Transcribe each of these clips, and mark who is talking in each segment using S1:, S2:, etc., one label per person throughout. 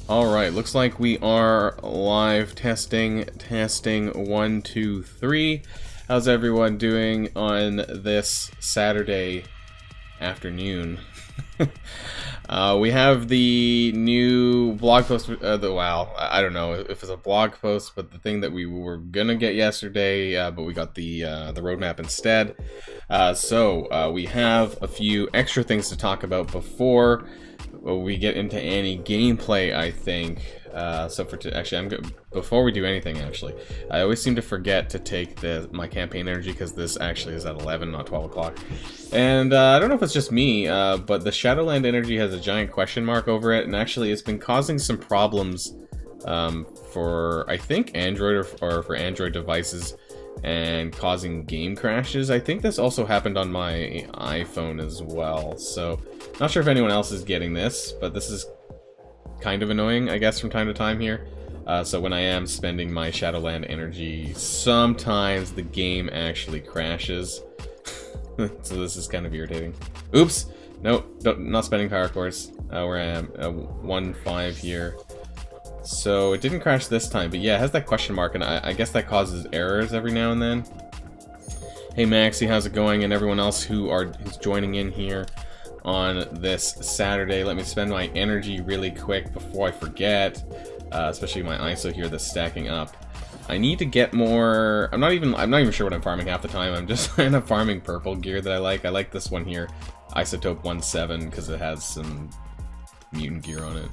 S1: Alright, looks like we are live testing 1, 2, 3. How's everyone doing on this Saturday afternoon? We have the new blog post, wow, I don't know if it's a blog post, but the thing that we were gonna get yesterday, but we got the roadmap instead. So we have a few extra things to talk about before we get into any gameplay, I think. So before we do anything, actually, I always seem to forget to take my campaign energy because this actually is at 11, not 12 o'clock. And I don't know if it's just me, but the Shadowland energy has a giant question mark over it, and actually it's been causing some problems for, I think, Android or for Android devices, and causing game crashes. I think this also happened on my iPhone as well, so not sure if anyone else is getting this, but this is kind of annoying, I guess, from time to time here. So when I am spending my Shadowland energy, sometimes the game actually crashes. So this is kind of irritating. Oops! Nope, not spending power cores. Where I am, 1.5 here. So it didn't crash this time, but yeah, it has that question mark, and I guess that causes errors every now and then. Hey Maxie, how's it going? And everyone else who's joining in here on this Saturday. Let me spend my energy really quick before I forget, especially my ISO here that's stacking up. I need to get more. I'm not even sure what I'm farming half the time. I'm just kind of farming purple gear that I like. I like this one here, Isotope 1.7, because it has some mutant gear on it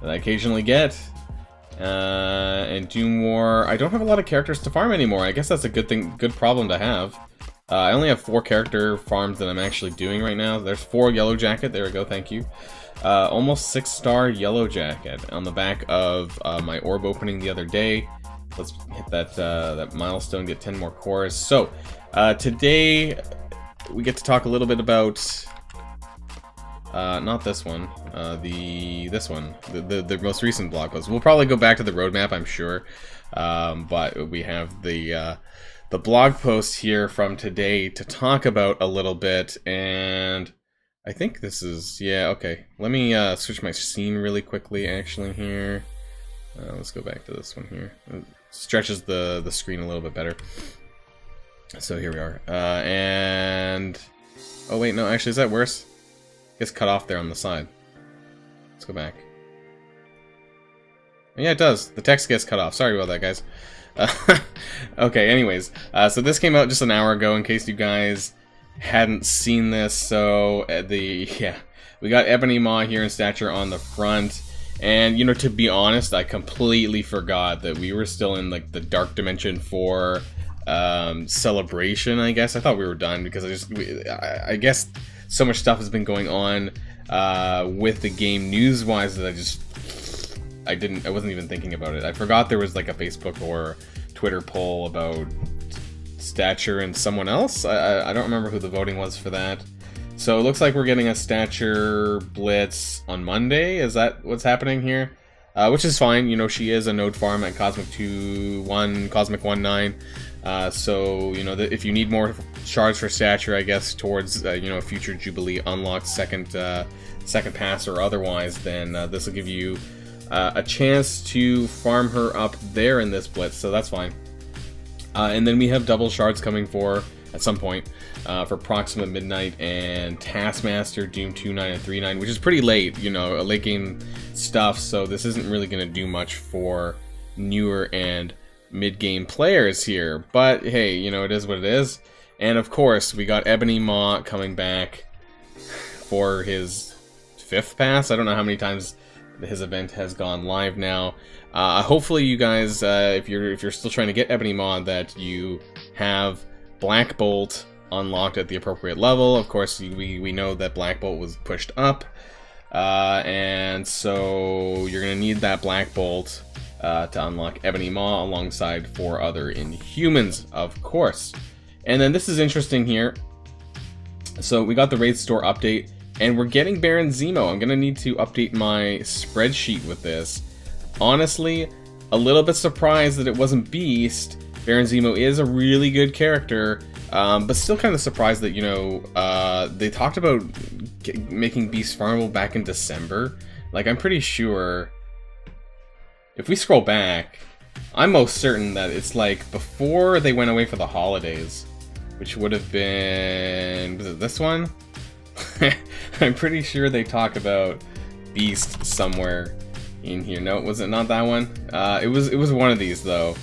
S1: that I occasionally get. And do more. I don't have a lot of characters to farm anymore. I guess that's a good problem to have. I only have 4 character farms that I'm actually doing right now. There's 4 Yellow Jacket. There we go, thank you. Almost 6-star Yellow Jacket on the back of my orb opening the other day. Let's hit that milestone, get 10 more cores. So, today we get to talk a little bit about not this one, this one, the most recent blog post. We'll probably go back to the roadmap, I'm sure, but we have the blog post here from today to talk about a little bit, and I think this is, yeah, okay. Let me switch my scene really quickly, actually, here. Let's go back to this one here. It stretches the screen a little bit better. So here we are, and oh wait, no, actually, is that worse? Gets cut off there on the side. Let's go back. Yeah, it does. The text gets cut off. Sorry about that, guys. Okay, anyways. So this came out just an hour ago, in case you guys hadn't seen this. So, we got Ebony Maw here in stature on the front. And, you know, to be honest, I completely forgot that we were still in, like, the Dark Dimension 4 celebration, I guess. I thought we were done, because I guess so much stuff has been going on with the game news-wise that I wasn't even thinking about it. I forgot there was like a Facebook or Twitter poll about stature and someone else. I don't remember who the voting was for that. So it looks like we're getting a stature blitz on Monday. Is that what's happening here? Which is fine. You know, she is a node farm at Cosmic 2.1, Cosmic 1.9. So, you know, if you need more shards for stature, I guess, towards, you know, a future Jubilee unlocked second pass or otherwise, then this will give you a chance to farm her up there in this blitz, so that's fine. And then we have double shards coming at some point for Proxima Midnight and Taskmaster, Doom 2.9 and 3.9, which is pretty late, you know, late game stuff, so this isn't really going to do much for newer and mid-game players here. But hey, you know, it is what it is. And of course, we got Ebony Maw coming back for his 5th pass. I don't know how many times his event has gone live now. Hopefully you guys, if you're still trying to get Ebony Maw, that you have Black Bolt unlocked at the appropriate level. Of course, we know that Black Bolt was pushed up, and so you're gonna need that Black Bolt to unlock Ebony Maw alongside 4 other Inhumans, of course. And then this is interesting here. So we got the Raid Store update, and we're getting Baron Zemo. I'm gonna need to update my spreadsheet with this. Honestly, a little bit surprised that it wasn't Beast. Baron Zemo is a really good character, but still kind of surprised that, you know, they talked about making Beast farmable back in December. Like, I'm pretty sure if we scroll back, I'm most certain that it's like before they went away for the holidays, which would have been, was it this one? I'm pretty sure they talk about Beast somewhere in here. No, was it not that one? It was one of these though,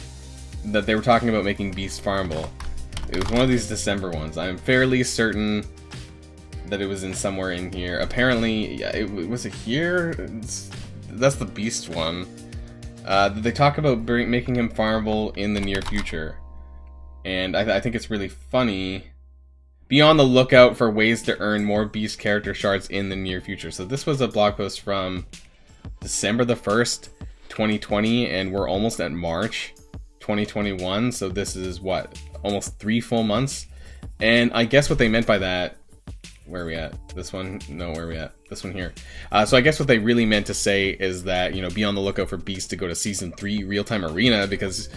S1: that they were talking about making Beast farmable. It was one of these December ones. I'm fairly certain that it was in somewhere in here. Apparently, yeah, was it here? That's the Beast one. They talk about making him farmable in the near future, and I think it's really funny. Be on the lookout for ways to earn more Beast character shards in the near future. So this was a blog post from December the 1st, 2020, and we're almost at March 2021. So this is what, almost 3 full months. And I guess what they meant by that, where are we at? This one? No, where are we at? This one here. So I guess what they really meant to say is that, you know, be on the lookout for Beast to go to Season 3 Real-Time Arena, because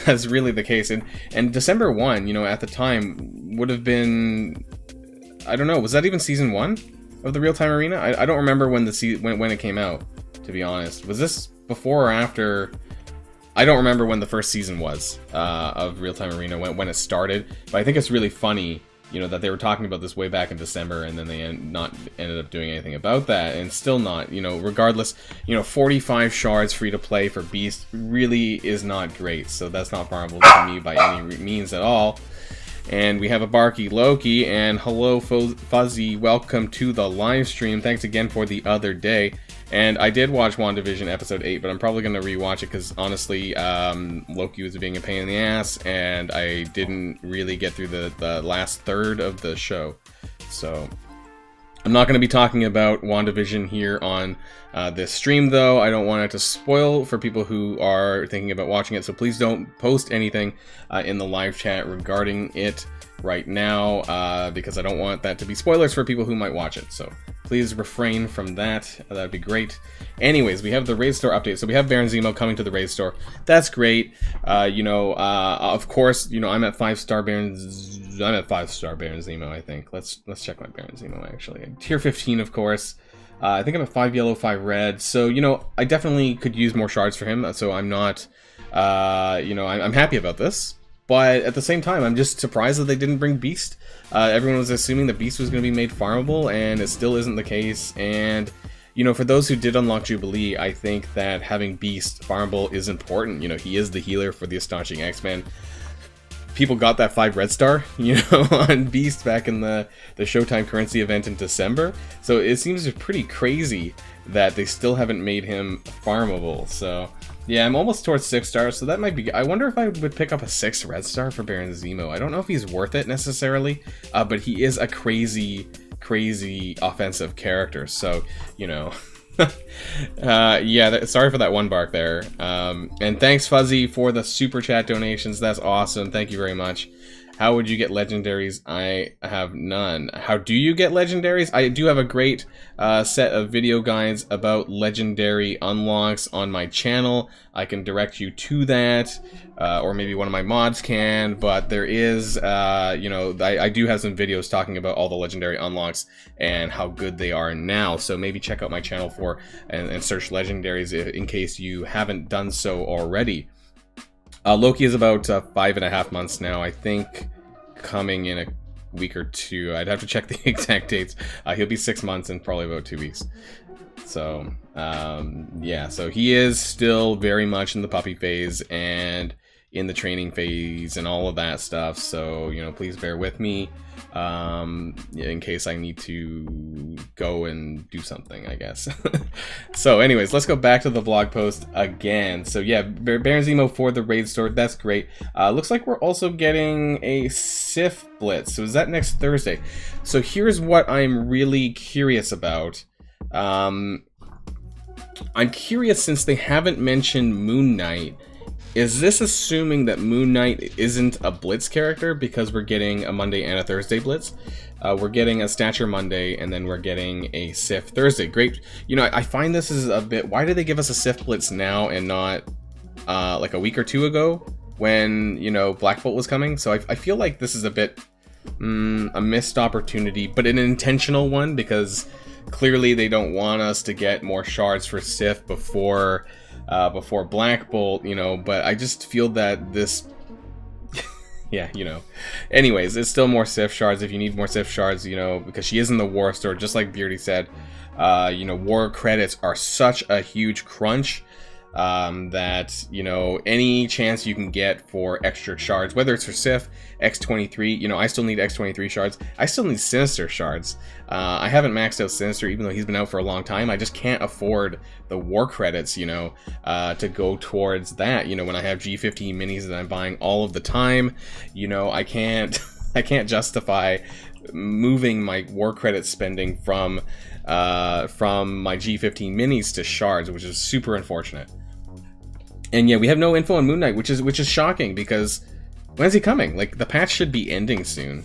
S1: that's really the case. And December 1, you know, at the time, would have been... I don't know, was that even Season 1 of the Real-Time Arena? I don't remember when when it came out, to be honest. Was this before or after... I don't remember when the first season was of Real-Time Arena, when it started, but I think it's really funny, you know, that they were talking about this way back in December, and then they ended up doing anything about that, and still not, you know, regardless, you know, 45 shards free to play for Beast really is not great, so that's not farmable to me by any means at all. And we have a Barky Loki, and hello Fuzzy, welcome to the live stream. Thanks again for the other day. And I did watch WandaVision episode 8, but I'm probably going to rewatch it because honestly, Loki was being a pain in the ass, and I didn't really get through the last third of the show. So I'm not going to be talking about WandaVision here on this stream, though. I don't want it to spoil for people who are thinking about watching it, so please don't post anything in the live chat regarding it right now, because I don't want that to be spoilers for people who might watch it. So please refrain from that. That'd be great. Anyways, we have the Raid Store update. So we have Baron Zemo coming to the Raid Store. That's great. You know, of course, you know, I'm at 5-star Baron Zemo, I think. Let's check my Baron Zemo, actually. Tier 15, of course. I think I'm at 5 yellow, 5 red. So, you know, I definitely could use more shards for him. So I'm not, you know, I'm happy about this. But at the same time, I'm just surprised that they didn't bring Beast. Everyone was assuming that Beast was going to be made farmable, and it still isn't the case. And, you know, for those who did unlock Jubilee, I think that having Beast farmable is important. You know, he is the healer for the Astonishing X-Men. People got that 5 red star, you know, on Beast back in the Showtime currency event in December. So it seems pretty crazy that they still haven't made him farmable. So yeah, I'm almost towards 6 stars, so that might be... I wonder if I would pick up a 6 red star for Baron Zemo. I don't know if he's worth it necessarily, but he is a crazy offensive character, so, you know... yeah, sorry for that one bark there. And thanks, Fuzzy, for the super chat donations. That's awesome. Thank you very much. How would you get legendaries? I have none. How do you get legendaries? I do have a great set of video guides about legendary unlocks on my channel. I can direct you to that, or maybe one of my mods can, but there is, you know, I do have some videos talking about all the legendary unlocks and how good they are now, so maybe check out my channel for and search legendaries in case you haven't done so already. Loki is about 5.5 months now, I think, coming in a week or two. I'd have to check the exact dates. He'll be 6 months in probably about 2 weeks. So, yeah, so he is still very much in the puppy phase and in the training phase and all of that stuff. So, you know, please bear with me in case I need to go and do something, I guess. So anyways, let's go back to the blog post again. So yeah, Baron Zemo for the Raid Store, that's great. Looks like we're also getting a Sif Blitz. So is that next Thursday? So here's what I'm really curious about. I'm curious, since they haven't mentioned Moon Knight, is this assuming that Moon Knight isn't a Blitz character because we're getting a Monday and a Thursday Blitz? We're getting a Stature Monday, and then we're getting a Sif Thursday. Great. You know, I find this is a bit... Why did they give us a Sif Blitz now and not like a week or two ago when, you know, Black Bolt was coming? So I feel like this is a bit a missed opportunity, but an intentional one, because clearly they don't want us to get more shards for Sif before before Black Bolt, you know, but I just feel that this... yeah, you know. Anyways, it's still more Sif shards if you need more Sif shards, you know, because she is in the War Store, just like Beardy said. You know, War credits are such a huge crunch that, you know, any chance you can get for extra shards, whether it's for Sif, X23, you know, I still need X23 shards. I still need Sinister shards. I haven't maxed out Sinister, even though he's been out for a long time. I just can't afford the War credits, you know, to go towards that. You know, when I have G15 minis that I'm buying all of the time, you know, I can't I can't justify moving my War credit spending from my G15 minis to shards, which is super unfortunate. And yeah, we have no info on Moon Knight, which is shocking, because when's he coming? Like, the patch should be ending soon.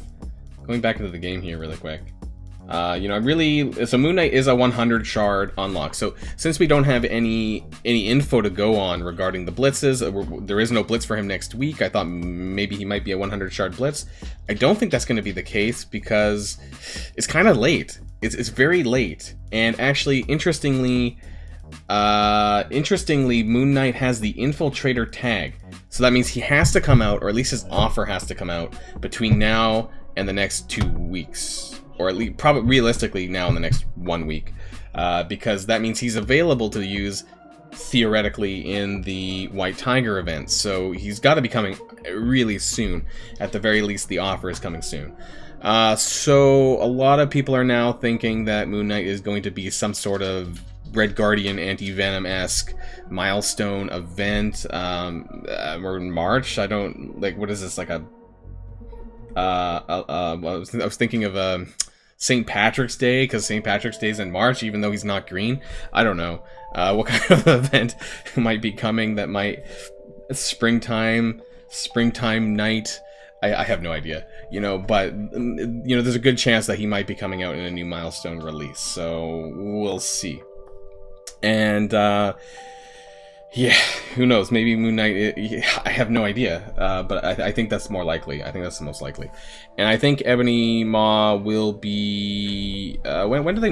S1: Going back into the game here really quick. You know, so Moon Knight is a 100 shard unlock. So since we don't have any info to go on regarding the blitzes, there is no blitz for him next week. I thought maybe he might be a 100 shard blitz. I don't think that's going to be the case, because it's kind of late. It's very late. And actually, interestingly, Moon Knight has the Infiltrator tag. So that means he has to come out, or at least his offer has to come out, between now and the next 2 weeks. Or at least, probably realistically, now in the next 1 week. Because that means he's available to use, theoretically, in the White Tiger event. So he's got to be coming really soon. At the very least, the offer is coming soon. So a lot of people are now thinking that Moon Knight is going to be some sort of Red Guardian anti-Venom-esque Milestone event, or in March. I don't, like, what is this, like a, I was thinking of, St. Patrick's Day, because St. Patrick's Day is in March, even though he's not green. I don't know, what kind of event might be coming that might, springtime night, I have no idea, you know, but, you know, there's a good chance that he might be coming out in a new Milestone release, so we'll see. And, yeah, who knows, maybe Moon Knight, I have no idea, but I think that's more likely. I think that's the most likely. And I think Ebony Maw will be, when do they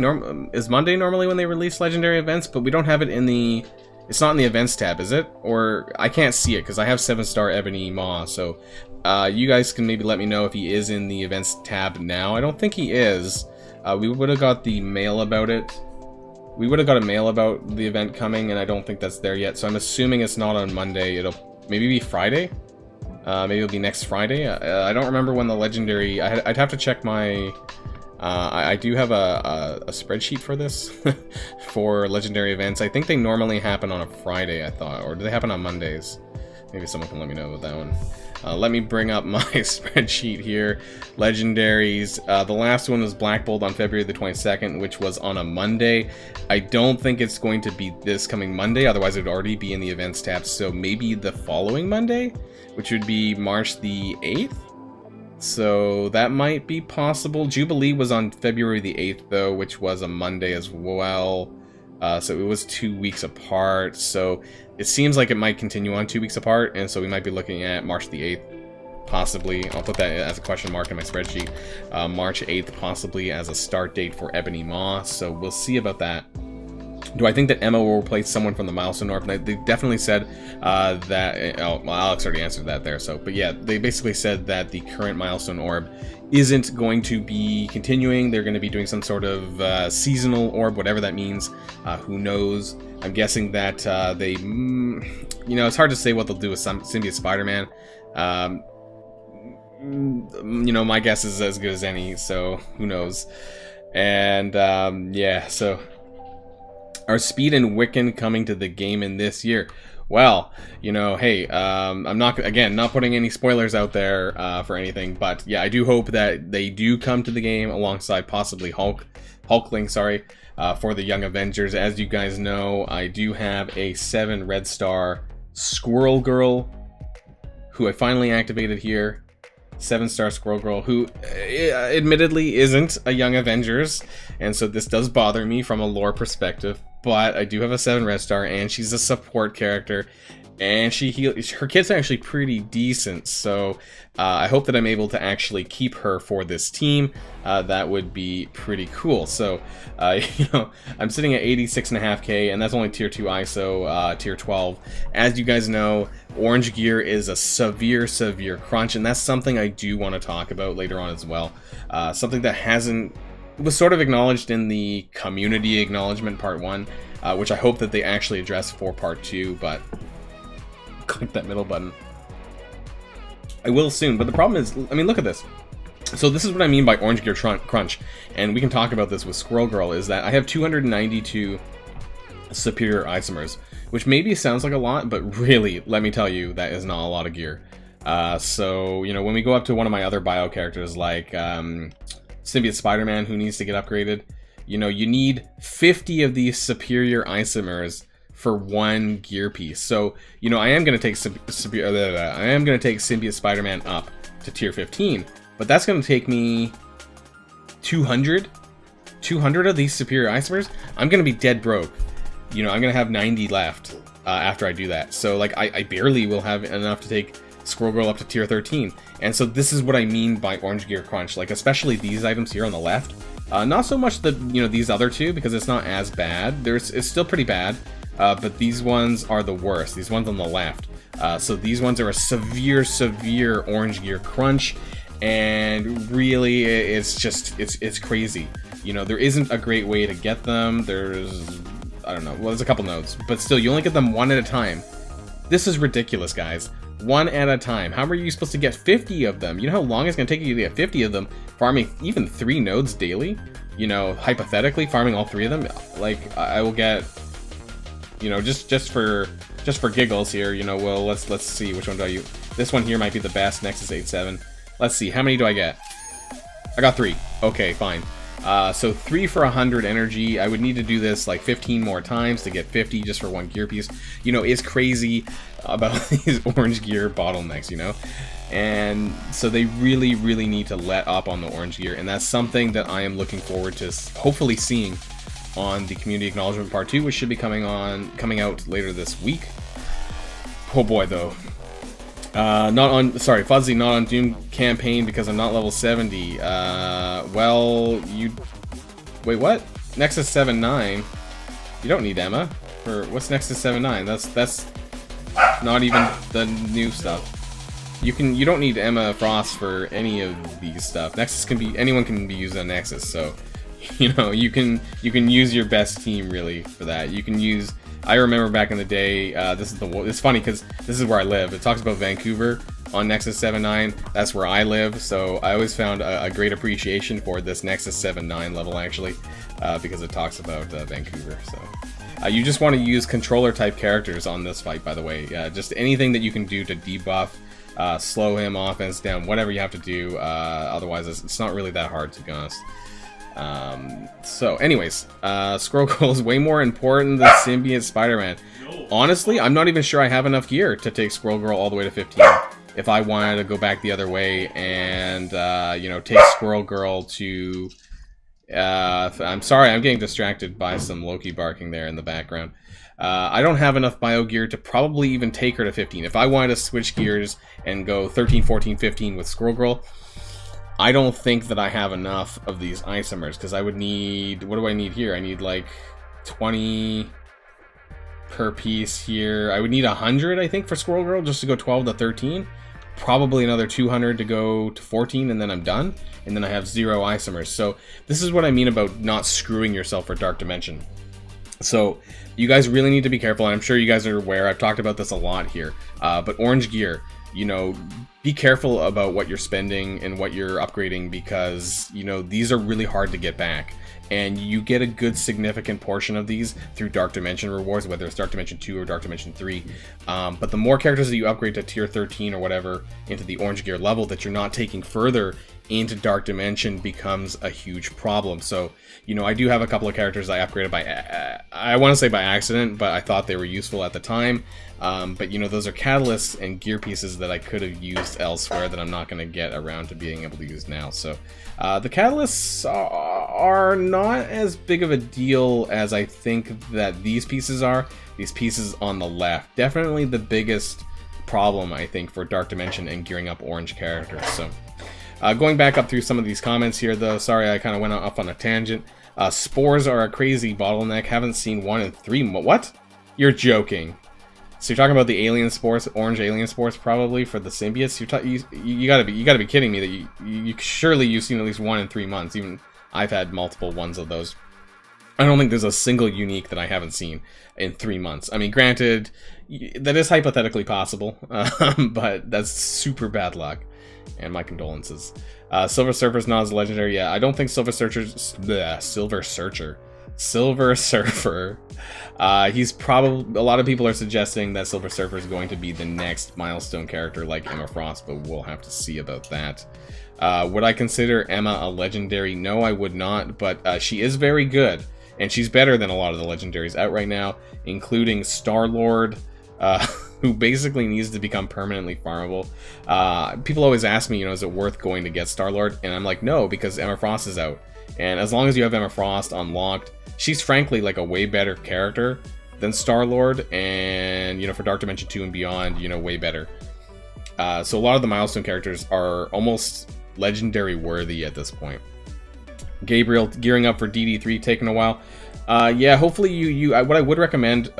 S1: is Monday normally when they release Legendary events, but we don't have it in the, it's not in the events tab, is it? Or, I can't see it, because I have 7-star Ebony Maw, so, you guys can maybe let me know if he is in the events tab now. I don't think he is. We would have got the mail about it. We would have got a mail about the event coming, and I don't think that's there yet. So I'm assuming it's not on Monday. It'll maybe be Friday. Maybe it'll be next Friday. I don't remember when the legendary. I'd have to check my. I do have a spreadsheet for this for legendary events. I think they normally happen on a Friday. I thought, or do they happen on Mondays? Maybe someone can let me know about that one. Let me bring up my spreadsheet here. Legendaries. The last one was Black Bolt on February the 22nd, which was on a Monday. I don't think it's going to be this coming Monday, otherwise it would already be in the events tab. So maybe the following Monday, which would be March the 8th. So that might be possible. Jubilee was on February the 8th, though, which was a Monday as well. So it was 2 weeks apart. So it seems like it might continue on 2 weeks apart, and so we might be looking at March the 8th, possibly. I'll put that as a question mark in my spreadsheet. March 8th, possibly as a start date for Ebony Maw, so we'll see about that. Do I think that Emma will replace someone from the Milestone Orb? They definitely said that... Oh, well, Alex already answered that there, so... But yeah, they basically said that the current Milestone Orb isn't going to be continuing. They're going to be doing some sort of seasonal orb, whatever that means. Who knows? I'm guessing that they... you know, it's hard to say what they'll do with Symbiote Spider-Man. You know, my guess is as good as any, so who knows? And, yeah, so... Are Speed and Wiccan coming to the game in this year? Well, you know, hey, I'm not putting any spoilers out there for anything, but yeah, I do hope that they do come to the game alongside possibly Hulkling, sorry, for the Young Avengers. As you guys know, I do have a 7 red star Squirrel Girl, who I finally activated here. 7-star Squirrel Girl, who admittedly isn't a Young Avengers, and so this does bother me from a lore perspective, but I do have a 7 red star, and she's a support character, and her kit's actually pretty decent, so I hope that I'm able to actually keep her for this team. That would be pretty cool. So, you know, I'm sitting at 86.5k, and that's only tier 2 ISO, tier 12. As you guys know, orange gear is a severe crunch, and that's something I do want to talk about later on as well. Something that was sort of acknowledged in the community acknowledgement part 1, which I hope that they actually address for part 2, but click that middle button. I will soon, but the problem is, I mean, look at this. So this is what I mean by orange gear crunch, and we can talk about this with Squirrel Girl, is that I have 292 superior isomers, which maybe sounds like a lot, but really, let me tell you, that is not a lot of gear. So, you know, when we go up to one of my other bio characters, like Symbiote Spider-Man, who needs to get upgraded, you know, you need 50 of these superior isomers for 1 gear piece. So, you know, I am going to take Symbiote Spider-Man up to tier 15, but that's going to take me 200 of these superior isomers. I'm going to be dead broke. You know, I'm going to have 90 left after I do that. So, like, I barely will have enough to take Squirrel Girl up to tier 13. And so this is what I mean by orange gear crunch. Like, especially these items here on the left. Not so much these other two, because it's not as bad. It's still pretty bad. But these ones are the worst. These ones on the left. So these ones are a severe orange gear crunch, and really, it's crazy. You know, there isn't a great way to get them. I don't know. Well, there's a couple nodes, but still, you only get them 1 at a time. This is ridiculous, guys. 1 at a time. How are you supposed to get 50 of them? You know how long it's gonna take you to get 50 of them, farming even 3 nodes daily? You know, hypothetically, farming all 3 of them. Like, I will get, you know, just for giggles here, you know, well, let's see, which one do I use? This one here might be the best, Nexus 8.7. Let's see, how many do I get? I got 3. Okay, fine. So 3 for 100 energy. I would need to do this like 15 more times to get 50 just for 1 gear piece. You know, it's crazy about these orange gear bottlenecks, you know? And so they really need to let up on the orange gear, and that's something that I am looking forward to hopefully seeing on the community acknowledgement part 2, which should be coming out later this week. Oh boy, though. Fuzzy, not on Doom campaign because I'm not level 70. Well, wait, what? Nexus 7.9. You don't need Emma for what's Nexus 7.9? That's not even the new stuff. You don't need Emma Frost for any of these stuff. Anyone can be used on Nexus, so you know, you can use your best team really for that. You can use. I remember back in the day. It's funny because this is where I live. It talks about Vancouver on Nexus 7.9. That's where I live. So I always found a great appreciation for this Nexus 7.9 level actually, because it talks about Vancouver. So you just want to use controller type characters on this fight. By the way, just anything that you can do to debuff, slow him offense down, whatever you have to do. Otherwise, it's not really that hard, to be honest. So anyways, Squirrel Girl is way more important than Symbiote Spider-Man. Honestly, I'm not even sure I have enough gear to take Squirrel Girl all the way to 15. If I wanted to go back the other way and, you know, take Squirrel Girl to... I'm sorry, I'm getting distracted by some Loki barking there in the background. I don't have enough bio gear to probably even take her to 15. If I wanted to switch gears and go 13, 14, 15 with Squirrel Girl, I don't think that I have enough of these isomers, because I would need... What do I need here? I need like 20 per piece here. I would need 100, I think, for Squirrel Girl just to go 12 to 13. Probably another 200 to go to 14, and then I'm done. And then I have 0 isomers. So this is what I mean about not screwing yourself for Dark Dimension. So you guys really need to be careful, and I'm sure you guys are aware. I've talked about this a lot here. But orange gear, you know, be careful about what you're spending and what you're upgrading, because, you know, these are really hard to get back. And you get a good significant portion of these through Dark Dimension rewards, whether it's Dark Dimension 2 or Dark Dimension 3. But the more characters that you upgrade to tier 13 or whatever into the orange gear level that you're not taking further into Dark Dimension becomes a huge problem. So, you know, I do have a couple of characters I upgraded by, I want to say by accident, but I thought they were useful at the time. But, you know, those are catalysts and gear pieces that I could have used elsewhere that I'm not going to get around to being able to use now. So, the catalysts are not as big of a deal as I think that these pieces are. These pieces on the left. Definitely the biggest problem, I think, for Dark Dimension and gearing up orange characters. So, going back up through some of these comments here, though, sorry I kind of went off on a tangent. Spores are a crazy bottleneck. Haven't seen 1 in 3. What? You're joking. So you're talking about the alien spores, orange alien spores, probably for the symbiotes. You gotta be kidding me that you surely you've seen at least 1 in 3 months. Even I've had multiple ones of those. I don't think there's a single unique that I haven't seen in 3 months. I mean, granted, that is hypothetically possible, but that's super bad luck. And my condolences. Silver Surfer's not as legendary yet. I don't think Silver Surfer. He's probably, a lot of people are suggesting that Silver Surfer is going to be the next Milestone character like Emma Frost, but we'll have to see about that. Would I consider Emma a legendary? No, I would not, but she is very good, and she's better than a lot of the legendaries out right now, including Star-Lord, who basically needs to become permanently farmable. People always ask me, you know, is it worth going to get Star-Lord? And I'm like, no, because Emma Frost is out. And as long as you have Emma Frost unlocked, she's frankly like a way better character than Star-Lord, and, you know, for Dark Dimension 2 and beyond, you know, way better. So a lot of the Milestone characters are almost legendary worthy at this point. Gabriel gearing up for DD3, taking a while. Yeah, hopefully what I would recommend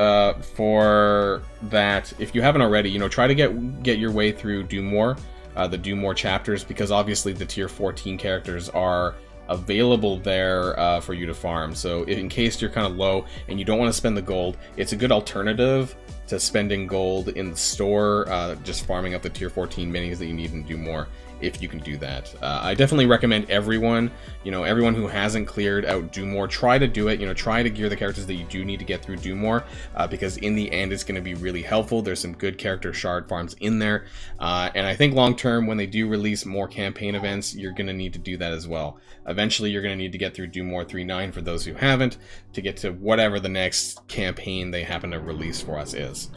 S1: for that, if you haven't already, you know, try to get your way through Do More, the Do More chapters, because obviously the tier 14 characters are available there for you to farm. So in case you're kind of low and you don't want to spend the gold, it's a good alternative to spending gold in the store, just farming up the tier 14 minis that you need and Do More, if you can do that. I definitely recommend everyone, you know, everyone who hasn't cleared out Do More, try to do it, you know, try to gear the characters that you do need to get through Do More, because in the end it's going to be really helpful. There's some good character shard farms in there, and I think long term, when they do release more campaign events, you're going to need to do that as well. Eventually you're going to need to get through Do More 3.9 for those who haven't, to get to whatever the next campaign they happen to release for us is.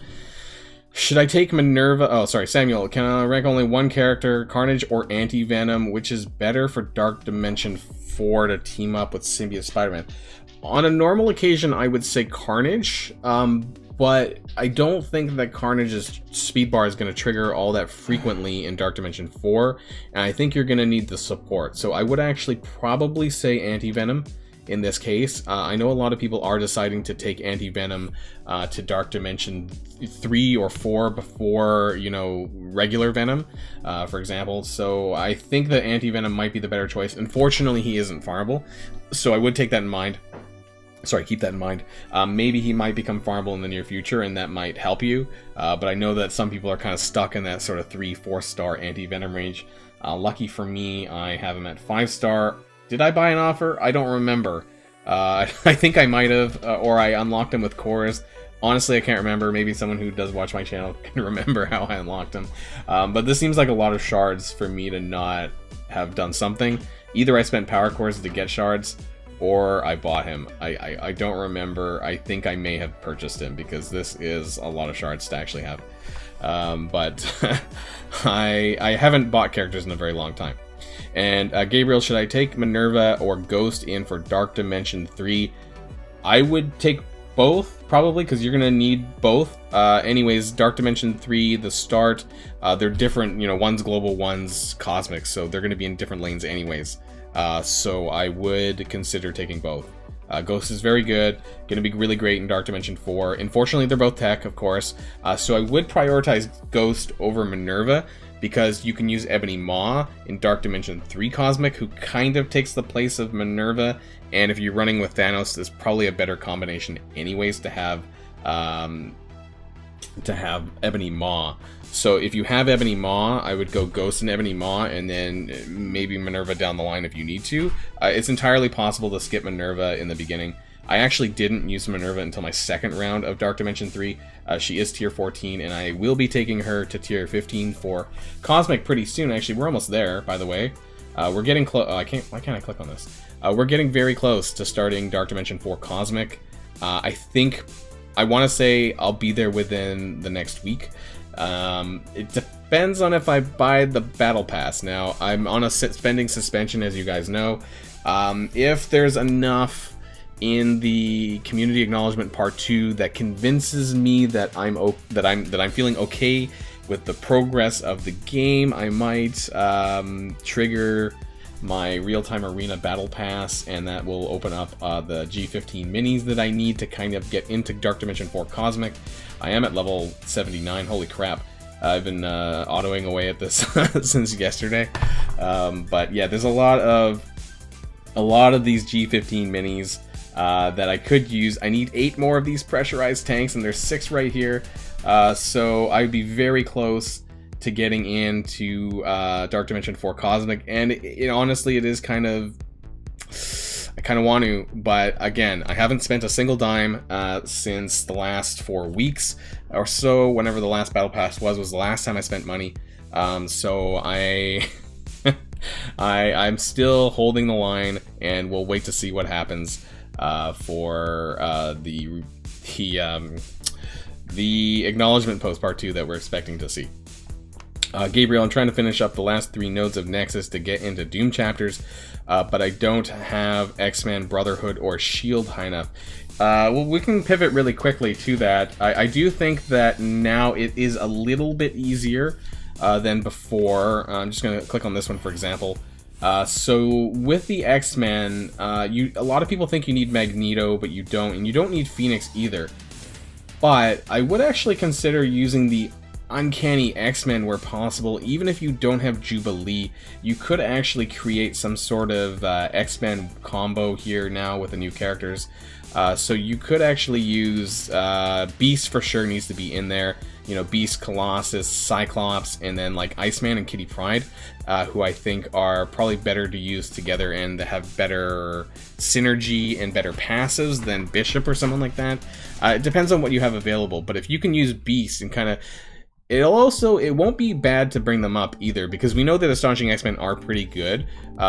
S1: Should I take Minerva? Oh, sorry, Samuel. Can I rank only one character, Carnage or Anti-Venom? Which is better for Dark Dimension 4 to team up with Symbiote Spider-Man? On a normal occasion, I would say Carnage, but I don't think that Carnage's speed bar is going to trigger all that frequently in Dark Dimension 4, and I think you're going to need the support. So I would actually probably say Anti-Venom in this case. I know a lot of people are deciding to take Anti-Venom to Dark Dimension 3 or 4 before, you know, regular Venom, for example. So I think that Anti-Venom might be the better choice. Unfortunately, he isn't farmable, so I would take that in mind. Sorry, keep that in mind. Maybe he might become farmable in the near future, and that might help you. But I know that some people are kind of stuck in that sort of 3-4 star Anti-Venom range. Lucky for me, I have him at 5 star. Did I buy an offer? I don't remember. I think I might have, or I unlocked him with cores. Honestly, I can't remember. Maybe someone who does watch my channel can remember how I unlocked him. But this seems like a lot of shards for me to not have done something. Either I spent power cores to get shards, or I bought him. I don't remember. I think I may have purchased him, because this is a lot of shards to actually have. But I haven't bought characters in a very long time. And Gabriel, should I take Minerva or Ghost in for Dark Dimension 3? I would take both, probably, because you're going to need both. Anyways, Dark Dimension 3, the start, they're different, you know, one's global, one's cosmic, so they're going to be in different lanes anyways. So I would consider taking both. Ghost is very good, going to be really great in Dark Dimension 4. Unfortunately, they're both tech, of course, so I would prioritize Ghost over Minerva, because you can use Ebony Maw in Dark Dimension 3 Cosmic, who kind of takes the place of Minerva, and if you're running with Thanos, it's probably a better combination anyways to have Ebony Maw. So if you have Ebony Maw, I would go Ghost and Ebony Maw, and then maybe Minerva down the line if you need to. It's entirely possible to skip Minerva in the beginning. I actually didn't use Minerva until my second round of Dark Dimension 3. She is tier 14, and I will be taking her to tier 15 for Cosmic pretty soon. Actually, we're almost there, by the way. We're getting close. Why can't I click on this? We're getting very close to starting Dark Dimension 4 Cosmic. I want to say I'll be there within the next week. It depends on if I buy the Battle Pass. Now, I'm on a spending suspension, as you guys know. If there's enough in the community acknowledgement part 2 that convinces me that I'm feeling okay with the progress of the game, I might trigger my real-time arena battle pass, and that will open up the G15 minis that I need to kind of get into Dark Dimension 4 Cosmic. I am at level 79. Holy crap. I've been autoing away at this since yesterday. But yeah, there's a lot of these G15 minis that I could use. I need 8 more of these pressurized tanks, and there's 6 right here. So I'd be very close to getting into Dark Dimension 4 Cosmic, and honestly, it is kind of... I kind of want to, but again, I haven't spent a single dime since the last 4 weeks or so. Whenever the last Battle Pass was the last time I spent money. So I'm still holding the line, and we'll wait to see what happens for the acknowledgement post part 2 that we're expecting to see. Gabriel, I'm trying to finish up the last 3 nodes of Nexus to get into Doom chapters, but I don't have X-Men Brotherhood or S.H.I.E.L.D. high enough. Well, we can pivot really quickly to that. I do think that now it is a little bit easier than before. I'm just going to click on this one, for example. So with the X-Men, a lot of people think you need Magneto, but you don't, and you don't need Phoenix either. But I would actually consider using the Uncanny X-Men where possible. Even if you don't have Jubilee, you could actually create some sort of X-Men combo here now with the new characters. So you could actually use Beast for sure needs to be in there. Beast, Colossus, Cyclops, and then like Iceman and Kitty Pryde, who I think are probably better to use together and have better synergy and better passives than Bishop or someone like that. It depends on what you have available, but if you can use Beast and kind of... It won't be bad to bring them up either, because we know that Astonishing X-Men are pretty good.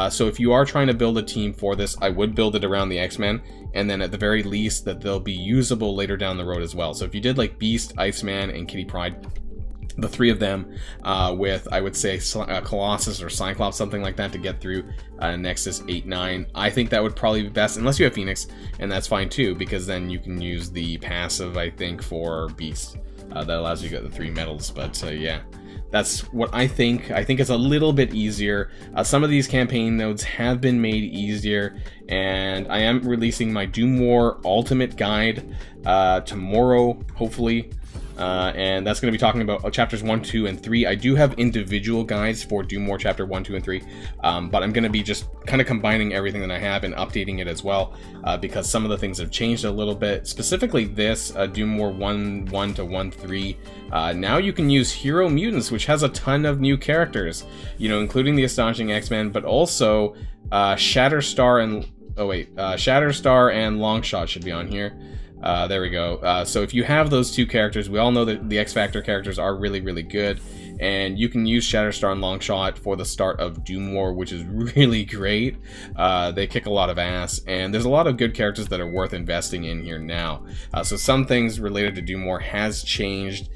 S1: So if you are trying to build a team for this, I would build it around the X-Men, and then at the very least that they'll be usable later down the road as well. So if you did like Beast, Iceman, and Kitty Pryde, the 3 of them, with, I would say, Colossus or Cyclops, something like that, to get through Nexus 8-9. I think that would probably be best, unless you have Phoenix, and that's fine too, because then you can use the passive, I think, for Beast. That allows you to get the 3 medals, but yeah, that's what I think. I think it's a little bit easier. Some of these campaign nodes have been made easier, and I am releasing my Doom War Ultimate Guide tomorrow, hopefully. And that's going to be talking about chapters 1, 2, and 3. I do have individual guides for Doom War chapter 1, 2, and 3, but I'm going to be just kind of combining everything that I have and updating it as well, because some of the things have changed a little bit. Specifically this, Doom War 1, 1 to 1, 3. Now you can use Hero Mutants, which has a ton of new characters, including the Astonishing X-Men, but also Shatterstar and... Shatterstar and Longshot should be on here. There we go. So if you have those 2 characters, we all know that the X-Factor characters are really, really good, and you can use Shatterstar and Longshot for the start of Doom War, which is really great. They kick a lot of ass, and there's a lot of good characters that are worth investing in here now. So some things related to Doom War has changed.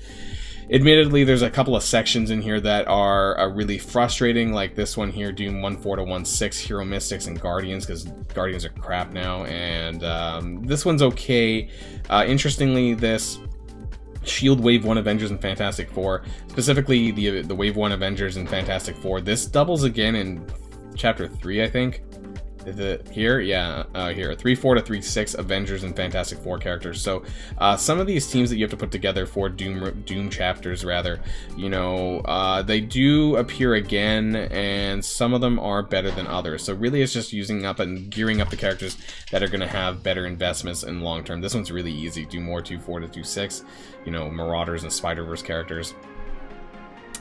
S1: Admittedly, there's a couple of sections in here that are really frustrating, like this one here, Doom 1.4 to 1.6, Hero Mystics and Guardians, because Guardians are crap now, and this one's okay. Interestingly, this S.H.I.E.L.D. Wave 1 Avengers and Fantastic Four, specifically the Wave 1 Avengers and Fantastic Four, this doubles again in Chapter 3, I think. Here, yeah, here, 3.4 to 3.6 Avengers and Fantastic Four characters. So some of these teams that you have to put together for Doom chapters, rather, they do appear again, and some of them are better than others. So really, it's just using up and gearing up the characters that are going to have better investments in long term. This one's really easy. Do more 2.4 to 2.6, Marauders and Spider-Verse characters.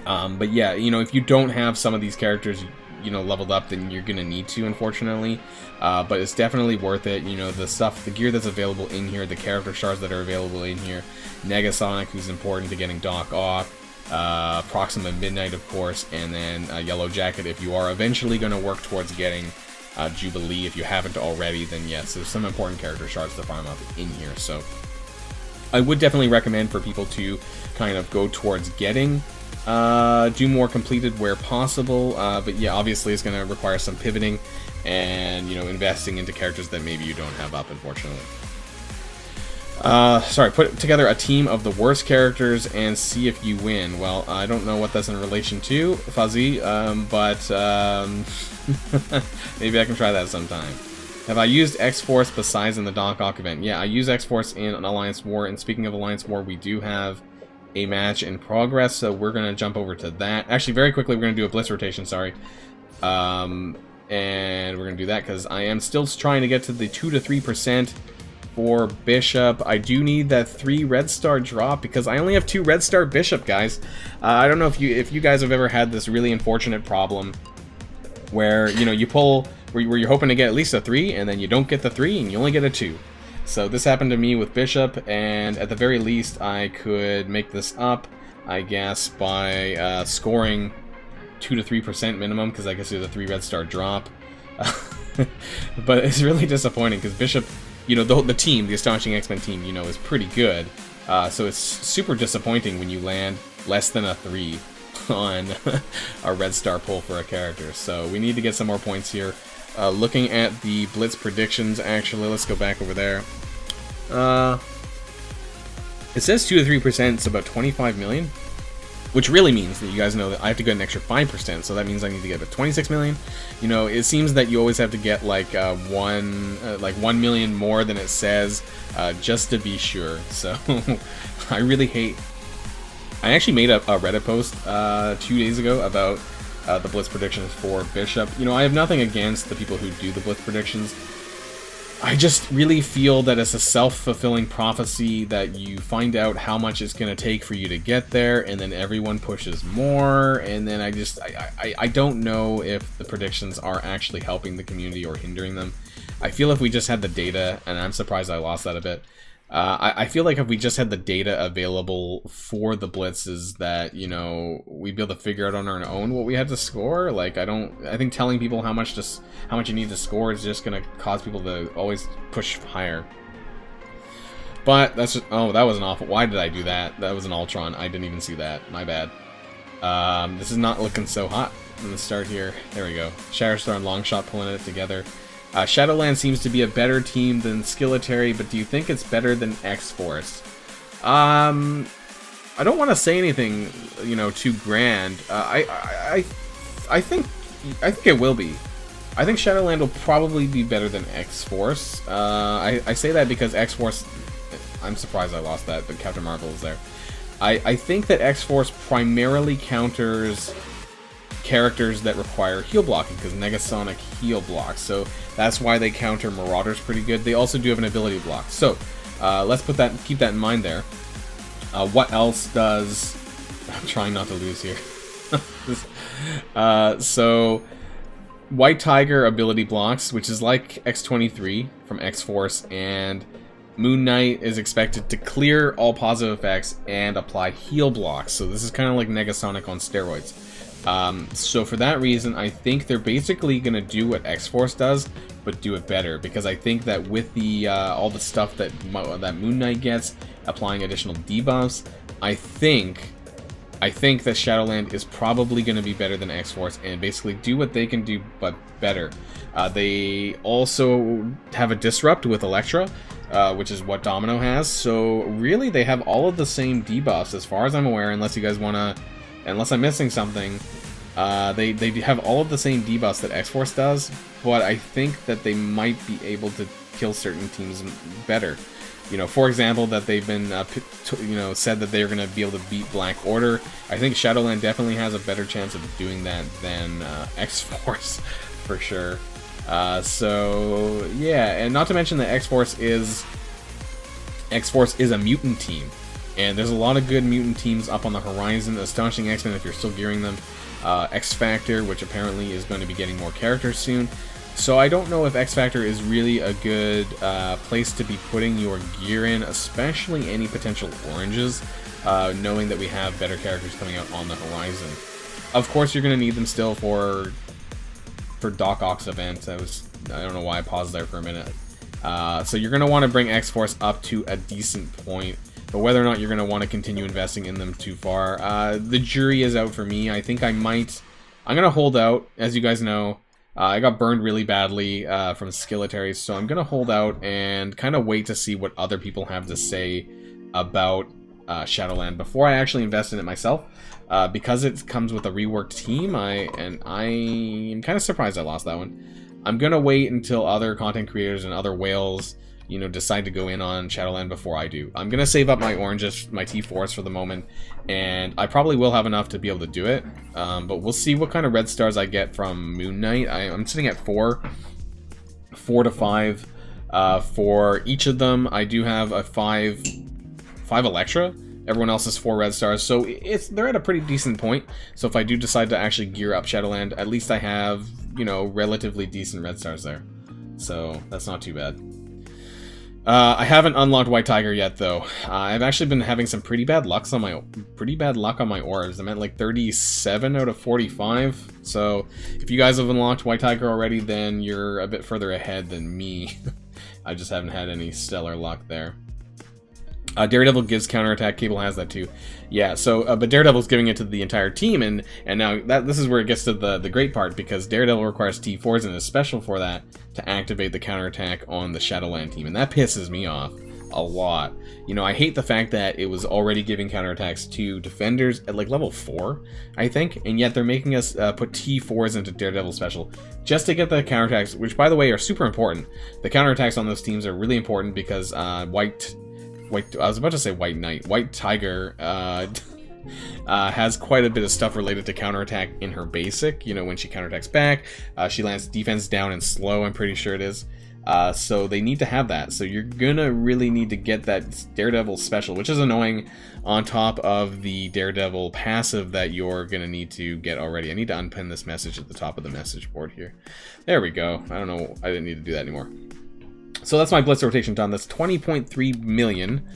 S1: But yeah, if you don't have some of these characters, leveled up, then you're gonna need to, unfortunately, but it's definitely worth it. The gear that's available in here, the character stars that are available in here, Negasonic, who's important to getting Doc Ock, Proxima Midnight, of course, and then Yellow Jacket if you are eventually going to work towards getting Jubilee. If you haven't already, then yes, there's some important character shards to farm up in here. So I would definitely recommend for people to kind of go towards getting do more completed where possible, but yeah, obviously it's going to require some pivoting and, you know, investing into characters that maybe you don't have up, unfortunately. Sorry, put together a team of the worst characters and see if you win. Well, I don't know what that's in relation to, Fuzzy, but maybe I can try that sometime. Have I used X-Force besides in the Doc Ock event? Yeah, I use X-Force in an Alliance War, and speaking of Alliance War, we do have a match in progress, so we're going to jump over to that. Actually, very quickly, we're going to do a Blitz rotation, sorry. And we're going to do that because I am still trying to get to the 2 to 3% for Bishop. I do need that 3 red star drop because I only have 2 red star Bishop, guys. I don't know if you guys have ever had this really unfortunate problem where, you know, you pull where you're hoping to get at least a 3 and then you don't get the 3 and you only get a 2. So this happened to me with Bishop, and at the very least I could make this up, I guess, by scoring 2 to 3% minimum, because I guess there's a 3 red star drop. But it's really disappointing because Bishop, you know, the team, the Astonishing X-Men team, you know, is pretty good. So it's super disappointing when you land less than a 3 on a red star pull for a character. So we need to get some more points here. Looking at the Blitz predictions, actually, let's go back over there. It says 2 to 3%, it's about 25 million. Which really means that you guys know that I have to get an extra 5%, so that means I need to get about 26 million. You know, it seems that you always have to get like 1 million more than it says, just to be sure. So I really hate. I actually made a Reddit post 2 days ago about the Blitz predictions for Bishop. You know, I have nothing against the people who do the Blitz predictions. I just really feel that it's a self-fulfilling prophecy that you find out how much it's going to take for you to get there, and then everyone pushes more, and then I don't know if the predictions are actually helping the community or hindering them. I feel if we just had the data, and I'm surprised I lost that a bit, I feel like if we just had the data available for the blitzes, that, you know, we'd be able to figure out on our own what we had to score. Like, I think telling people how much you need to score is just gonna cause people to always push higher. But that's just, oh, that was an awful. Why did I do that? That was an Ultron. I didn't even see that. My bad. This is not looking so hot. I'm gonna start here. There we go. Shatterstar and Longshot pulling it together. Shadowland seems to be a better team than Skilletary, but do you think it's better than X-Force? I don't want to say anything, you know, too grand. I think it will be. I think Shadowland will probably be better than X-Force. I say that because X-Force, I'm surprised I lost that, but Captain Marvel is there. I think that X-Force primarily counters characters that require heal blocking, because Negasonic heal blocks, so that's why they counter Marauders pretty good. They also do have an ability block, so let's keep that in mind there. What else does... I'm trying not to lose here. So White Tiger ability blocks, which is like X-23 from X-Force, and Moon Knight is expected to clear all positive effects and apply heal blocks, so this is kind of like Negasonic on steroids. So for that reason, I think they're basically going to do what X-Force does, but do it better, because I think that with the all the stuff that Moon Knight gets, applying additional debuffs, I think that Shadowland is probably going to be better than X-Force and basically do what they can do, but better. They also have a Disrupt with Elektra, which is what Domino has, so really they have all of the same debuffs as far as I'm aware, unless you guys want to... Unless I'm missing something, they have all of the same debuffs that X-Force does, but I think that they might be able to kill certain teams better. You know, for example, that they've been, said that they're going to be able to beat Black Order. I think Shadowland definitely has a better chance of doing that than X-Force, for sure. So, yeah, and not to mention that X-Force is a mutant team. And there's a lot of good mutant teams up on the horizon. Astonishing X-Men, if you're still gearing them. X-Factor, which apparently is going to be getting more characters soon. So I don't know if X Factor is really a good place to be putting your gear in, especially any potential oranges, knowing that we have better characters coming out on the horizon. Of course, you're going to need them still for Doc Ock's event. I don't know why I paused there for a minute. So you're going to want to bring X-Force up to a decent point, but whether or not you're going to want to continue investing in them too far, the jury is out for me. I think I'm going to hold out, as you guys know. I got burned really badly from Skilletaries, so I'm going to hold out and kind of wait to see what other people have to say about Shadowland before I actually invest in it myself. Because it comes with a reworked team, I am kind of surprised I lost that one. I'm going to wait until other content creators and other whales, you know, decide to go in on Shadowland before I do. I'm going to save up my oranges, my T4s for the moment, and I probably will have enough to be able to do it. But we'll see what kind of red stars I get from Moon Knight. I'm sitting at 4 to 5 for each of them. I do have a 5 Electra. Everyone else is 4 red stars, so they're at a pretty decent point. So if I do decide to actually gear up Shadowland, at least I have, you know, relatively decent red stars there. So that's not too bad. I haven't unlocked White Tiger yet, though. I've actually been having some pretty bad luck on my orbs. I'm at like 37 out of 45. So if you guys have unlocked White Tiger already, then you're a bit further ahead than me. I just haven't had any stellar luck there. Daredevil gives counterattack. Cable has that too. Yeah, so but Daredevil's giving it to the entire team, and now this is where it gets to the great part, because Daredevil requires T4s and is special for that to activate the counterattack on the Shadowland team, and that pisses me off a lot. You know, I hate the fact that it was already giving counterattacks to defenders at like level 4, I think, and yet they're making us put T4s into Daredevil special just to get the counterattacks, which by the way are super important. The counterattacks on those teams are really important because I was about to say White Knight. White Tiger has quite a bit of stuff related to counterattack in her basic. You know, when she counterattacks back, she lands defense down and slow, I'm pretty sure it is. So they need to have that. So you're gonna really need to get that Daredevil special, which is annoying, on top of the Daredevil passive that you're gonna need to get already. I need to unpin this message at the top of the message board here. There we go. I don't know. I didn't need to do that anymore. So that's my Blitz rotation done. That's 20.3 million.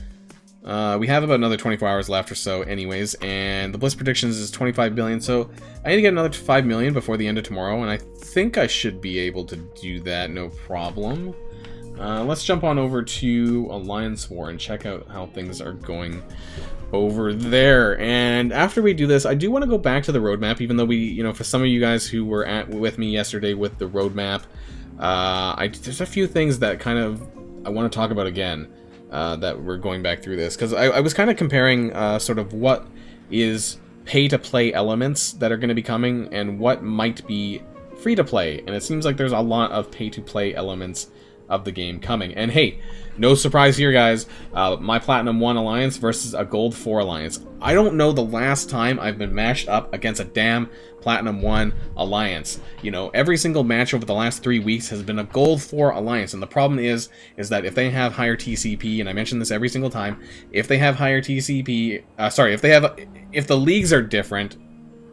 S1: We have about another 24 hours left or so anyways, and the Blitz predictions is 25 billion, so I need to get another 5 million before the end of tomorrow, and I think I should be able to do that no problem. Let's jump on over to Alliance War and check out how things are going over there. And after we do this, I do want to go back to the roadmap, even though we, you know, for some of you guys who were with me yesterday with the roadmap, there's a few things that kind of I want to talk about again, that we're going back through this, because I was kind of comparing sort of what is pay-to-play elements that are going to be coming and what might be free-to-play, and it seems like there's a lot of pay-to-play elements of the game coming. And hey, no surprise here, guys, my Platinum 1 Alliance versus a Gold 4 Alliance. I don't know the last time I've been matched up against a damn Platinum 1 Alliance. You know, every single match over the last 3 weeks has been a Gold 4 Alliance, and the problem is that if they have higher TCP, and I mention this every single time, if they have higher TCP, if the leagues are different,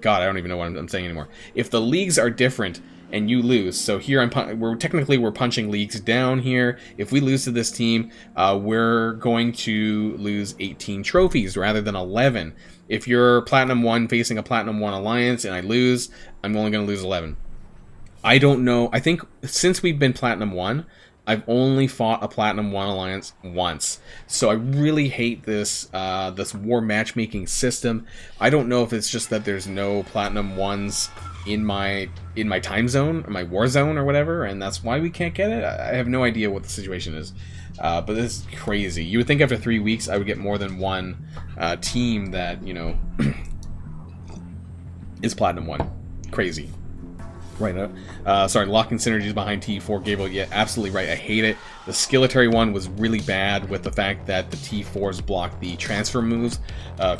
S1: God, I don't even know what I'm saying anymore. If the leagues are different and you lose, so here we're punching leagues down here. If we lose to this team, we're going to lose 18 trophies rather than 11. If you're Platinum 1 facing a Platinum 1 Alliance and I lose, I'm only going to lose 11. I don't know. I think since we've been Platinum 1, I've only fought a Platinum 1 Alliance once. So I really hate this this war matchmaking system. I don't know if it's just that there's no Platinum 1s in my time zone, or my war zone or whatever, and that's why we can't get it. I have no idea what the situation is. But this is crazy. You would think after 3 weeks I would get more than one team that, you know, is Platinum 1. Crazy. Right now. Sorry, locking synergies behind T4 Gable. Yeah, absolutely right. I hate it. The Skilletary one was really bad with the fact that the T4s block the transfer moves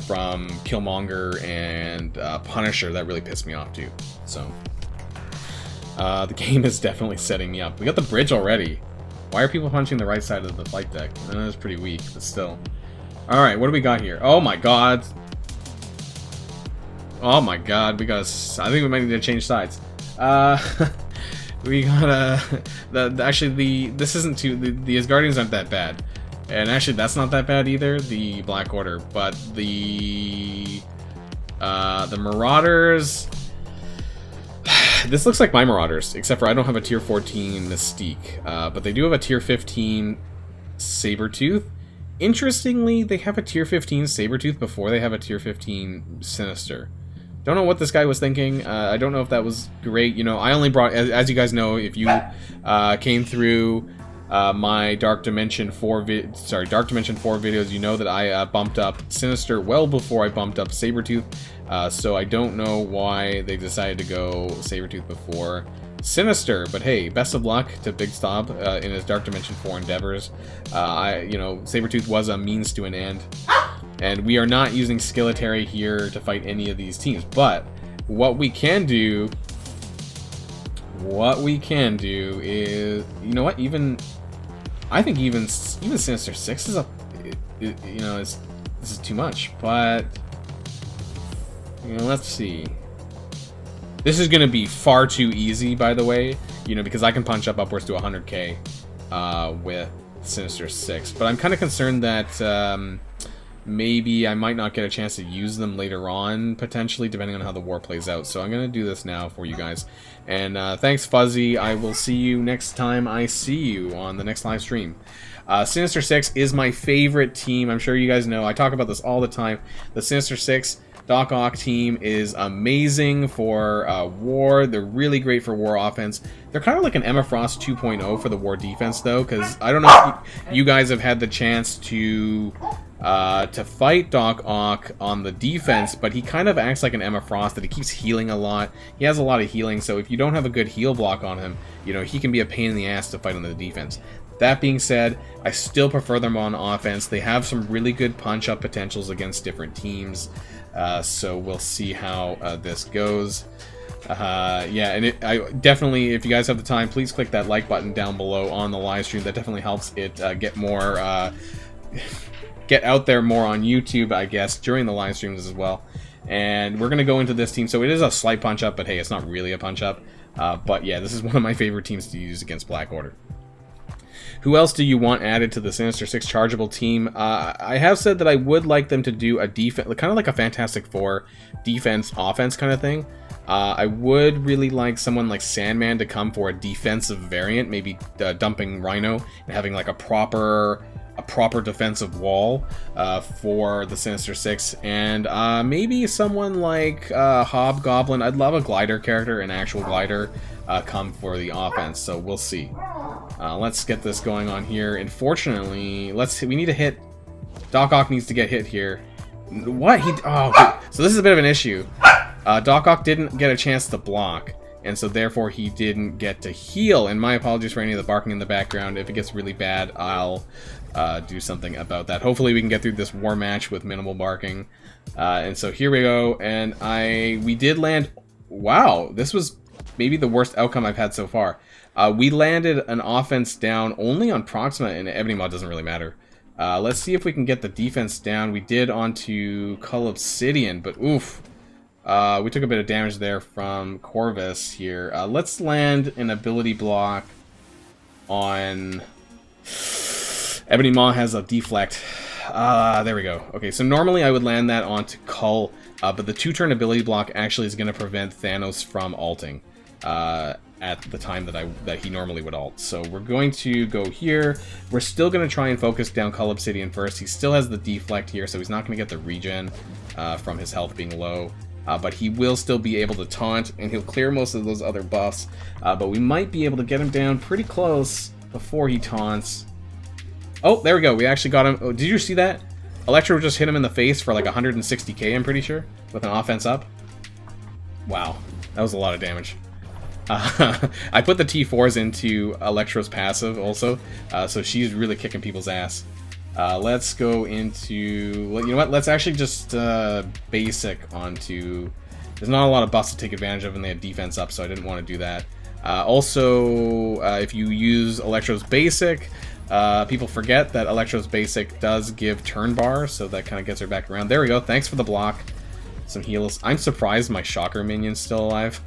S1: from Killmonger and Punisher. That really pissed me off too. So, the game is definitely setting me up. We got the bridge already. Why are people punching the right side of the flight deck? I know that's pretty weak, but still. Alright, what do we got here? Oh my god. Oh my god, I think we might need to change sides. The We got actually this isn't too the Asgardians aren't that bad, and actually that's not that bad either. The Black Order, but the Marauders. This looks like my Marauders, except for I don't have a tier 14 Mystique, but they do have a tier 15 Sabretooth. Interestingly, they have a tier 15 Sabretooth before they have a tier 15 Sinister. Don't know what this guy was thinking. I don't know if that was great. You know, I only brought, as you guys know, if you came through my Dark Dimension 4 videos, you know that I bumped up Sinister well before I bumped up Sabretooth. So I don't know why they decided to go Sabretooth before Sinister, but hey, best of luck to Big Stob in his Dark Dimension 4 endeavors. You know, Sabretooth was a means to an end, and we are not using Skilletary here to fight any of these teams, but what we can do is, you know what, I think even Sinister Six is you know, this is too much, but you know, let's see. This is going to be far too easy, by the way, you know, because I can punch up upwards to 100k with Sinister Six. But I'm kind of concerned that maybe I might not get a chance to use them later on, potentially, depending on how the war plays out. So I'm going to do this now for you guys. And thanks, Fuzzy. I will see you next time I see you on the next live stream. Sinister Six is my favorite team. I'm sure you guys know. I talk about this all the time. The Sinister Six Doc Ock team is amazing for war. They're really great for war offense. They're kind of like an Emma Frost 2.0 for the war defense, though, because I don't know if you guys have had the chance to fight Doc Ock on the defense, but he kind of acts like an Emma Frost, that he keeps healing a lot. He has a lot of healing, so if you don't have a good heal block on him, you know, he can be a pain in the ass to fight on the defense. That being said, I still prefer them on offense. They have some really good punch-up potentials against different teams. So we'll see how this goes. Yeah, and I definitely, if you guys have the time, please click that like button down below on the live stream. That definitely helps it get out there more on YouTube, I guess, during the live streams as well. And we're gonna go into this team. So it is a slight punch up, but hey, it's not really a punch up. But yeah, this is one of my favorite teams to use against Black Order. Who else do you want added to the Sinister Six chargeable team? I have said that I would like them to do a defense, kind of like a Fantastic Four defense-offense kind of thing. I would really like someone like Sandman to come for a defensive variant, maybe dumping Rhino and having like a proper defensive wall for the Sinister Six, and maybe someone like Hobgoblin. I'd love a glider character, an actual glider, come for the offense. So we'll see. Let's get this going on here. Unfortunately, we need to hit. Doc Ock needs to get hit here. What? So this is a bit of an issue. Doc Ock didn't get a chance to block, and so therefore he didn't get to heal. And my apologies for any of the barking in the background. If it gets really bad, I'll do something about that. Hopefully we can get through this war match with minimal barking. And so here we go, and we did land. Wow, this was maybe the worst outcome I've had so far. We landed an offense down only on Proxima, and Ebony Mod doesn't really matter. Let's see if we can get the defense down. We did onto Cull Obsidian, but oof. We took a bit of damage there from Corvus here. Let's land an ability block on... Ebony Maw has a deflect. There we go. Okay, so normally I would land that onto Cull, but the 2-turn ability block actually is going to prevent Thanos from ulting at the time that he normally would ult. So we're going to go here. We're still going to try and focus down Cull Obsidian first. He still has the deflect here, so he's not going to get the regen from his health being low. But he will still be able to taunt, and he'll clear most of those other buffs. But we might be able to get him down pretty close before he taunts. Oh, there we go. We actually got him. Oh, did you see that? Electro just hit him in the face for like 160k, I'm pretty sure, with an offense up. Wow, that was a lot of damage. I put the T4s into Electro's passive also, so she's really kicking people's ass. Let's go into... You know what? Let's actually just basic onto... There's not a lot of buffs to take advantage of, and they have defense up, so I didn't want to do that. Also, if you use Electro's basic, people forget that Electro's basic does give turn bar, so that kind of gets her back around. There we go. Thanks for the block. Some heals. I'm surprised my Shocker minion's still alive.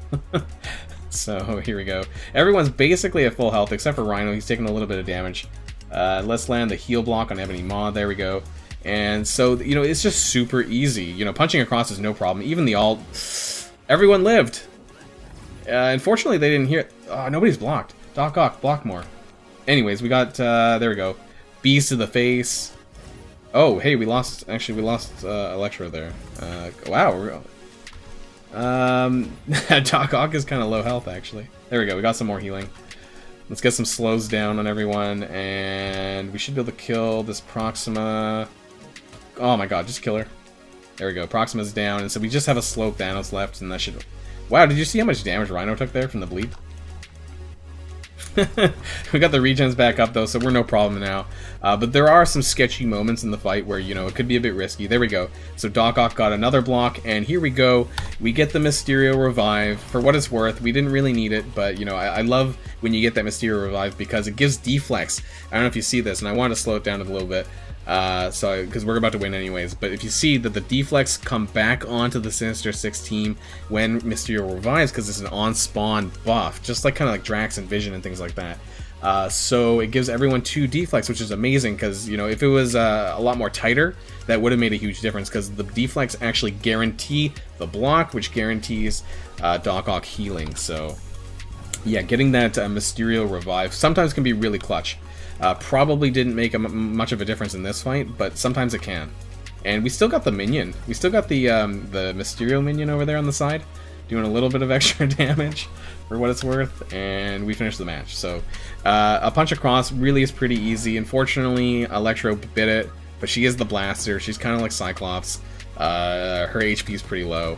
S1: So here we go. Everyone's basically at full health except for Rhino. He's taking a little bit of damage. Let's land the heal block on Ebony Maw. There we go. And so, you know, it's just super easy. You know, punching across is no problem. Even the ult, everyone lived. Unfortunately, they didn't hear it. Oh, nobody's blocked. Doc Ock, block more. Anyways, we got, there we go. Beast to the face. Oh, hey, we lost Electro there. Wow. Doc Ock is kind of low health, actually. There we go, we got some more healing. Let's get some slows down on everyone, and we should be able to kill this Proxima. Oh my god, just kill her. There we go, Proxima's down, and so we just have a slow Thanos left, and that should... Wow, did you see how much damage Rhino took there from the bleed? We got the regens back up though, so we're no problem now. But there are some sketchy moments in the fight where, you know, it could be a bit risky. There we go. So Doc Ock got another block, and here we go. We get the Mysterio revive. For what it's worth, we didn't really need it, but, you know, I love when you get that Mysterio revive because it gives deflex. I don't know if you see this, and I wanted to slow it down a little bit. Because we're about to win anyways, but if you see that the deflex come back onto the Sinister Six team when Mysterio revives, because it's an on-spawn buff, just like kind of like Drax and Vision and things like that. So it gives everyone 2 deflex, which is amazing, because, you know, if it was a lot more tighter, that would have made a huge difference, because the deflex actually guarantee the block, which guarantees Doc Ock healing. So yeah, getting that Mysterio revive sometimes can be really clutch. Probably didn't make much of a difference in this fight, but sometimes it can. And we still got the minion. We still got the Mysterio minion over there on the side, doing a little bit of extra damage for what it's worth, and we finished the match. So a punch across really is pretty easy. Unfortunately, Electro bit it, but she is the blaster. She's kind of like Cyclops. Her HP is pretty low.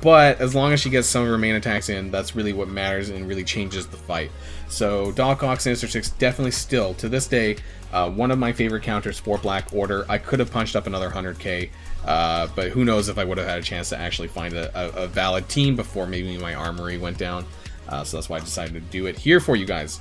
S1: But as long as she gets some of her main attacks in, that's really what matters and really changes the fight. So Doc Ock, Sinister Six, definitely still, to this day, one of my favorite counters for Black Order. I could have punched up another 100k, but who knows if I would have had a chance to actually find a valid team before maybe my armory went down. So that's why I decided to do it here for you guys.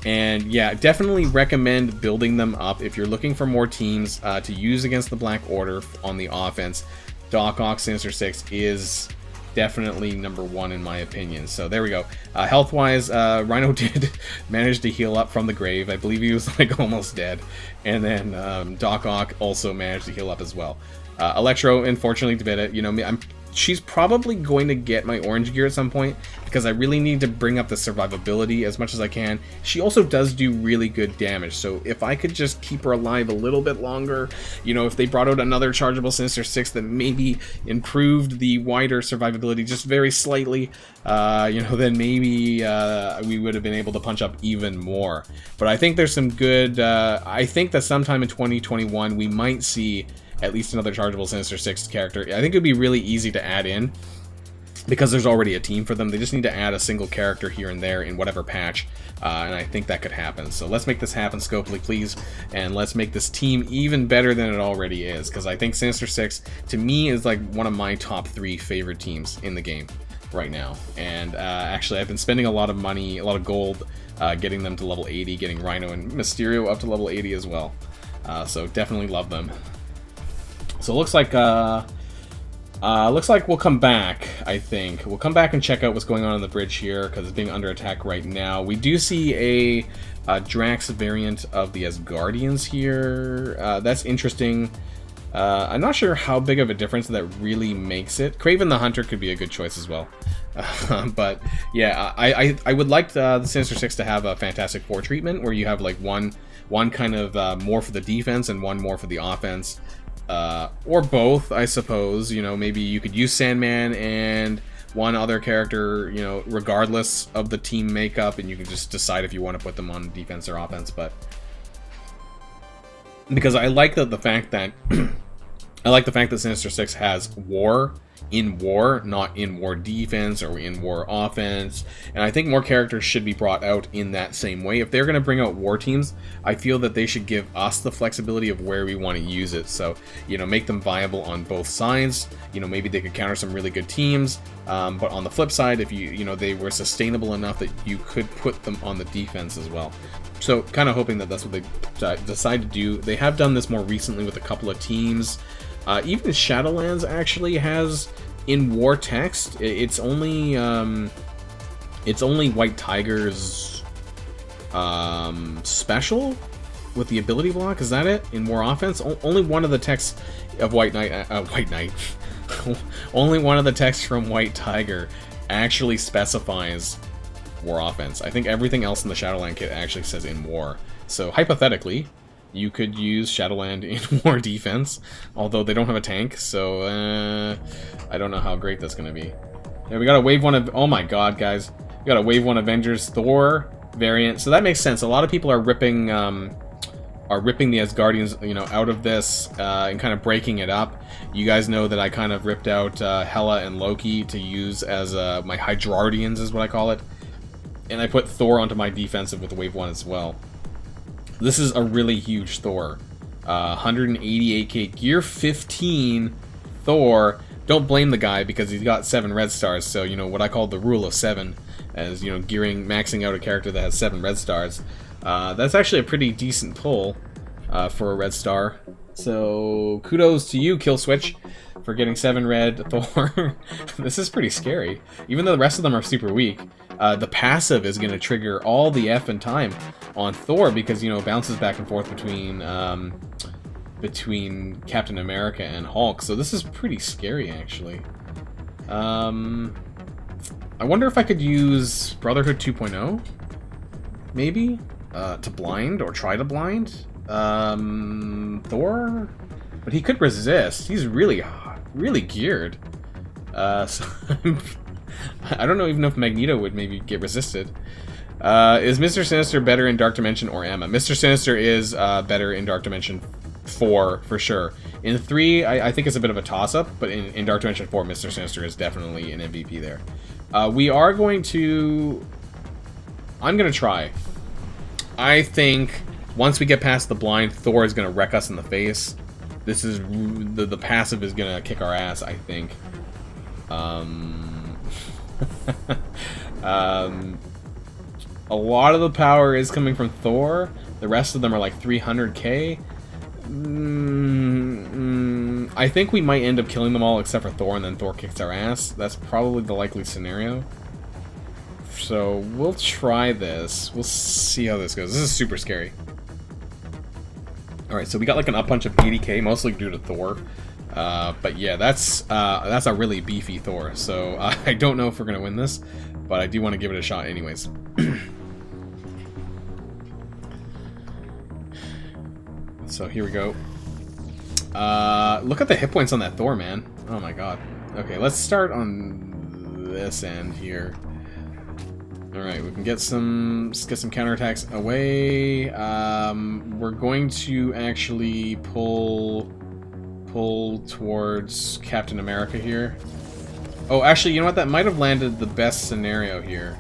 S1: And yeah, definitely recommend building them up if you're looking for more teams to use against the Black Order on the offense. Doc Ock, Sinister Six is definitely number 1 in my opinion. So there we go. Health wise, Rhino did manage to heal up from the grave. I believe he was like almost dead, and then Doc Ock also managed to heal up as well. Electro unfortunately did it. You know, she's probably going to get my orange gear at some point because I really need to bring up the survivability as much as I can. She also does do really good damage, so if I could just keep her alive a little bit longer, you know, if they brought out another chargeable Sinister Six that maybe improved the wider survivability just very slightly, you know, then maybe we would have been able to punch up even more. But I think there's some good, I think that sometime in 2021 we might see at least another chargeable Sinister Six character. I think it would be really easy to add in because there's already a team for them. They just need to add a single character here and there in whatever patch, and I think that could happen. So let's make this happen, Scopely, please, and let's make this team even better than it already is, because I think Sinister Six, to me, is like one of my top 3 favorite teams in the game right now. And actually, I've been spending a lot of money, a lot of gold, getting them to level 80, getting Rhino and Mysterio up to level 80 as well. So definitely love them. So it looks like we'll come back, I think. We'll come back and check out what's going on the bridge here, because it's being under attack right now. We do see a Drax variant of the Asgardians here. That's interesting. I'm not sure how big of a difference that really makes it. Kraven the Hunter could be a good choice as well. But yeah, I would like the Sinister Six to have a Fantastic Four treatment, where you have like one kind of more for the defense and one more for the offense. Or both, I suppose. You know, maybe you could use Sandman and one other character, you know, regardless of the team makeup, and you can just decide if you want to put them on defense or offense. But because I like the fact that I like the fact that Sinister Six has war in war, not in war defense or in war offense. And I think more characters should be brought out in that same way. If they're going to bring out war teams, I feel that they should give us the flexibility of where we want to use it. So, you know, make them viable on both sides. You know, maybe they could counter some really good teams. But on the flip side, if you know, they were sustainable enough that you could put them on the defense as well. So kind of hoping that that's what they decide to do. They have done this more recently with a couple of teams. Even Shadowlands actually has in war text. It's only It's only White Tiger's special with the ability block. Is that it? In War Offense? Only one of the texts of White Knight... White Knight. Only one of the texts from White Tiger actually specifies War Offense. I think everything else in the Shadowland kit actually says in War. So, hypothetically, you could use Shadowland in War Defense, although they don't have a tank, so I don't know how great that's going to be. Yeah, we got a Wave 1 of... Oh my god, guys. We got a Wave 1 Avengers Thor variant, so that makes sense. A lot of people are ripping the Asgardians, you know, out of this and kind of breaking it up. You guys know that I kind of ripped out Hela and Loki to use as my Hydrardians, is what I call it. And I put Thor onto my defensive with Wave 1 as well. This is a really huge Thor. 188k gear, 15 Thor. Don't blame the guy because he's got 7 red stars, so, you know, what I call the rule of 7, as, you know, maxing out a character that has 7 red stars. That's actually a pretty decent pull for a red star. So, kudos to you, Killswitch, for getting 7 red Thor. This is pretty scary. Even though the rest of them are super weak, the passive is going to trigger all the F and time on Thor because, you know, it bounces back and forth between Captain America and Hulk. So this is pretty scary, actually. I wonder if I could use Brotherhood 2.0, maybe, to blind or try to blind Thor, but he could resist. He's really geared. So I don't know even if Magneto would maybe get resisted. Is Mr. Sinister better in Dark Dimension or Emma? Mr. Sinister is better in Dark Dimension 4 for sure. In 3, I think it's a bit of a toss-up, but in Dark Dimension 4, Mr. Sinister is definitely an MVP there. We are going to... I'm going to try. I think once we get past the blind, Thor is going to wreck us in the face. This is... The passive is going to kick our ass, I think. A lot of the power is coming from Thor. The rest of them are like 300k. I think we might end up killing them all except for Thor, and then Thor kicks our ass. That's probably the likely scenario. So we'll try this. We'll see how this goes. This is super scary. Alright, so we got like an up punch of 80k, mostly due to Thor. But yeah, that's a really beefy Thor. So I don't know if we're going to win this, but I do want to give it a shot anyways. So here we go. Look at the hit points on that Thor, man. Oh my god. Okay, let's start on this end here. Alright, we can get some counterattacks away. We're going to actually pull towards Captain America here. Oh, actually, you know what? That might have landed the best scenario here.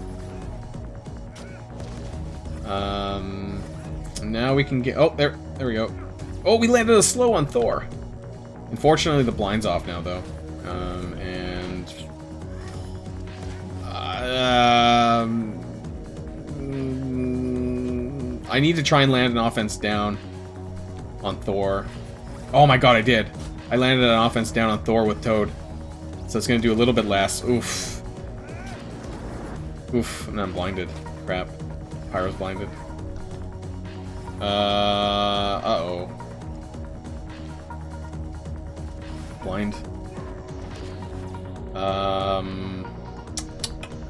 S1: Now we can get... Oh, there we go. Oh, we landed a slow on Thor. Unfortunately, the blind's off now, though. I need to try and land an offense down on Thor. Oh my god, I did. I landed an offense down on Thor with Toad. So it's going to do a little bit less. Oof. Oof, and I'm blinded. Crap. Pyro's blinded. Uh-oh. Blind.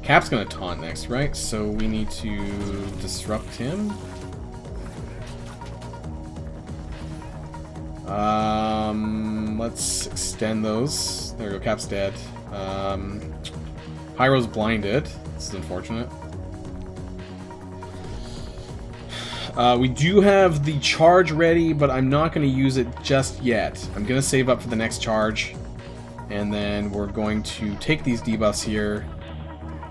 S1: Cap's gonna taunt next, right? So we need to disrupt him. Let's extend those. There we go, Cap's dead. Pyro's blinded. This is unfortunate. We do have the charge ready, but I'm not going to use it just yet. I'm going to save up for the next charge, and then we're going to take these debuffs here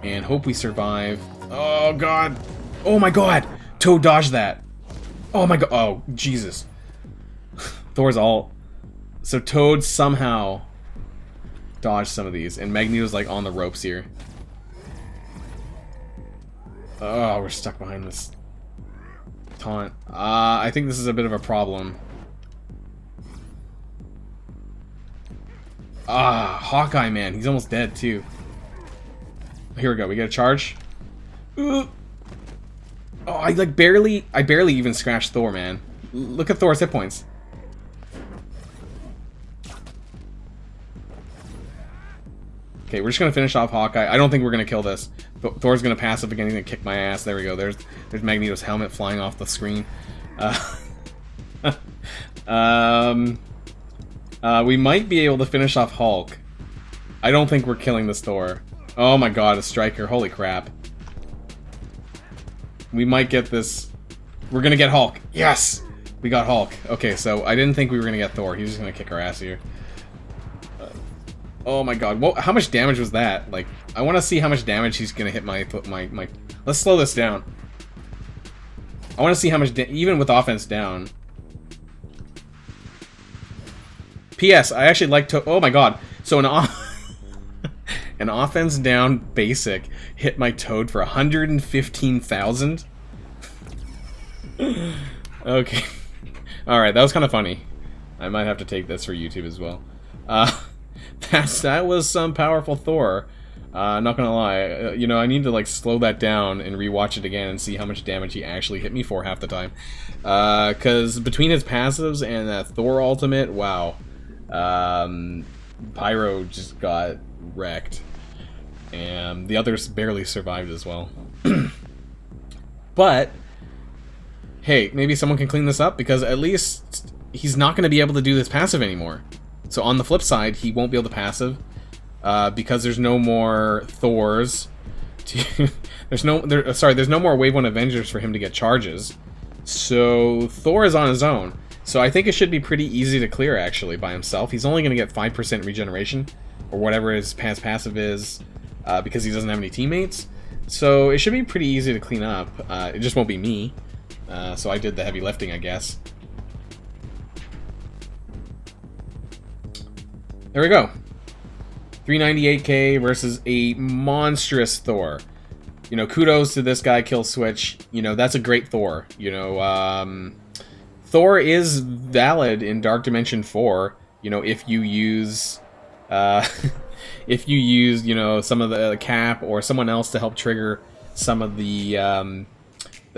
S1: and hope we survive. Oh god! Oh my god! Toad dodged that! Oh my god! Oh, Jesus. Thor's ult. So Toad somehow dodged some of these, and Magneto's like on the ropes here. Oh, we're stuck behind this taunt. I think this is a bit of a problem. Hawkeye, man. He's almost dead, too. Here we go. We get a charge. Oh, I barely even scratched Thor, man. Look at Thor's hit points. Okay, we're just gonna finish off Hawkeye. I don't think we're gonna kill this. Thor's gonna passive again. He's gonna kick my ass. There we go. There's Magneto's helmet flying off the screen. We might be able to finish off Hulk. I don't think we're killing this Thor. Oh my god, a striker. Holy crap. We might get this. We're gonna get Hulk. Yes! We got Hulk. Okay, so I didn't think we were gonna get Thor. He's just gonna kick our ass here. Oh my god. How much damage was that? Like, I want to see how much damage he's gonna hit my... Let's slow this down. I want to see how much... Even with offense down. P.S. I actually like to... Oh my god. So an offense down basic hit my Toad for 115,000. Okay. Alright, that was kind of funny. I might have to take this for YouTube as well. That was some powerful Thor. Not gonna lie. You know, I need to like slow that down and rewatch it again and see how much damage he actually hit me for half the time. Because between his passives and that Thor ultimate, wow. Pyro just got wrecked. And the others barely survived as well. But, hey, maybe someone can clean this up, because at least he's not going to be able to do this passive anymore. So on the flip side, he won't be able to passive, because there's no more Thors. There's no more Wave 1 Avengers for him to get charges. So Thor is on his own. So I think it should be pretty easy to clear, actually, by himself. He's only going to get 5% regeneration, or whatever his passive is, because he doesn't have any teammates. So it should be pretty easy to clean up. It just won't be me. So I did the heavy lifting, I guess. There we go. 398k versus a monstrous Thor. You know, kudos to this guy, Kill Switch. You know, that's a great Thor. You know, Thor is valid in Dark Dimension 4. You know, if you use... if you use, you know, some of the Cap or someone else to help trigger some of the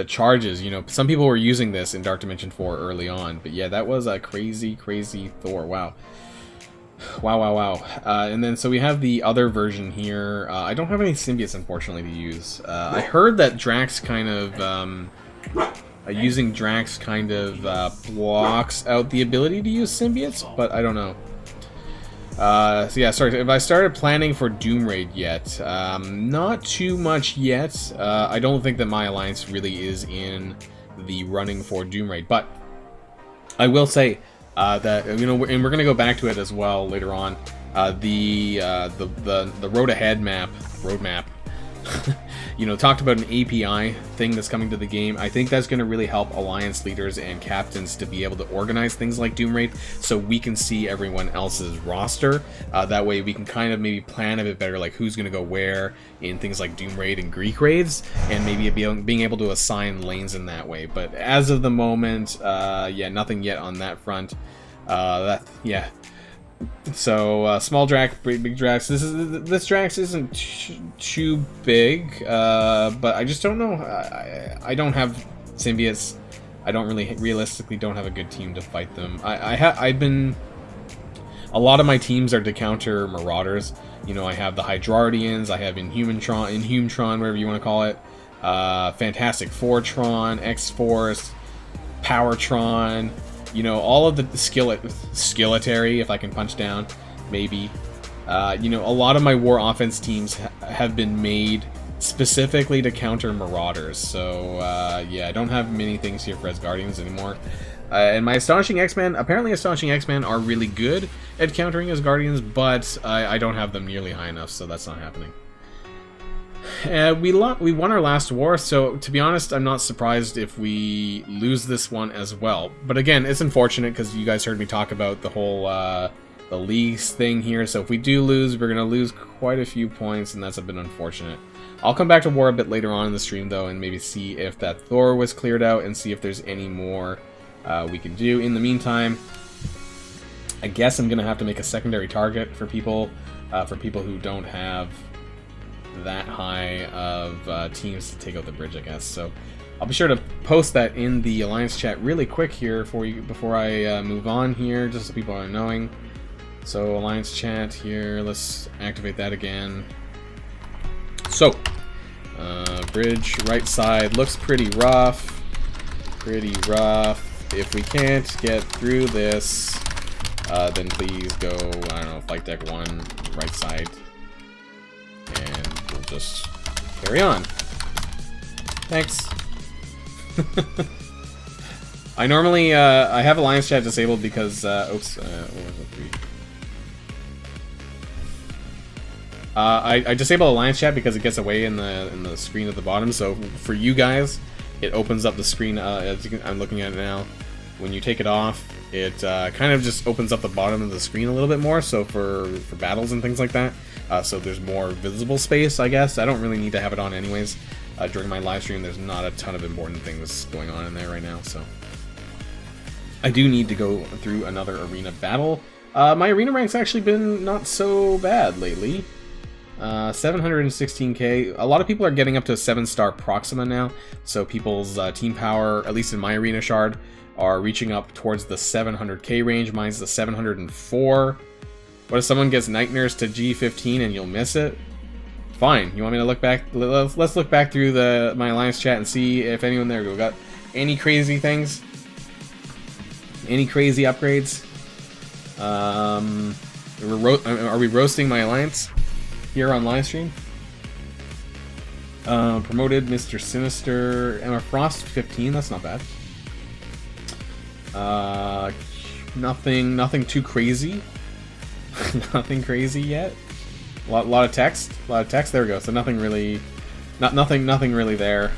S1: charges. You know, some people were using this in Dark Dimension 4 early on. But yeah, that was a crazy, crazy Thor. Wow. Wow, wow, wow. And then, so we have the other version here. I don't have any symbiotes, unfortunately, to use. I heard that Drax kind of... using Drax kind of blocks out the ability to use symbiotes, but I don't know. So yeah, sorry, if I started planning for Doom Raid yet, not too much yet. I don't think that my alliance really is in the running for Doom Raid, but I will say that, you know, and we're gonna go back to it as well later on. The Road Ahead roadmap. You know, talked about an API thing that's coming to the game. I think that's going to really help alliance leaders and captains to be able to organize things like Doom Raid, so we can see everyone else's roster. That way we can kind of maybe plan a bit better, like who's going to go where in things like Doom Raid and Greek Raids, and maybe being able to assign lanes in that way. But as of the moment, yeah, nothing yet on that front. Yeah. So small Drax, big Drax. This Drax isn't too big, but I just don't know. I don't have symbiotes. I don't realistically don't have a good team to fight them. I've been. A lot of my teams are to counter Marauders. You know, I have the Hydrardians. I have Inhumetron, whatever you want to call it. Fantastic Fortron, X-Force, Powertron. You know, all of the skilletary, if I can punch down, maybe. You know, a lot of my war offense teams have been made specifically to counter Marauders. So, yeah, I don't have many things here for Asgardians anymore. And my Astonishing X-Men, apparently Astonishing X-Men are really good at countering Asgardians, but I don't have them nearly high enough, so that's not happening. We won our last war, so to be honest, I'm not surprised if we lose this one as well. But again, it's unfortunate because you guys heard me talk about the whole the leagues thing here. So if we do lose, we're gonna lose quite a few points, and that's a bit unfortunate. I'll come back to war a bit later on in the stream though, and maybe see if that Thor was cleared out and see if there's any more we can do. In the meantime, I guess I'm gonna have to make a secondary target for people who don't have that high of teams to take out the bridge, I guess. So I'll be sure to post that in the Alliance chat really quick here for you before I move on here, just so people are knowing. So Alliance chat here, let's activate that again. So, bridge right side looks pretty rough. If we can't get through this, then please go, I don't know, flight deck 1, right side. And we'll just carry on. Thanks. I normally, I have Alliance chat disabled because, oops, what was it? I disable Alliance chat because it gets away in the screen at the bottom. So for you guys, it opens up the screen. As you can, I'm looking at it now. When you take it off, it kind of just opens up the bottom of the screen a little bit more. So for battles and things like that, so there's more visible space, I guess. I don't really need to have it on anyways. During my live stream, there's not a ton of important things going on in there right now. So I do need to go through another arena battle. My arena rank's actually been not so bad lately. 716k. A lot of people are getting up to 7-star Proxima now, so people's team power, at least in my arena shard, are reaching up towards the 700k range. Mine's the 704. What if someone gets Night Nurse to G15 and you'll miss it? Fine. You want me to look back? Let's look back through my Alliance chat and see if anyone there got any crazy things, any crazy upgrades. Are we roasting my Alliance here on Livestream? Promoted Mr. Sinister, Emma Frost 15. That's not bad. Nothing too crazy. Nothing crazy yet. A lot of text. There we go. So nothing really, nothing really there.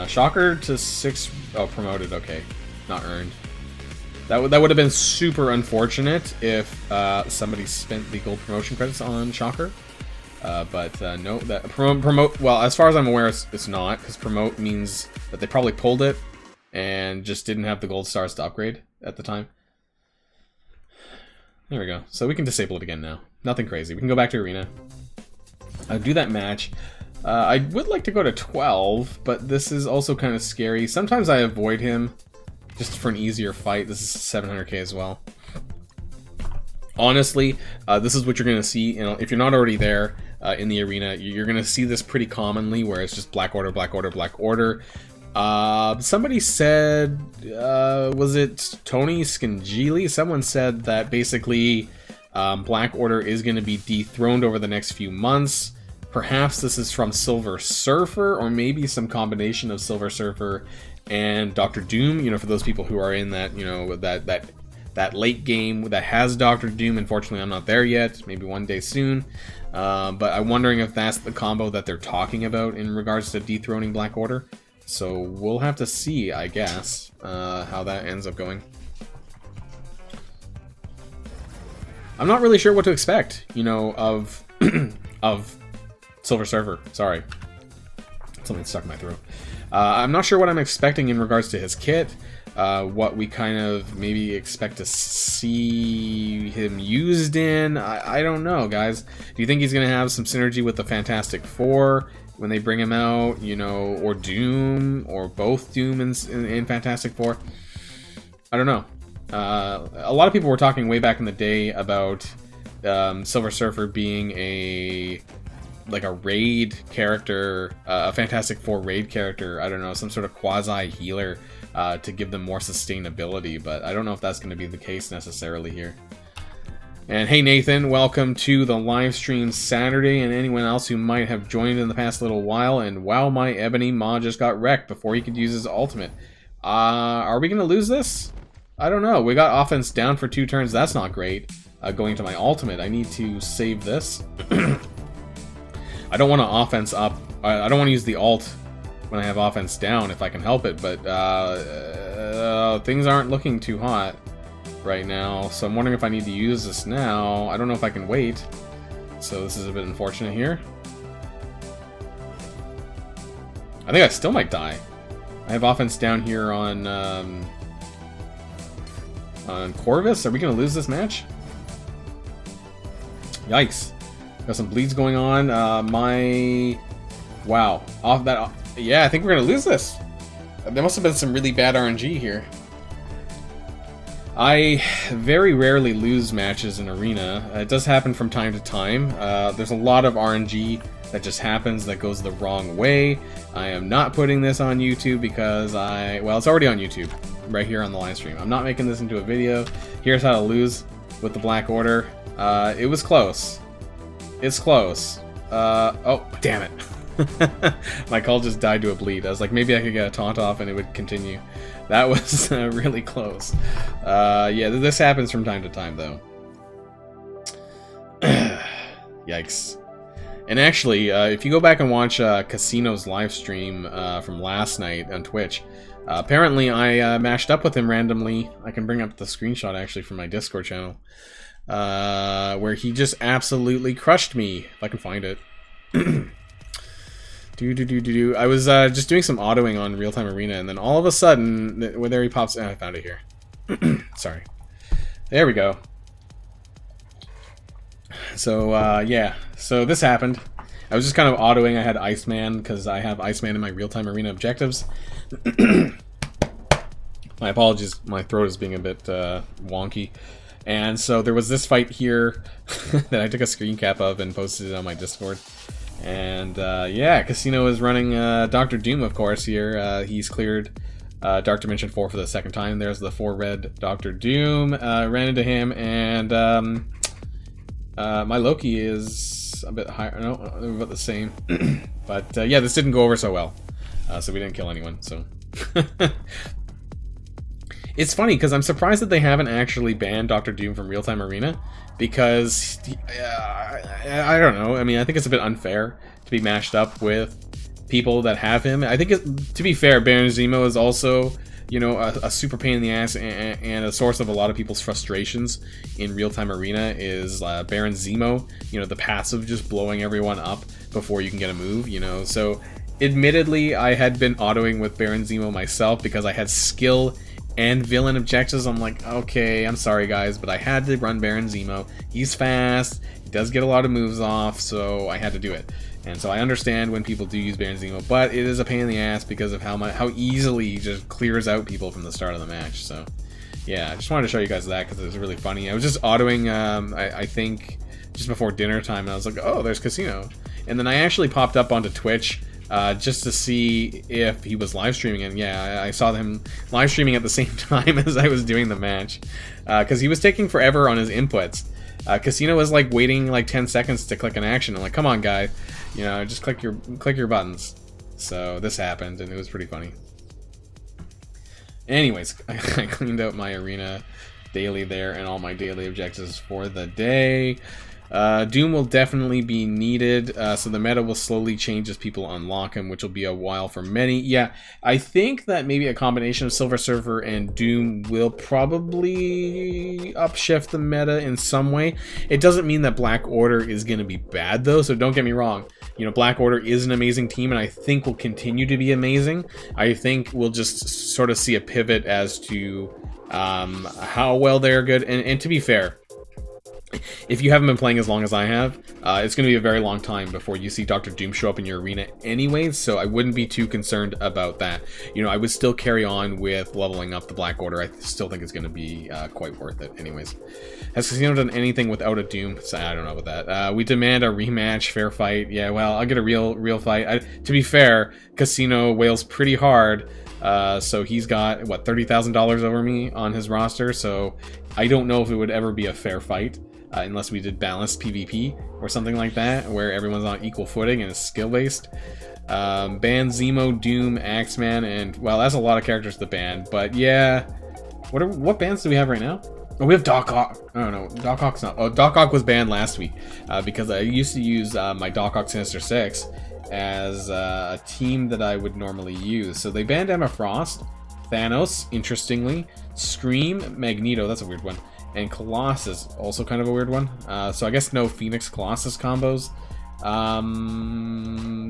S1: Shocker to 6. Oh, promoted. Okay, not earned. That would have been super unfortunate if somebody spent the gold promotion credits on Shocker. But no, that promote. Well, as far as I'm aware, it's not, because promote means that they probably pulled it and just didn't have the gold stars to upgrade at the time. There we go. So we can disable it again now. Nothing crazy. We can go back to arena. Do that match. I would like to go to 12, but this is also kind of scary. Sometimes I avoid him just for an easier fight. This is 700k as well. Honestly, this is what you're going to see. You know, if you're not already there in the arena, you're going to see this pretty commonly, where it's just Black Order, Black Order, Black Order. Somebody said, was it Tony Scangili? Someone said that basically Black Order is going to be dethroned over the next few months. Perhaps this is from Silver Surfer, or maybe some combination of Silver Surfer and Dr. Doom. You know, for those people who are in that, you know, that late game that has Dr. Doom. Unfortunately, I'm not there yet. Maybe one day soon. But I'm wondering if that's the combo that they're talking about in regards to dethroning Black Order. So we'll have to see, I guess, how that ends up going. I'm not really sure what to expect, you know, of of Silver Surfer. Sorry, something stuck in my throat. I'm not sure what I'm expecting in regards to his kit. What we kind of maybe expect to see him used in. I don't know, guys. Do you think he's going to have some synergy with the Fantastic Four when they bring him out, you know, or Doom, or both Doom in Fantastic Four? I don't know. A lot of people were talking way back in the day about Silver Surfer being a raid character, a Fantastic Four raid character. I don't know, some sort of quasi healer to give them more sustainability, but I don't know if that's going to be the case necessarily here. And hey Nathan, welcome to the live stream Saturday, and anyone else who might have joined in the past little while. And wow, my Ebony Ma just got wrecked before he could use his ultimate. Are we going to lose this? I don't know. We got offense down for 2 turns. That's not great. Going to my ultimate, I need to save this. I don't want to offense up. I don't want to use the ult when I have offense down if I can help it, but things aren't looking too hot right now, so I'm wondering if I need to use this now. I don't know if I can wait, so this is a bit unfortunate here. I think I still might die. I have offense down here on Corvus. Are we going to lose this match? Yikes. Got some bleeds going on. Wow. Off that... Yeah, I think we're going to lose this. There must have been some really bad RNG here. I very rarely lose matches in Arena. It does happen from time to time. There's a lot of RNG that just happens that goes the wrong way. I am not putting this on YouTube because well, it's already on YouTube, right here on the live stream. I'm not making this into a video. Here's how to lose with the Black Order. It was close. It's close. Oh, damn it. My call just died to a bleed. I was like, maybe I could get a taunt off and it would continue. That was really close. Yeah, this happens from time to time, though. Yikes. And actually, if you go back and watch Casino's live stream from last night on Twitch, apparently I mashed up with him randomly. I can bring up the screenshot, actually, from my Discord channel. Where he just absolutely crushed me, if I can find it. I was just doing some autoing on real-time arena, and then all of a sudden, there he pops. I found it here. Sorry. There we go. So yeah, so this happened. I was just kind of autoing. I had Iceman because I have Iceman in my real-time arena objectives. My apologies, my throat is being a bit wonky. And so there was this fight here that I took a screen cap of and posted it on my Discord. And yeah, Casino is running Dr. Doom, of course, here. He's cleared Dark Dimension 4 for the second time. There's the 4 red Dr. Doom. Ran into him, and my Loki is a bit higher. No, about the same. But yeah, this didn't go over so well. So we didn't kill anyone, so... It's funny, because I'm surprised that they haven't actually banned Dr. Doom from Real-Time Arena, because, I don't know, I mean, I think it's a bit unfair to be mashed up with people that have him. I think, to be fair, Baron Zemo is also, you know, a super pain in the ass, and a source of a lot of people's frustrations in Real-Time Arena is Baron Zemo, you know, the passive just blowing everyone up before you can get a move, you know, so, admittedly, I had been autoing with Baron Zemo myself, because I had skill and villain objectives. I'm like, okay, I'm sorry guys, but I had to run Baron Zemo. He's fast, he does get a lot of moves off, so I had to do it. And so I understand when people do use Baron Zemo, but it is a pain in the ass because of how easily he just clears out people from the start of the match. So yeah, I just wanted to show you guys that because it was really funny. I was just autoing, I think, just before dinner time, and I was like, oh, there's Casino. And then I actually popped up onto Twitch just to see if he was live streaming, and yeah, I saw him live streaming at the same time as I was doing the match, because he was taking forever on his inputs. Casino was like waiting like 10 seconds to click an action. I'm like, come on, guy, you know, just click your buttons. So this happened, and it was pretty funny. Anyways, I cleaned out my arena daily there and all my daily objectives for the day. Doom will definitely be needed, so the meta will slowly change as people unlock him, which will be a while for many. Yeah, I think that maybe a combination of Silver Surfer and Doom will probably upshift the meta in some way. It doesn't mean that Black Order is going to be bad, though, so don't get me wrong. You know, Black Order is an amazing team, and I think will continue to be amazing. I think we'll just sort of see a pivot as to how well they're good, and to be fair, if you haven't been playing as long as I have, it's going to be a very long time before you see Dr. Doom show up in your arena anyways, so I wouldn't be too concerned about that. You know, I would still carry on with leveling up the Black Order. I still think it's going to be quite worth it anyways. Has Casino done anything without a Doom? So, I don't know about that. We demand a rematch, fair fight. Yeah, well, I'll get a real fight. To be fair, Casino wails pretty hard, so he's got, what, $30,000 over me on his roster, so I don't know if it would ever be a fair fight. Unless we did balanced PvP or something like that, where everyone's on equal footing and is skill-based. Ban Zemo, Doom, Axeman, and, well, that's a lot of characters to ban, but yeah. What bans do we have right now? Oh, we have Doc Ock. Oh, no, Doc Ock's not. Oh, Doc Ock was banned last week, because I used to use my Doc Ock Sinister Six as a team that I would normally use. So they banned Emma Frost, Thanos, interestingly, Scream, Magneto, that's a weird one, and Colossus, also kind of a weird one. So I guess no Phoenix Colossus combos.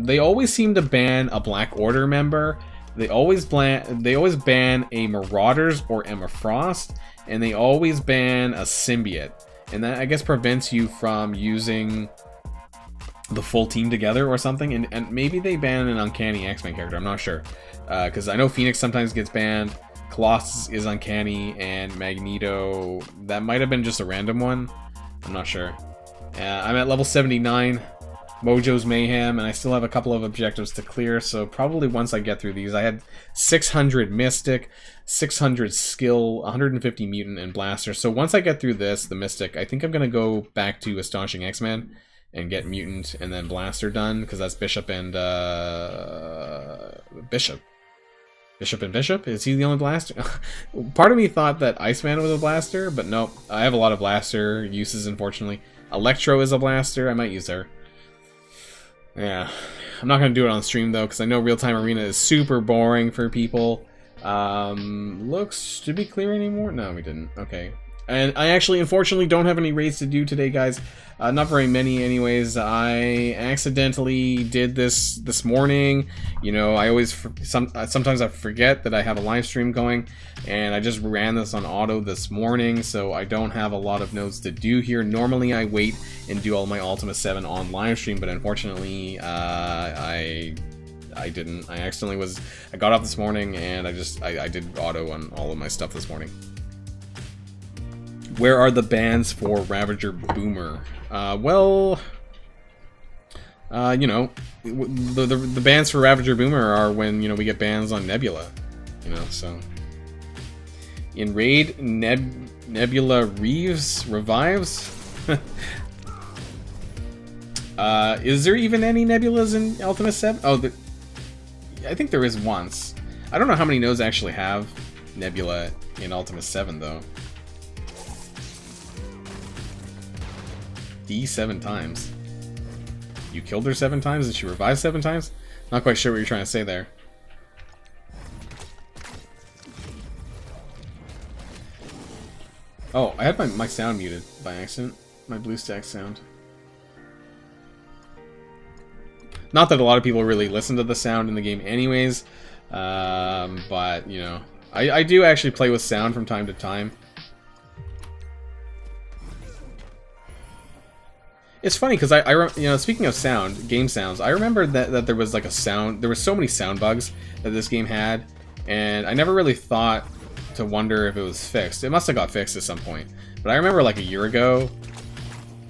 S1: They always seem to ban a Black Order member. They always ban a Marauders or Emma Frost, and they always ban a Symbiote. And that, I guess, prevents you from using the full team together or something, and maybe they ban an Uncanny X-Men character, I'm not sure. Because I know Phoenix sometimes gets banned, Colossus is Uncanny, and Magneto, that might have been just a random one, I'm not sure. I'm at level 79, Mojo's Mayhem, and I still have a couple of objectives to clear, so probably once I get through these, I had 600 Mystic, 600 Skill, 150 Mutant, and Blaster, so once I get through this, the Mystic, I think I'm going to go back to Astonishing X-Men, and get Mutant and then Blaster done, because that's Bishop and Bishop. Bishop and Bishop? Is he the only Blaster? Part of me thought that Iceman was a Blaster, but nope. I have a lot of Blaster uses, unfortunately. Electro is a Blaster. I might use her. Yeah. I'm not going to do it on stream, though, because I know Real-Time Arena is super boring for people. Looks... Did we clear anymore? No, we didn't. Okay. And I actually, unfortunately, don't have any raids to do today, guys. Not very many, anyways. I accidentally did this morning. You know, I always... sometimes I forget that I have a live stream going. And I just ran this on auto this morning, so I don't have a lot of nodes to do here. Normally, I wait and do all my Ultima 7 on live stream, but unfortunately, I didn't. I accidentally was... I got off this morning, and I did auto on all of my stuff this morning. Where are the bans for Ravager Boomer? Well, you know, the bans for Ravager Boomer are when, you know, we get bans on Nebula, you know, so. In Raid, Nebula revives? Is there even any Nebulas in Ultima 7? Oh, I think there is once. I don't know how many nodes actually have Nebula in Ultima 7, though. D 7 times. You killed her 7 times? Did she revive 7 times? Not quite sure what you're trying to say there. Oh, I had my sound muted by accident. My BlueStack sound. Not that a lot of people really listen to the sound in the game anyways. But, you know. I do actually play with sound from time to time. It's funny because you know, speaking of sound, game sounds, I remember that there was like a sound, there were so many sound bugs that this game had, and I never really thought to wonder if it was fixed. It must have got fixed at some point, but I remember like a year ago,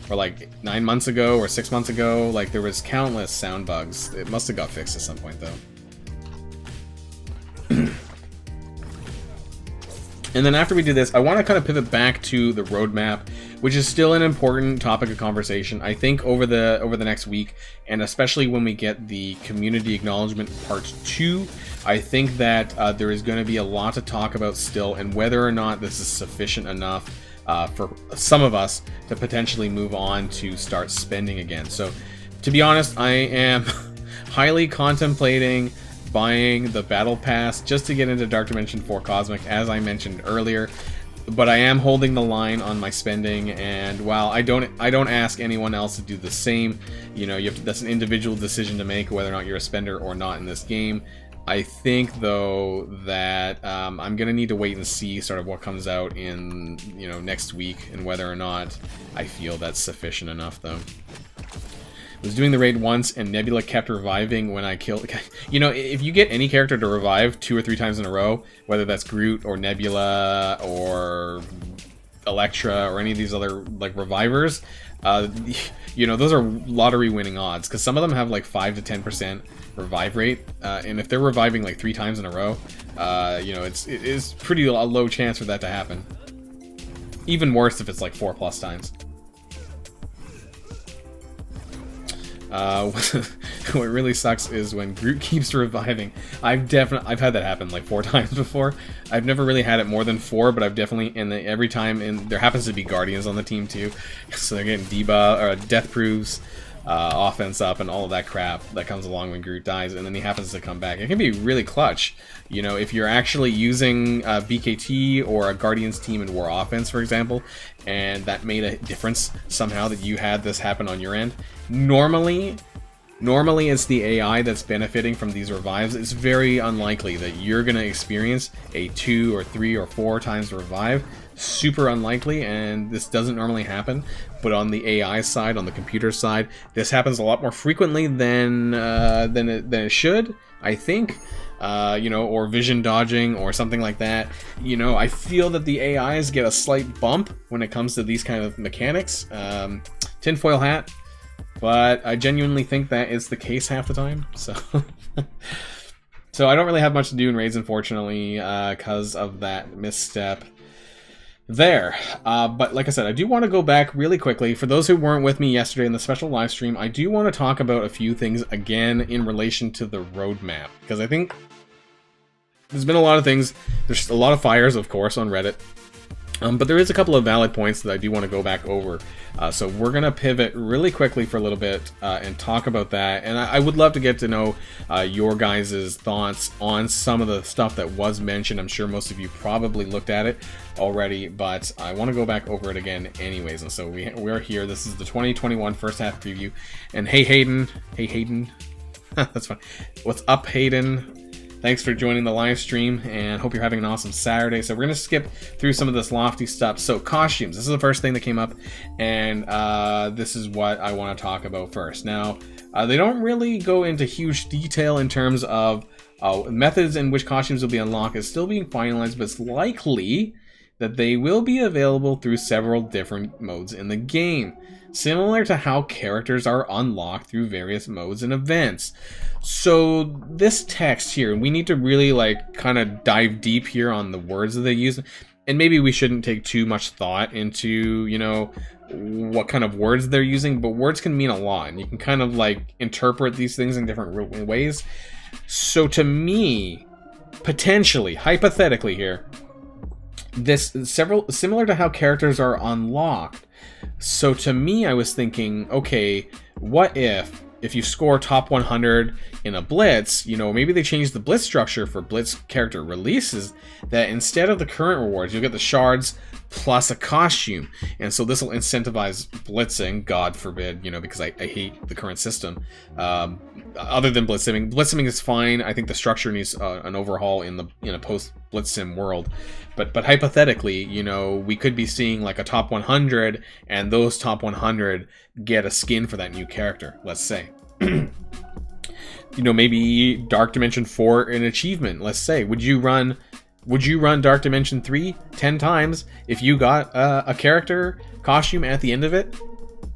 S1: or like 9 months ago, or 6 months ago, like there was countless sound bugs. It must have got fixed at some point though. And then after we do this, I want to kind of pivot back to the roadmap, which is still an important topic of conversation. I think over the next week, and especially when we get the community acknowledgement part 2, I think that there is going to be a lot to talk about still, and whether or not this is sufficient enough for some of us to potentially move on to start spending again. So, to be honest, I am highly contemplating buying the Battle Pass just to get into Dark Dimension 4 Cosmic, as I mentioned earlier. But I am holding the line on my spending, and while I don't ask anyone else to do the same, you know, that's an individual decision to make whether or not you're a spender or not in this game. I think though that I'm gonna need to wait and see sort of what comes out in, you know, next week, and whether or not I feel that's sufficient enough though. I was doing the raid once, and Nebula kept reviving when I killed... You know, if you get any character to revive 2 or 3 times in a row, whether that's Groot or Nebula or Elektra or any of these other, like, revivers, you know, those are lottery-winning odds, because some of them have, like, 5 to 10% revive rate, and if they're reviving, like, 3 times in a row, you know, it is pretty a low chance for that to happen. Even worse if it's, like, 4+ times. What really sucks is when Groot keeps reviving. I've had that happen like 4 times before. I've never really had it more than 4, but I've definitely, and every time, and there happens to be Guardians on the team too, so they're getting debuff or death proofs, offense up, and all of that crap that comes along when Groot dies, and then he happens to come back. It can be really clutch, you know, if you're actually using BKT or a Guardians team in War Offense, for example, and that made a difference somehow that you had this happen on your end. Normally it's the AI that's benefiting from these revives. It's very unlikely that you're going to experience a 2 or 3 or 4 times revive. super unlikely, and this doesn't normally happen. But on the AI side, on the computer side, this happens a lot more frequently than it should, I think. You know, or vision dodging or something like that. You know, I feel that the AIs get a slight bump when it comes to these kind of mechanics. Tinfoil hat, but I genuinely think that is the case half the time. So, so I don't really have much to do in raids, unfortunately, because of that misstep there. But like I said, I do want to go back really quickly. For those who weren't with me yesterday in the special live stream, I do want to talk about a few things again in relation to the roadmap, because I think there's been a lot of things. There's a lot of fires, of course, on Reddit. But there is a couple of valid points that I do want to go back over. So we're going to pivot really quickly for a little bit and talk about that. And I would love to get to know your guys' thoughts on some of the stuff that was mentioned. I'm sure most of you probably looked at it already, but I want to go back over it again anyways. And so we're here. This is the 2021 first half preview. And hey, Hayden. Hey, Hayden. That's fine. What's up, Hayden? Thanks for joining the live stream, and hope you're having an awesome Saturday. So we're going to skip through some of this lofty stuff. So costumes, this is the first thing that came up, and this is what I want to talk about first. Now, they don't really go into huge detail in terms of methods in which costumes will be unlocked. It's still being finalized, but it's likely that they will be available through several different modes in the game, similar to how characters are unlocked through various modes and events. So this text here, we need to really like kind of dive deep here on the words that they use, and maybe we shouldn't take too much thought into, you know, what kind of words they're using, but words can mean a lot, and you can kind of like interpret these things in different ways. So to me, potentially, hypothetically here, this similar to how characters are unlocked. So to me, I was thinking, okay, what if you score top 100 in a Blitz, you know, maybe they change the Blitz structure for Blitz character releases, that instead of the current rewards, you'll get the shards plus a costume. And so this will incentivize blitzing, God forbid, you know, because I hate the current system. Other than blitzing. Blitzing is fine. I think the structure needs an overhaul in a post-Blitz sim world. But hypothetically, you know, we could be seeing like a top 100, and those top 100 get a skin for that new character, let's say. You know, maybe Dark Dimension 4 an achievement, let's say. Would you run Dark Dimension 3 10 times if you got a character costume at the end of it?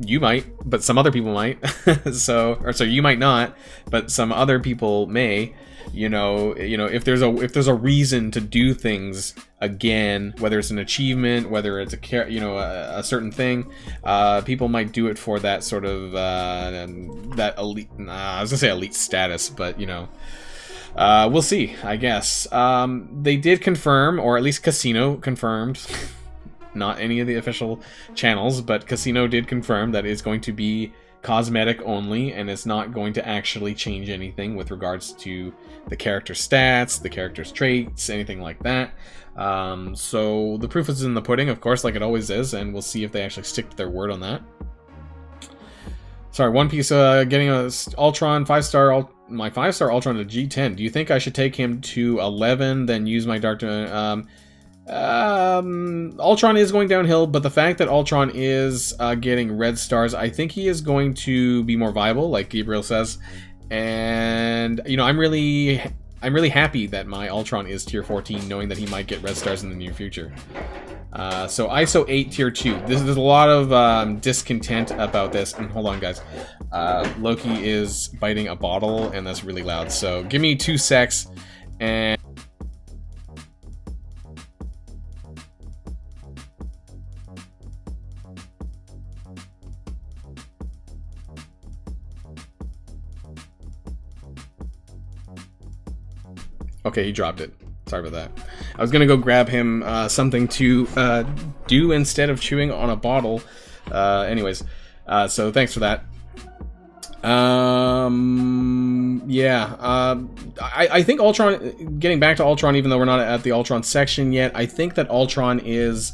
S1: You might, but some other people might. so you might not, but some other people may. You know, if there's a reason to do things again, whether it's an achievement, whether it's a certain thing, people might do it for that sort of that elite. I was gonna say elite status, but you know. We'll see, I guess. They did confirm, or at least Casino confirmed, not any of the official channels, but Casino did confirm that it's going to be cosmetic only, and it's not going to actually change anything with regards to the character stats, the character's traits, anything like that. So the proof is in the pudding, of course, like it always is, and we'll see if they actually stick to their word on that. Sorry, One Piece getting a Ultron 5-star, my 5-star Ultron to G10. Do you think I should take him to 11, then use my Dark Ultron is going downhill, but the fact that Ultron is getting red stars, I think he is going to be more viable, like Gabriel says. And you know, I'm really happy that my Ultron is tier 14, knowing that he might get red stars in the near future. So ISO 8 tier 2. There's a lot of discontent about this. And hold on, guys. Loki is biting a bottle, and that's really loud. So give me 2 secs, and okay, he dropped it. Sorry about that. I was gonna go grab him something to do instead of chewing on a bottle. Anyways, so thanks for that. I think Ultron, getting back to Ultron, even though we're not at the Ultron section yet, I think that Ultron is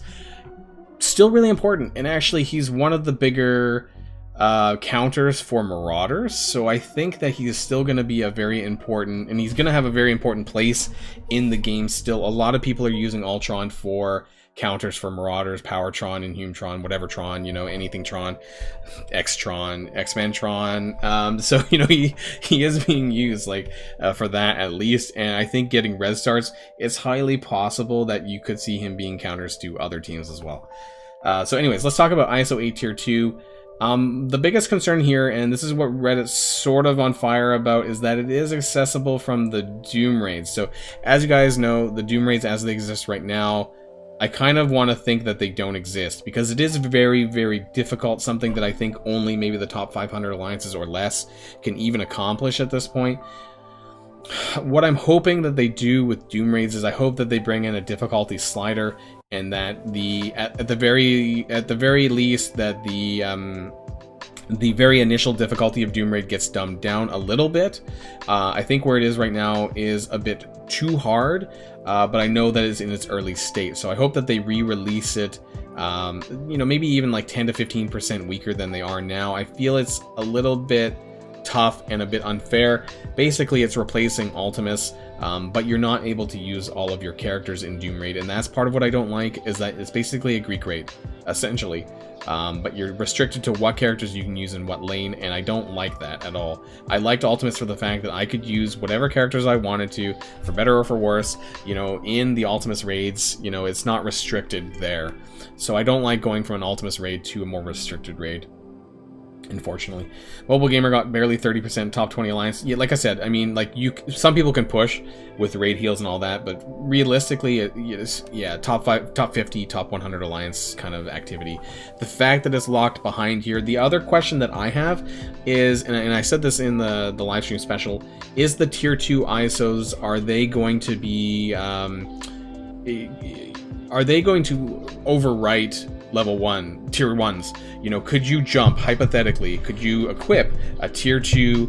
S1: still really important, and actually he's one of the bigger counters for Marauders, so I think that he is still going to be a very important, and he's going to have a very important place in the game still. A lot of people are using Ultron for counters for Marauders, Powertron, Inhumetron, whatever Tron, you know, anything Tron, X-Tron, X-Men Tron. So, you know, he is being used, like, for that at least, and I think getting red stars, it's highly possible that you could see him being counters to other teams as well. So anyways, let's talk about ISO 8 Tier 2. The biggest concern here, and this is what Reddit's sort of on fire about, is that it is accessible from the Doom raids. So, as you guys know, the Doom raids as they exist right now, I kind of want to think that they don't exist, because it is very, very difficult, something that I think only maybe the top 500 alliances or less can even accomplish at this point. What I'm hoping that they do with Doom raids is I hope that they bring in a difficulty slider, and that at the very least that the very initial difficulty of Doom Raid gets dumbed down a little bit. I think where it is right now is a bit too hard, but I know that it's in its early state, so I hope that they re-release it, you know, maybe even like 10 to 15% weaker than they are now. I feel it's a little bit tough and a bit unfair. Basically, it's replacing Ultimus, but you're not able to use all of your characters in Doom Raid, and that's part of what I don't like, is that it's basically a Greek raid, essentially. But you're restricted to what characters you can use in what lane, and I don't like that at all. I liked Ultimus for the fact that I could use whatever characters I wanted to, for better or for worse, you know, in the Ultimus raids. You know, it's not restricted there. So I don't like going from an Ultimus raid to a more restricted raid, unfortunately. Mobile Gamer got barely 30% top 20 alliance. Yeah, like I said, I mean, like, some people can push with raid heals and all that, but realistically, it's, yeah, top 5, top 50, top 100 alliance kind of activity. The fact that it's locked behind here. The other question that I have is, and I said this in the live stream special, is the tier 2 ISOs, are they going to be, are they going to overwrite level 1, tier 1s? You know, could you jump, hypothetically, could you equip a tier 2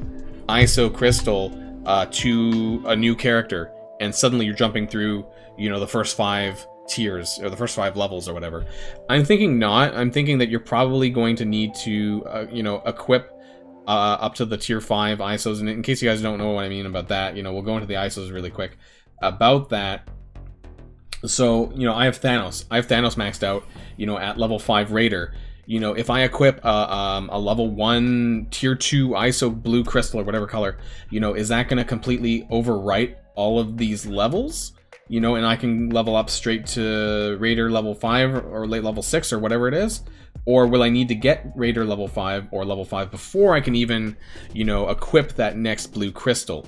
S1: ISO crystal to a new character, and suddenly you're jumping through, you know, the first 5 tiers, or the first 5 levels or whatever? I'm thinking not. I'm thinking that you're probably going to need to, you know, equip up to the tier 5 ISOs, and in case you guys don't know what I mean about that, you know, we'll go into the ISOs really quick about that. So, you know, I have Thanos maxed out, you know, at level 5 Raider. You know, if I equip a level 1 tier 2 ISO blue crystal or whatever color, you know, is that going to completely overwrite all of these levels? You know, and I can level up straight to Raider level 5 or late level 6 or whatever it is? Or will I need to get Raider level 5 or level 5 before I can even, you know, equip that next blue crystal?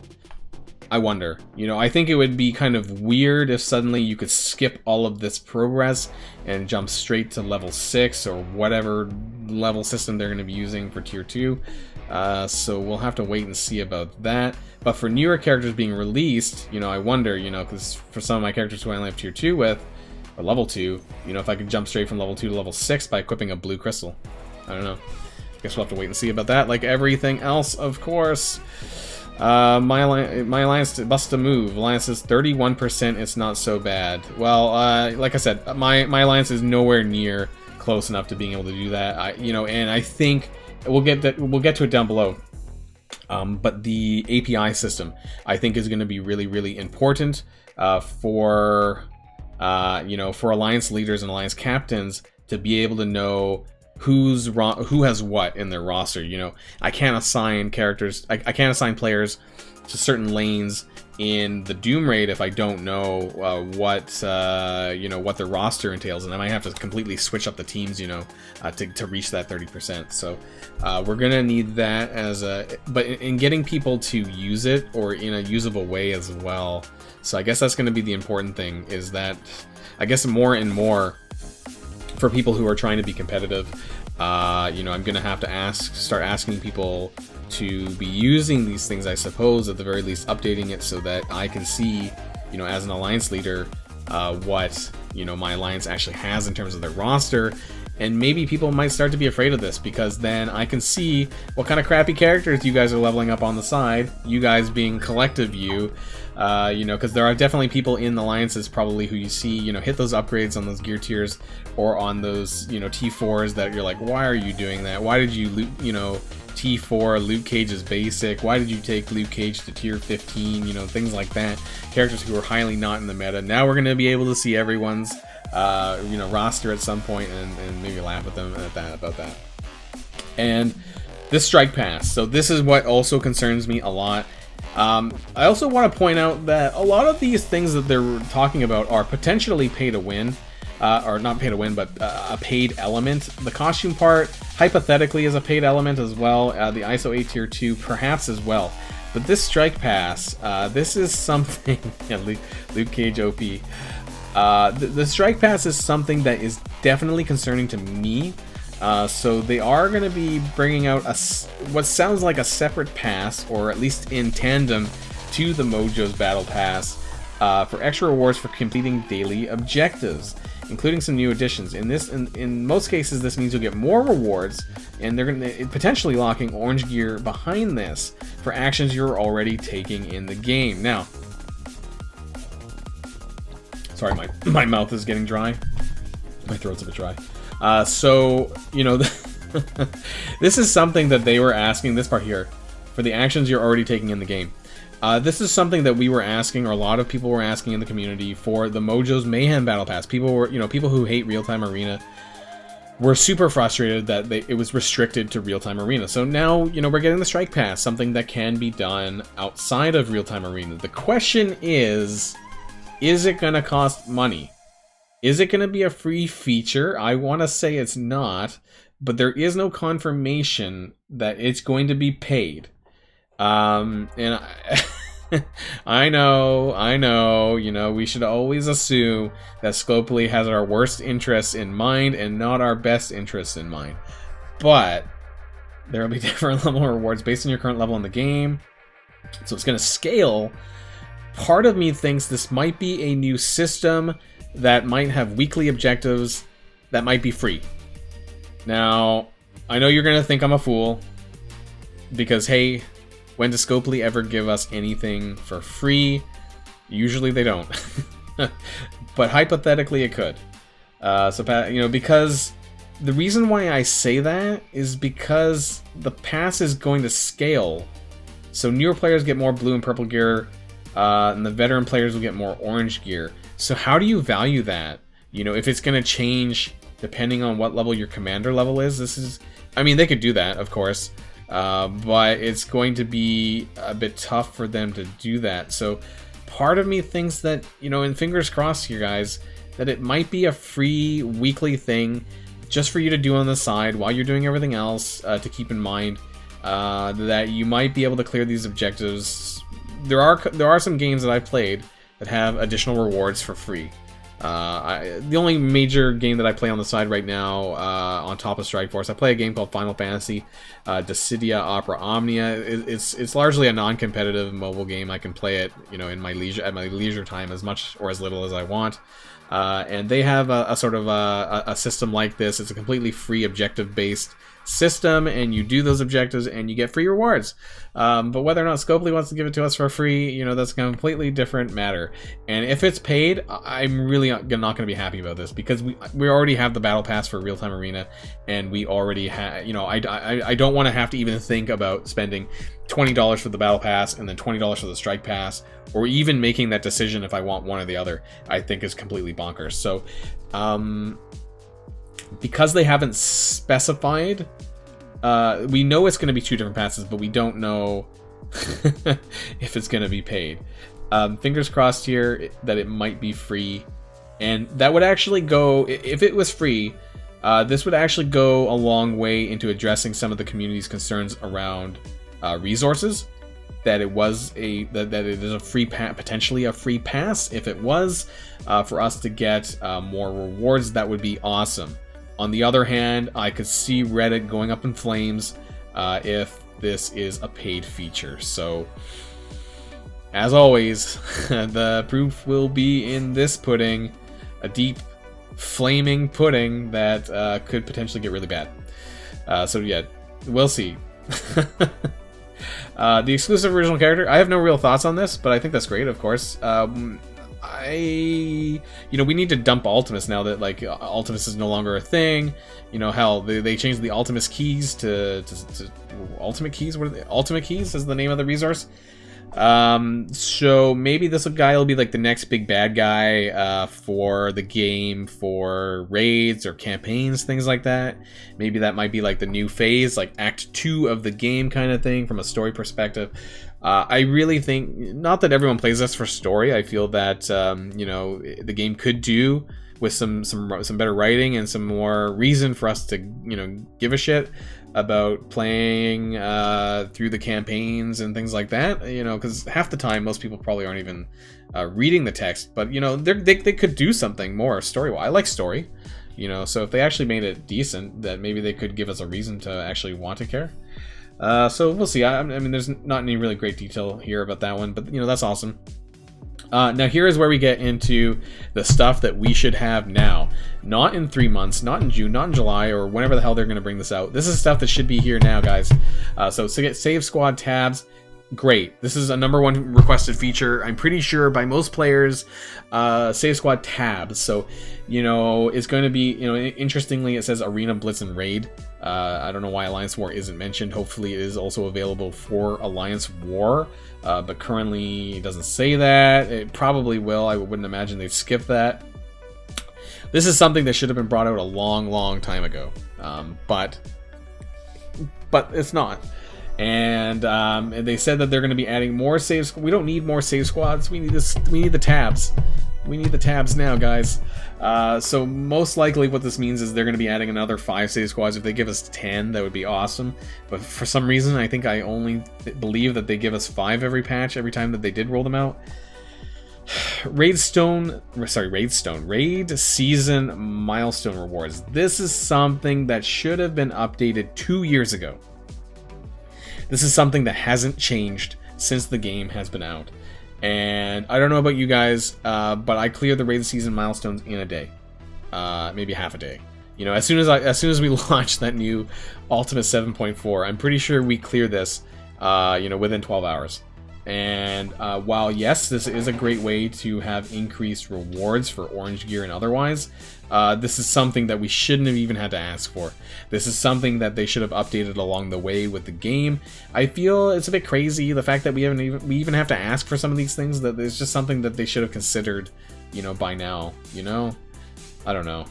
S1: I wonder. You know, I think it would be kind of weird if suddenly you could skip all of this progress and jump straight to level 6 or whatever level system they're going to be using for tier 2. So we'll have to wait and see about that. But for newer characters being released, you know, I wonder, you know, because for some of my characters who I only have tier 2 with, or level 2, you know, if I could jump straight from level 2 to level 6 by equipping a blue crystal. I don't know. Guess we'll have to wait and see about that. Like everything else, of course. My alliance busts a move. Alliance is 31%. It's not so bad. Well, like I said, my alliance is nowhere near close enough to being able to do that. You know, and I think we'll get to it down below. But the API system, I think, is going to be really, really important for you know, for alliance leaders and alliance captains to be able to know who has what in their roster. You know, I can't assign characters, I can't assign players to certain lanes in the Doom Raid if I don't know what you know, what their roster entails, and I might have to completely switch up the teams, you know, to reach that 30%. So we're gonna need that as a, but in getting people to use it, or in a usable way as well. So I guess that's gonna be the important thing, is that I guess more and more for people who are trying to be competitive, you know, I'm gonna have to start asking people to be using these things, I suppose, at the very least updating it so that I can see, you know, as an alliance leader, what, you know, my alliance actually has in terms of their roster, And maybe people might start to be afraid of this, because then I can see what kind of crappy characters you guys are leveling up on the side. You guys being collective you know, because there are definitely people in the alliances probably who you see, you know, hit those upgrades on those gear tiers or on those, you know, T4s that you're like, why are you doing that? Why did you loot, you know, T4, Luke Cage is basic. Why did you take Luke Cage to tier 15? You know, things like that. Characters who are highly not in the meta. Now we're going to be able to see everyone's you know, roster at some point and maybe laugh at them about that. And this strike pass. So this is what also concerns me a lot. I also want to point out that a lot of these things that they're talking about are potentially pay to win. Or not pay to win, but a paid element. The costume part, hypothetically, is a paid element as well. The ISO 8 tier 2, perhaps as well. But this strike pass, this is something... yeah, Luke Cage OP. The strike pass is something that is definitely concerning to me. So they are going to be bringing out what sounds like a separate pass, or at least in tandem to the Mojo's Battle Pass, for extra rewards for completing daily objectives, including some new additions. In most cases, this means you'll get more rewards, and they're going to potentially locking orange gear behind this for actions you're already taking in the game. Now, sorry, my mouth is getting dry. My throat's a bit dry. So, you know, this is something that they were asking, this part here, for the actions you're already taking in the game. This is something that we were asking, or a lot of people were asking in the community for the Mojo's Mayhem Battle Pass. People were, you know, people who hate Real-Time Arena were super frustrated that it was restricted to Real-Time Arena. So now, you know, we're getting the Strike Pass, something that can be done outside of Real-Time Arena. The question is it going to cost money? Is it going to be a free feature? I want to say it's not, but there is no confirmation that it's going to be paid. And I know, you know, we should always assume that Scopely has our worst interests in mind and not our best interests in mind. But there will be different level rewards based on your current level in the game. So it's going to scale. Part of me thinks this might be a new system that might have weekly objectives that might be free. Now, I know you're going to think I'm a fool, because, hey, when does Scopely ever give us anything for free? Usually they don't. But hypothetically it could. So, you know, because the reason why I say that is because the pass is going to scale. So newer players get more blue and purple gear, and the veteran players will get more orange gear. So how do you value that? You know, if it's going to change depending on what level your commander level is, this is... I mean, they could do that, of course. But it's going to be a bit tough for them to do that. So part of me thinks that, you know, and fingers crossed here, guys, that it might be a free weekly thing just for you to do on the side while you're doing everything else, to keep in mind that you might be able to clear these objectives. There are some games that I've played that have additional rewards for free. The only major game that I play on the side right now, on top of Strike Force, I play a game called Final Fantasy Dissidia Opera Omnia. It's largely a non-competitive mobile game. I can play it, you know, in my leisure time, as much or as little as I want. And they have a sort of a system like this. It's a completely free objective-based system, and you do those objectives and you get free rewards. But whether or not Scopely wants to give it to us for free, you know, that's a completely different matter. And if it's paid, I'm really not going to be happy about this, because we already have the battle pass for Real-Time Arena, and we already have, you know, I don't want to have to even think about spending $20 for the battle pass and then $20 for the strike pass, or even making that decision if I want one or the other. I think is completely bonkers. So because they haven't specified, we know it's going to be two different passes, but we don't know if it's going to be paid. Fingers crossed here that it might be free, and that would actually go, if it was free, this would actually go a long way into addressing some of the community's concerns around resources. That it was that it is a free potentially a free pass. If it was for us to get more rewards, that would be awesome. On the other hand, I could see Reddit going up in flames if this is a paid feature. So, as always, the proof will be in this pudding. A deep flaming pudding that could potentially get really bad. So yeah, we'll see. The exclusive original character, I have no real thoughts on this, but I think that's great, of course. We need to dump Ultimus now that, like, Ultimus is no longer a thing. You know, hell, they changed the Ultimus keys to Ultimate Keys? What are they? Ultimate Keys is the name of the resource. So maybe this guy will be like the next big bad guy for the game, for raids or campaigns, things like that. Maybe that might be like the new phase, like Act 2 of the game kind of thing from a story perspective. I really think, not that everyone plays this for story, I feel that the game could do with some better writing and some more reason for us to give a shit about playing through the campaigns and things like that, because half the time most people probably aren't even reading the text, but they could do something more story-wise. I like story, so if they actually made it decent, that maybe they could give us a reason to actually want to care. So we'll see. I mean, there's not any really great detail here about that one, but that's awesome. Now here is where we get into the stuff that we should have now. Not in 3 months, not in June, not in July, or whenever the hell they're going to bring this out. This is stuff that should be here now, guys. So to get Save Squad tabs, great. This is a #1 requested feature. I'm pretty sure by most players, Save Squad tabs. So, it's going to be, interestingly, it says Arena, Blitz, and Raid. I don't know why Alliance War isn't mentioned. Hopefully it is also available for Alliance War. But currently it doesn't say that. It probably will. I wouldn't imagine they've skipped that. This is something that should have been brought out a long time ago. But it's not. And they said that they're going to be adding more saves. We don't need more save squads. We need this. We need the tabs. We need the tabs now, guys. So most likely what this means is they're going to be adding another 5 save squads. If they give us 10, that would be awesome. But for some reason, I think I only believe that they give us 5 every patch, every time that they did roll them out. Raid Season Milestone rewards. This is something that should have been updated 2 years ago. This is something that hasn't changed since the game has been out. And I don't know about you guys, but I clear the Raid Season milestones in a day, maybe half a day. As soon as we launch that new Ultimate 7.4, I'm pretty sure we clear this, within 12 hours. And while yes, this is a great way to have increased rewards for orange gear and otherwise, this is something that we shouldn't have even had to ask for. This is something that they should have updated along the way with the game. I feel it's a bit crazy, the fact that we even have to ask for some of these things, that it's just something that they should have considered, by now, I don't know.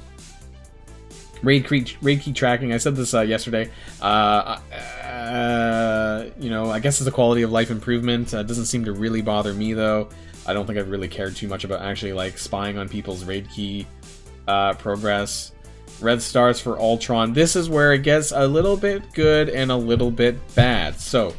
S1: Raid key tracking, I said this yesterday. I guess it's a quality of life improvement. It doesn't seem to really bother me, though. I don't think I've really cared too much about actually, like, spying on people's raid key progress. Red stars for Ultron. This is where it gets a little bit good and a little bit bad. So,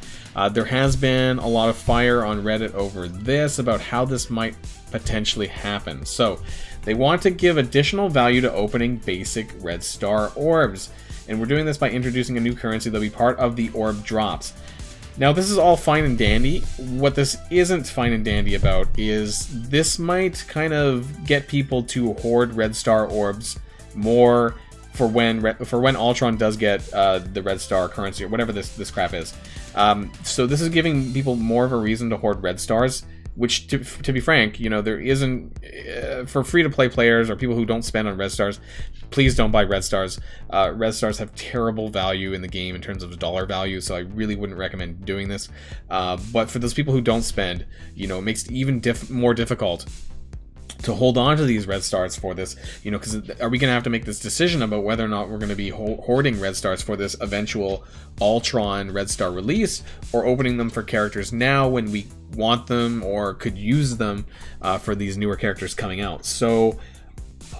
S1: there has been a lot of fire on Reddit over this, about how this might potentially happen. So, they want to give additional value to opening basic red star orbs. And we're doing this by introducing a new currency that'll be part of the orb drops. Now, this is all fine and dandy. What this isn't fine and dandy about is this might kind of get people to hoard red star orbs more for when Ultron does get the red star currency or whatever this crap is. So this is giving people more of a reason to hoard red stars, which, to be frank, there isn't, for free-to-play players or people who don't spend on red stars, please don't buy red stars. Red stars have terrible value in the game in terms of dollar value, so I really wouldn't recommend doing this. But for those people who don't spend, it makes it even more difficult to hold on to these red stars for this, because are we going to have to make this decision about whether or not we're going to be hoarding red stars for this eventual Ultron red star release, or opening them for characters now when we want them or could use them for these newer characters coming out. So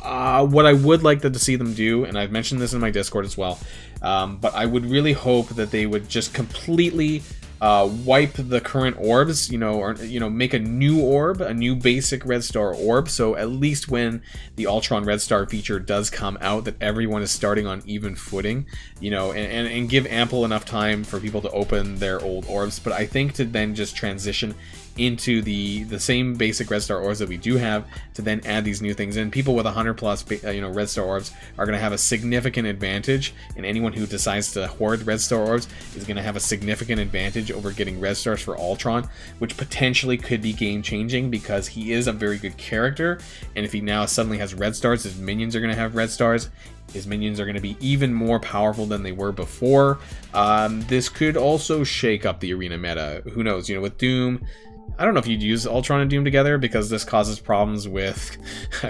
S1: what I would like to see them do, and I've mentioned this in my Discord as well, but I would really hope that they would just completely wipe the current orbs, or make a new orb, a new basic red star orb, so at least when the Ultron red star feature does come out, that everyone is starting on even footing, and give ample enough time for people to open their old orbs. But I think to then just transition into the same basic red star orbs that we do have, to then add these new things in. People with 100 plus red star orbs are going to have a significant advantage, and anyone who decides to hoard red star orbs is going to have a significant advantage over getting red stars for Ultron, which potentially could be game changing because he is a very good character, and if he now suddenly has red stars, his minions are going to have red stars. His minions are going to be even more powerful than they were before. This could also shake up the arena meta. Who knows? With Doom, I don't know if you'd use Ultron and Doom together because this causes problems with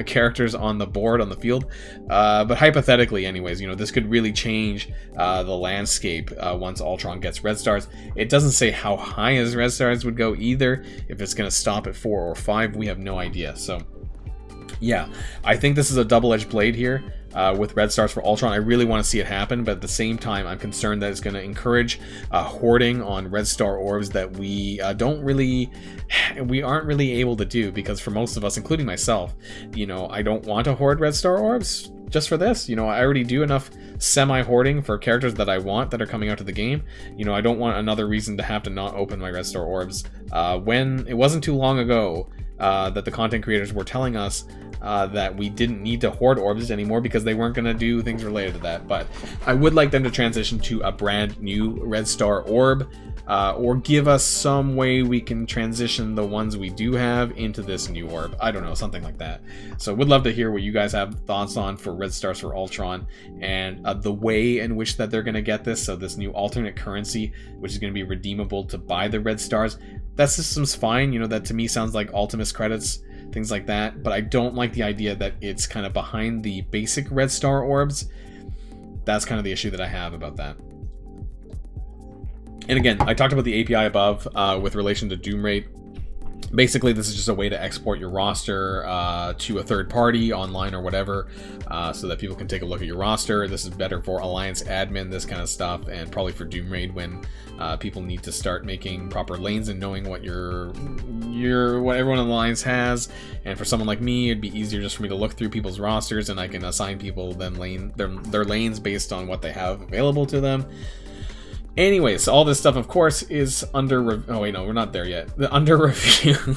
S1: characters on the board, on the field. But hypothetically, anyways, this could really change the landscape once Ultron gets red stars. It doesn't say how high his red stars would go either. If it's going to stop at 4 or 5, we have no idea. So, yeah, I think this is a double-edged blade here. With red stars for Ultron. I really want to see it happen, but at the same time, I'm concerned that it's going to encourage hoarding on red star orbs that we aren't really able to do, because for most of us, including myself, I don't want to hoard red star orbs just for this. I already do enough semi-hoarding for characters that I want that are coming out to the game. I don't want another reason to have to not open my red star orbs. When it wasn't too long ago that the content creators were telling us that we didn't need to hoard orbs anymore because they weren't going to do things related to that. But I would like them to transition to a brand new red star orb, or give us some way we can transition the ones we do have into this new orb. I don't know, something like that. So would love to hear what you guys have thoughts on for red stars for Ultron, and the way in which that they're going to get this. So this new alternate currency, which is going to be redeemable to buy the red stars. That system's fine. That to me sounds like Ultimus credits, things like that, but I don't like the idea that it's kind of behind the basic red star orbs. That's kind of the issue that I have about that. And again, I talked about the API above with relation to Doom Rate. Basically, this is just a way to export your roster to a third party online or whatever, so that people can take a look at your roster. This is better for Alliance admin, this kind of stuff, and probably for Doom Raid when people need to start making proper lanes and knowing what what everyone in the Alliance has. And for someone like me, it'd be easier just for me to look through people's rosters, and I can assign people their lanes based on what they have available to them. Anyways, all this stuff, of course, is under oh wait, no, we're not there yet. Under review.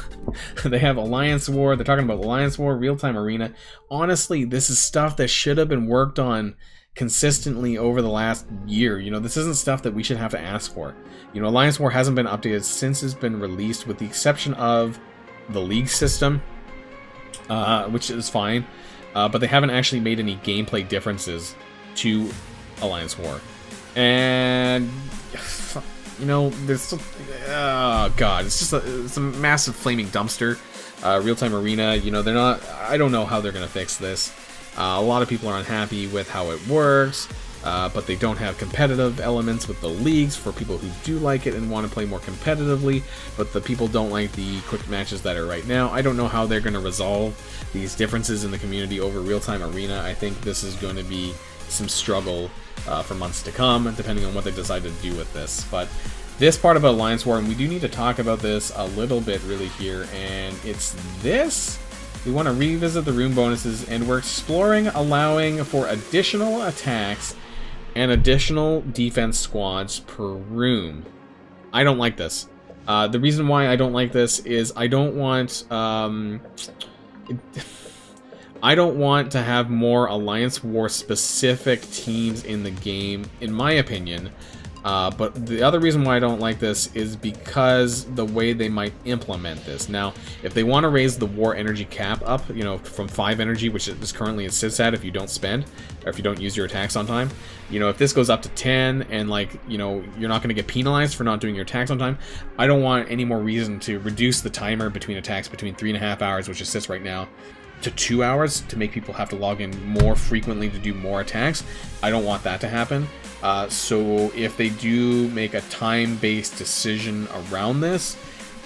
S1: They have Alliance War. They're talking about Alliance War, real-time arena. Honestly, this is stuff that should have been worked on consistently over the last year. This isn't stuff that we should have to ask for. Alliance War hasn't been updated since it's been released, with the exception of the league system, which is fine. But they haven't actually made any gameplay differences to Alliance War. And there's still, oh god, it's a massive flaming dumpster. Real-time arena, they're not, I don't know how they're gonna fix this. A lot of people are unhappy with how it works, but they don't have competitive elements with the leagues for people who do like it and want to play more competitively, but the people don't like the quick matches that are right now. I don't know how they're going to resolve these differences in the community over real-time arena. I think this is going to be some struggle for months to come, depending on what they decide to do with this. But this part about Alliance War, and we do need to talk about this a little bit really here, and it's this. We want to revisit the room bonuses, and we're exploring allowing for additional attacks and additional defense squads per room. I don't like this. The reason why I don't like this is I don't want to have more Alliance War specific teams in the game, in my opinion. But the other reason why I don't like this is because the way they might implement this. Now, if they want to raise the war energy cap up, from 5 energy, which is currently it sits at if you don't spend, or if you don't use your attacks on time, if this goes up to 10 and you're not going to get penalized for not doing your attacks on time, I don't want any more reason to reduce the timer between attacks between 3.5 hours, which it sits right now, to 2 hours, to make people have to log in more frequently to do more attacks. I don't want that to happen. So if they do make a time-based decision around this,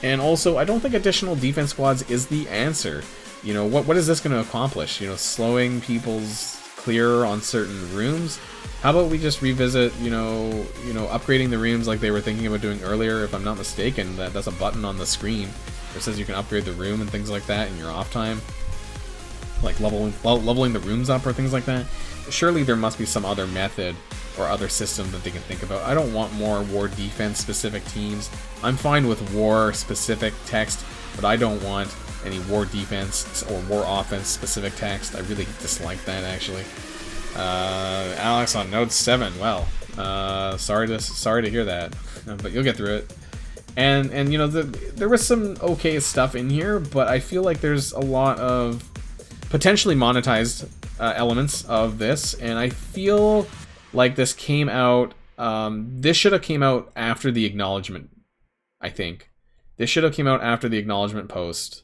S1: and also I don't think additional defense squads is the answer. What is this going to accomplish? Slowing people's clear on certain rooms? How about we just revisit, upgrading the rooms like they were thinking about doing earlier? If I'm not mistaken, that's a button on the screen that says you can upgrade the room and things like that in your off time, like leveling the rooms up or things like that. Surely there must be some other method or other system that they can think about. I don't want more war defense specific teams. I'm fine with war specific text, but I don't want any war defense or war offense specific text. I really dislike that, actually. Alex on Node 7. Well, sorry to hear that, but you'll get through it. And you know, there was some okay stuff in here, but I feel like there's a lot of potentially monetized elements of this, and I feel like this came out. This should have came out after the acknowledgement. I think this should have came out after the acknowledgement post.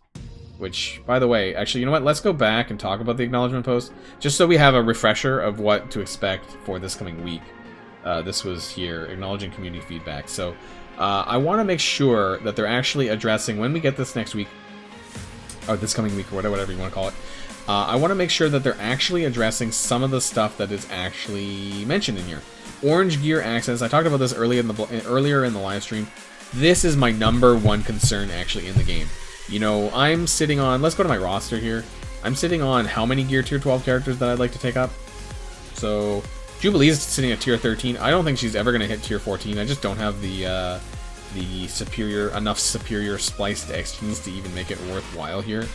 S1: Which, by the way, actually, you know what? Let's go back and talk about the acknowledgement post, just so we have a refresher of what to expect for this coming week. This was here, acknowledging community feedback. So I want to make sure that they're actually addressing, when we get this next week, or this coming week, or whatever you want to call it, I want to make sure that they're actually addressing some of the stuff that is actually mentioned in here. Orange gear access, I talked about this earlier in the live stream. This is my #1 concern, actually, in the game. You know, I'm sitting on, let's go to my roster here. I'm sitting on how many gear tier 12 characters that I'd like to take up? So, Jubilee's sitting at tier 13. I don't think she's ever going to hit tier 14. I just don't have the enough superior spliced XPs to even make it worthwhile here.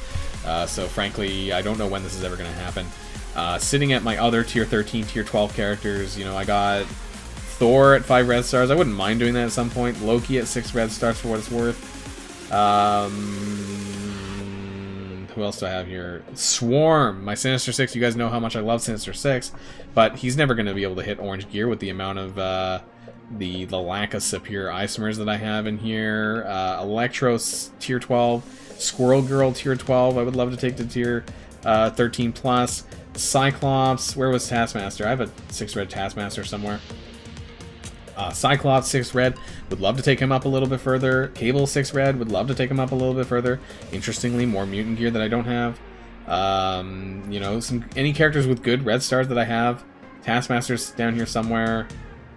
S1: So frankly, I don't know when this is ever going to happen. Sitting at my other tier 13, tier 12 characters, you know, I got Thor at 5 red stars. I wouldn't mind doing that at some point. Loki at 6 red stars for what it's worth. Who else do I have here? Swarm, my Sinister Six. You guys know how much I love Sinister Six, but he's never going to be able to hit orange gear with the amount of the lack of superior isomers that I have in here. Electros tier 12, Squirrel Girl tier 12. I would love to take to tier 13 plus. Cyclops. Where was Taskmaster? I have a 6 red Taskmaster somewhere. Cyclops 6 red, would love to take him up a little bit further. Cable 6 red, would love to take him up a little bit further. Interestingly, more mutant gear that I don't have. You know, any characters with good red stars that I have. Taskmaster's down here somewhere.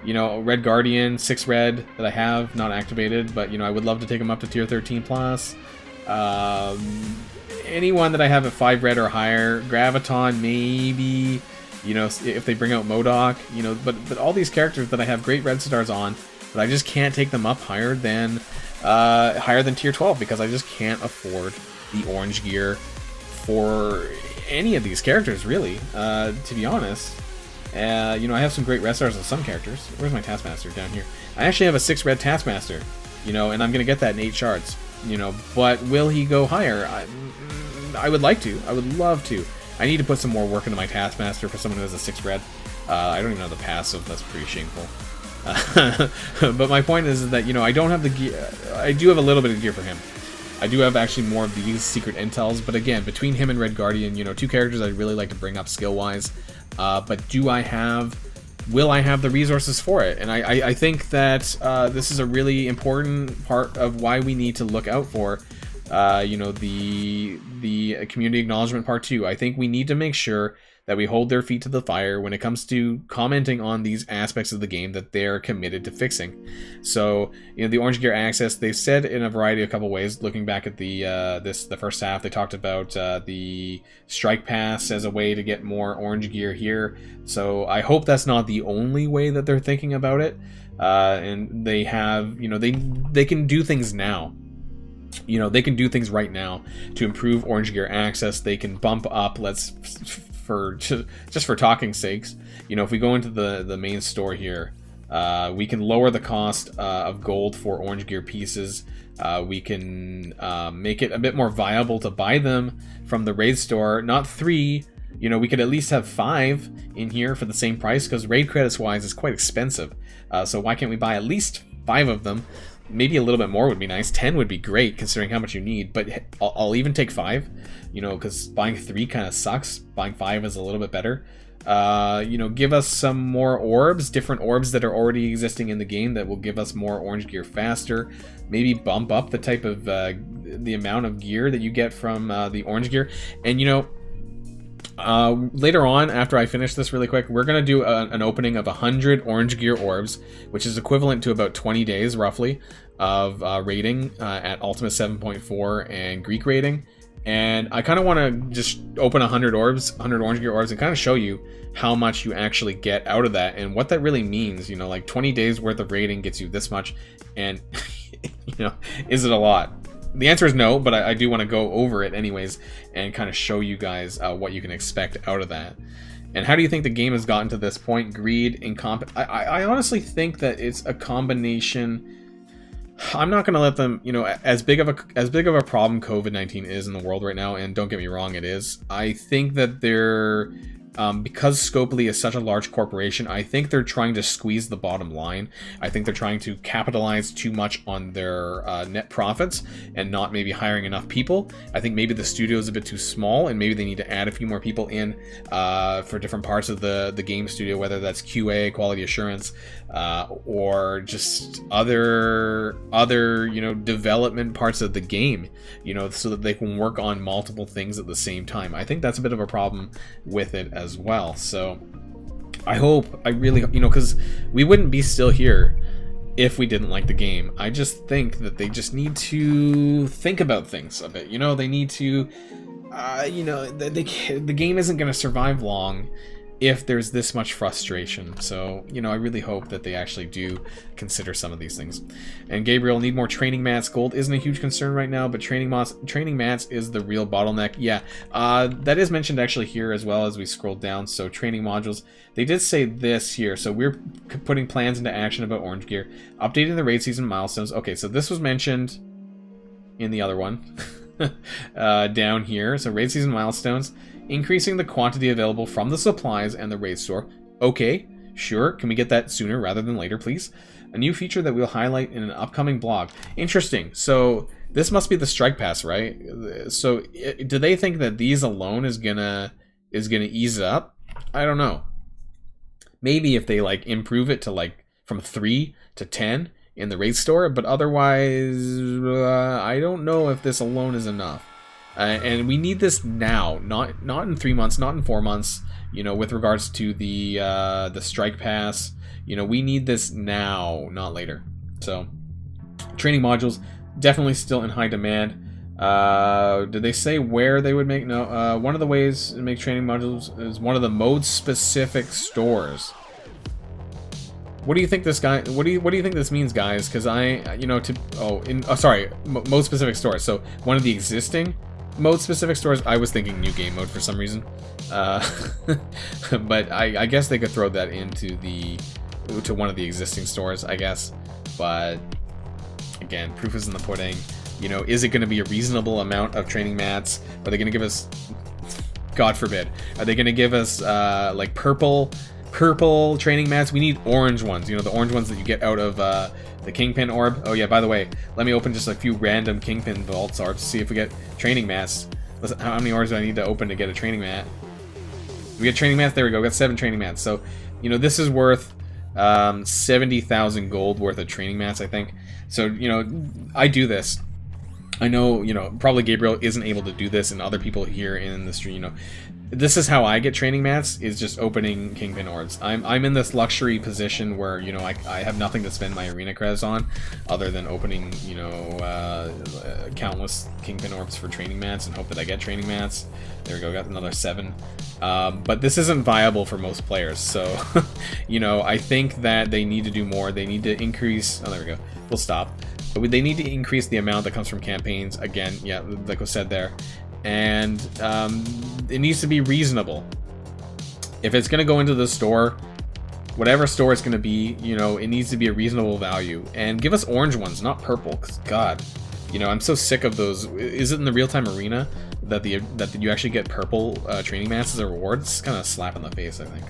S1: You know, Red Guardian 6 red that I have not activated, but you know, I would love to take him up to tier 13 plus. Anyone that I have at 5 red or higher. Graviton maybe. You know, if they bring out MODOK, you know, but all these characters that I have great red stars on, but I just can't take them up higher than tier 12 because I just can't afford the orange gear for any of these characters, really, to be honest. You know, I have some great red stars on some characters. Where's my Taskmaster? Down here. I actually have a 6 red Taskmaster, you know, and I'm going to get that in 8 shards, you know, but will he go higher? I would like to. I would love to. I need to put some more work into my Taskmaster for someone who has a 6 red. I don't even know the passive. That's pretty shameful. But my point is that, you know, I don't have the gear. I do have a little bit of gear for him. I do have actually more of these secret intels. But again, between him and Red Guardian, you know, 2 characters I'd really like to bring up skill-wise. But will I have the resources for it? And I think that this is a really important part of why we need to look out for you know, the community acknowledgement part 2. I think we need to make sure that we hold their feet to the fire when it comes to commenting on these aspects of the game that they're committed to fixing. So, you know, the orange gear access, they've said in a variety of couple ways. Looking back at the first half, they talked about the strike pass as a way to get more orange gear here. So I hope that's not the only way that they're thinking about it. And they have, you know, they can do things now. You know, they can do things right now to improve orange gear access. They can bump up, just for talking sakes, you know, if we go into the main store here, we can lower the cost of gold for orange gear pieces. We can make it a bit more viable to buy them from the raid store. Not 3, you know, we could at least have 5 in here for the same price, because raid credits wise is quite expensive. So why can't we buy at least 5 of them? Maybe a little bit more would be nice. 10 would be great considering how much you need, but I'll even take 5, you know, because buying 3 kind of sucks. Buying 5 is a little bit better. You know, give us some more orbs, different orbs that are already existing in the game that will give us more orange gear faster. Maybe bump up the type of, the amount of gear that you get from the orange gear. And, you know, later on, after I finish this really quick, we're going to do an opening of 100 orange gear orbs, which is equivalent to about 20 days, roughly, of rating at Ultimate 7.4 and Greek rating. And I kind of want to just open 100 orbs, 100 orange gear orbs, and kind of show you how much you actually get out of that and what that really means. You know, like 20 days worth of raiding gets you this much, and you know, is it a lot? The answer is no, but I do want to go over it anyways and kind of show you guys what you can expect out of that. And how do you think the game has gotten to this point? Greed, I honestly think that it's a combination. I'm not going to let them, you know, as big of a problem COVID-19 is in the world right now, and don't get me wrong, it is. I think that they're because Scopely is such a large corporation, I think they're trying to squeeze the bottom line. I think they're trying to capitalize too much on their net profits and not maybe hiring enough people. I think maybe the studio is a bit too small, and maybe they need to add a few more people in for different parts of the game studio, whether that's QA, quality assurance, or just other you know, development parts of the game, you know, so that they can work on multiple things at the same time. I think that's a bit of a problem with it as well. So I really, you know, because we wouldn't be still here if we didn't like the game. I just think that they just need to think about things a bit. You know, they need to, you know, the game isn't going to survive long if there's this much frustration. So, you know, I really hope that they actually do consider some of these things. And Gabriel, need more training mats. Gold isn't a huge concern right now, but training mats is the real bottleneck. Yeah, that is mentioned actually here as well as we scroll down. So training modules, they did say this here. So we're putting plans into action about orange gear, updating the raid season milestones. Okay, so this was mentioned in the other one down here. So raid season milestones, increasing the quantity available from the supplies and the raid store. Okay, sure. Can we get that sooner rather than later, please? A new feature that we'll highlight in an upcoming blog. Interesting. So this must be the strike pass, right? So do they think that these alone is gonna ease up? I don't know. Maybe if they like improve it to like from 3 to 10 in the raid store, but otherwise, I don't know if this alone is enough. And we need this now, not in 3 months, not in 4 months. You know, with regards to the strike pass, you know, we need this now, not later. So, training modules definitely still in high demand. Did they say where they would make? No. One of the ways to make training modules is one of the mode-specific stores. What do you think this guy? What do you think this means, guys? Because mode-specific stores. So one of the existing mode-specific stores. I was thinking new game mode for some reason, but I guess they could throw that into one of the existing stores, I guess. But again, proof is in the pudding. You know, is it going to be a reasonable amount of training mats? Are they going to give us, God forbid, are they going to give us like purple training mats? We need orange ones. You know, the orange ones that you get out of the Kingpin orb. Oh yeah, by the way, let me open just a few random Kingpin vaults orbs to see if we get training mats. Listen, how many orbs do I need to open to get a training mat? We get training mats. There we go. We got 7 training mats. So, you know, this is worth 70,000 gold worth of training mats, I think. So, you know, I do this. I know, you know, probably Gabriel isn't able to do this, and other people here in the stream, you know, this is how I get training mats, is just opening Kingpin orbs. I'm in this luxury position where, you know, I have nothing to spend my arena creds on other than opening, you know, countless Kingpin orbs for training mats and hope that I get training mats. There we go, got another 7. But this isn't viable for most players, so, you know, I think that they need to do more. They need to increase, oh, there we go, we'll stop. But they need to increase the amount that comes from campaigns, again, yeah, like was said there. And it needs to be reasonable. If it's going to go into the store, whatever store it's going to be, you know, it needs to be a reasonable value. And give us orange ones, not purple, because God, you know, I'm so sick of those. Is it in the real-time arena that you actually get purple training mats as a reward? It's kind of a slap in the face, I think.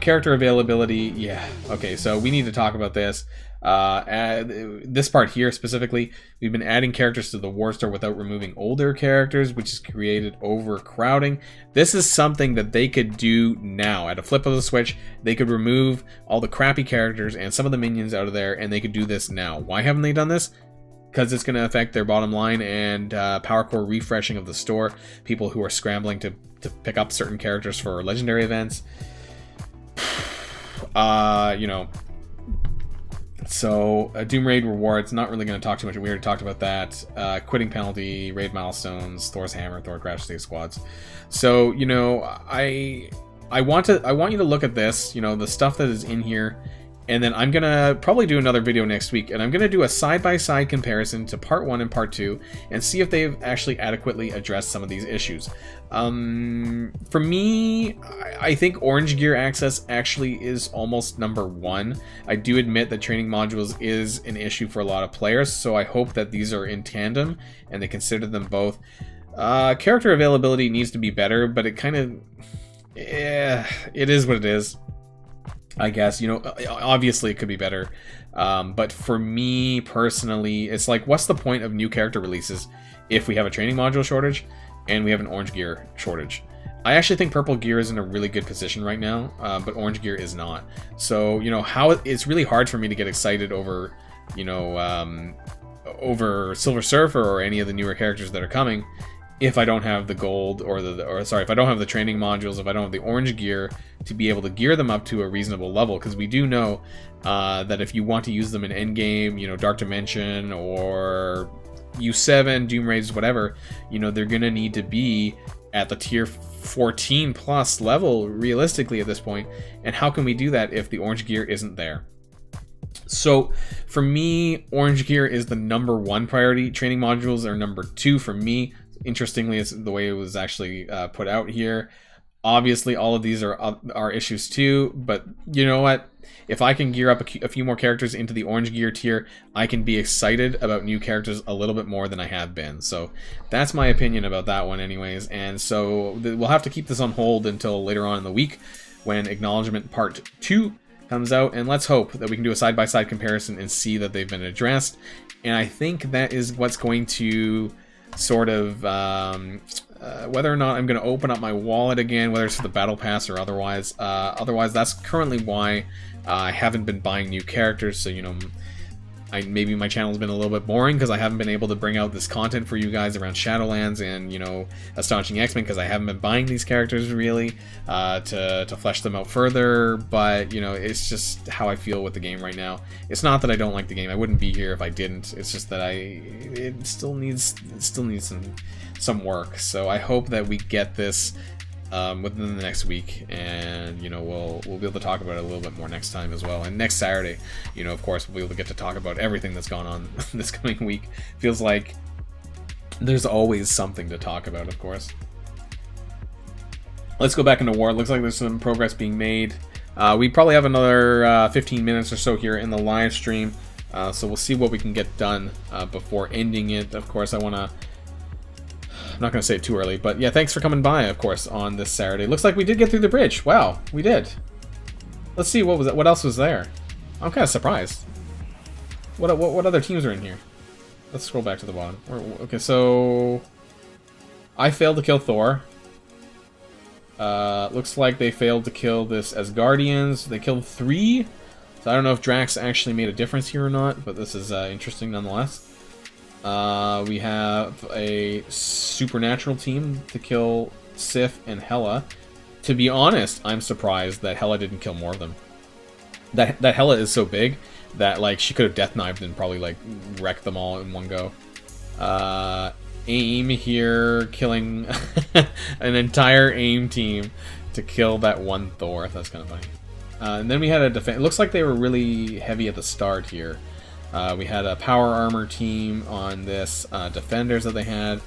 S1: Character availability, yeah, okay, so we need to talk about this. This part here specifically, we've been adding characters to the war store without removing older characters, which has created overcrowding. This is something that they could do now. At a flip of the switch, they could remove all the crappy characters and some of the minions out of there, and they could do this now. Why haven't they done this? Because it's going to affect their bottom line and power core refreshing of the store. People who are scrambling to pick up certain characters for legendary events. You know, So, Doom Raid rewards, not really going to talk too much. We already talked about that. Quitting penalty, raid milestones, Thor's hammer, Thor crash save squads. So, you know, I want you to look at this, you know, the stuff that is in here, and then I'm gonna probably do another video next week, and I'm gonna do a side-by-side comparison to part 1 and part 2, and see if they've actually adequately addressed some of these issues. For me, I think Orange Gear access actually is almost number 1. I do admit that training modules is an issue for a lot of players, so I hope that these are in tandem, and they consider them both. Character availability needs to be better, but it kind of... yeah, it is what it is, I guess. You know, obviously it could be better, but for me personally, it's like, what's the point of new character releases if we have a training module shortage and we have an Orange Gear shortage? I actually think Purple Gear is in a really good position right now, but Orange Gear is not. So, you know, it's really hard for me to get excited over, you know, over Silver Surfer or any of the newer characters that are coming if I don't have the gold if I don't have the training modules, if I don't have the Orange Gear to be able to gear them up to a reasonable level, because we do know that if you want to use them in endgame, you know, Dark Dimension or U7, Doom Raids, whatever, you know, they're gonna need to be at the tier 14 plus level realistically at this point. And how can we do that if the Orange Gear isn't there? So for me, Orange Gear is the number 1 priority. Training modules are number 2 for me. Interestingly, it's the way it was actually put out here. Obviously, all of these are issues too, but you know what? If I can gear up a few more characters into the Orange Gear tier, I can be excited about new characters a little bit more than I have been. So that's my opinion about that one anyways. And so we'll have to keep this on hold until later on in the week when Acknowledgement Part 2 comes out, and let's hope that we can do a side-by-side comparison and see that they've been addressed. And I think that is what's going to sort of whether or not I'm going to open up my wallet again, whether it's for the battle pass or otherwise. Otherwise, that's currently why I haven't been buying new characters. So, you know, maybe my channel's been a little bit boring because I haven't been able to bring out this content for you guys around Shadowlands and, you know, Astonishing X-Men, because I haven't been buying these characters really to flesh them out further. But, you know, it's just how I feel with the game right now. It's not that I don't like the game. I wouldn't be here if I didn't. It's just that it still needs some work. So I hope that we get this within the next week, and you know, we'll be able to talk about it a little bit more next time as well. And next Saturday, you know, of course, we'll be able to get to talk about everything that's gone on this coming week. Feels like there's always something to talk about, of course. Let's go back into war. It looks like there's some progress being made. We probably have another 15 minutes or so here in the live stream, so we'll see what we can get done before ending it. Of course, I'm not going to say it too early, but yeah, thanks for coming by, of course, on this Saturday. Looks like we did get through the bridge. Wow, we did. Let's see, what else was there? I'm kind of surprised. What other teams are in here? Let's scroll back to the bottom. Okay, so I failed to kill Thor. Looks like they failed to kill this Asgardians. They killed 3. So I don't know if Drax actually made a difference here or not, but this is interesting nonetheless. We have a supernatural team to kill Sif and Hela. To be honest, I'm surprised that Hela didn't kill more of them. That Hela is so big that like she could have death knifed and probably like wrecked them all in one go. AIM here killing an entire AIM team to kill that one Thor. That's kind of funny. And then we had a defense. It looks like they were really heavy at the start here. We had a power armor team on this defenders that they had.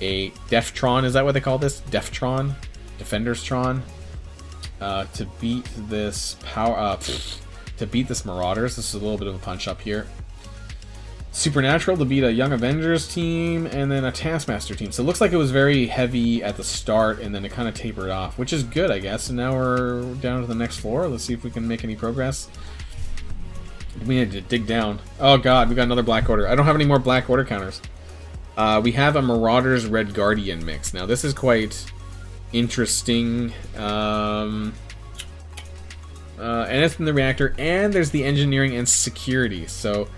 S1: A Deftron, is that what they call this? Deftron? Defenderstron? To beat this power to beat this Marauders. This is a little bit of a punch up here. Supernatural to beat a Young Avengers team, and then a Taskmaster team. So it looks like it was very heavy at the start, and then it kind of tapered off, which is good, I guess. And now we're down to the next floor. Let's see if we can make any progress. We need to dig down. Oh god, we got another Black Order. I don't have any more Black Order counters. We have a Marauders Red Guardian mix. Now this is quite interesting. And it's in the reactor, and there's the engineering and security. So,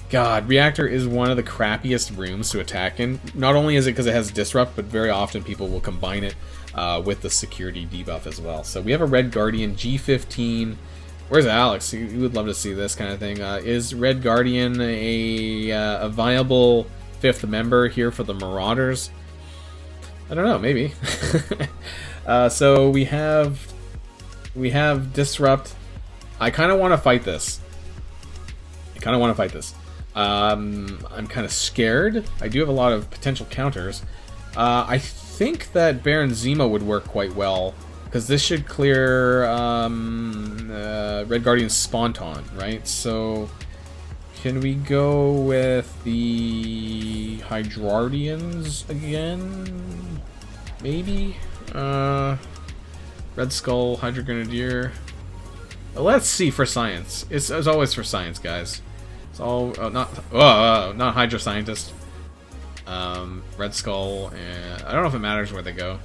S1: god, reactor is one of the crappiest rooms to attack in. Not only is it because it has disrupt, but very often people will combine it with the security debuff as well. So we have a Red Guardian G15 Where's Alex? You would love to see this kind of thing. Is Red Guardian a viable 5th member here for the Marauders? I don't know, maybe. So we have Disrupt. I kind of want to fight this. I'm kind of scared. I do have a lot of potential counters. I think that Baron Zemo would work quite well, because this should clear Red Guardian's Spawn Taunt, right? So, can we go with the Hydrardians again? Maybe? Red Skull, Hydra Grenadier. Let's see for science. It's always for science, guys. It's all not Hydra Scientist. Red Skull, and I don't know if it matters where they go.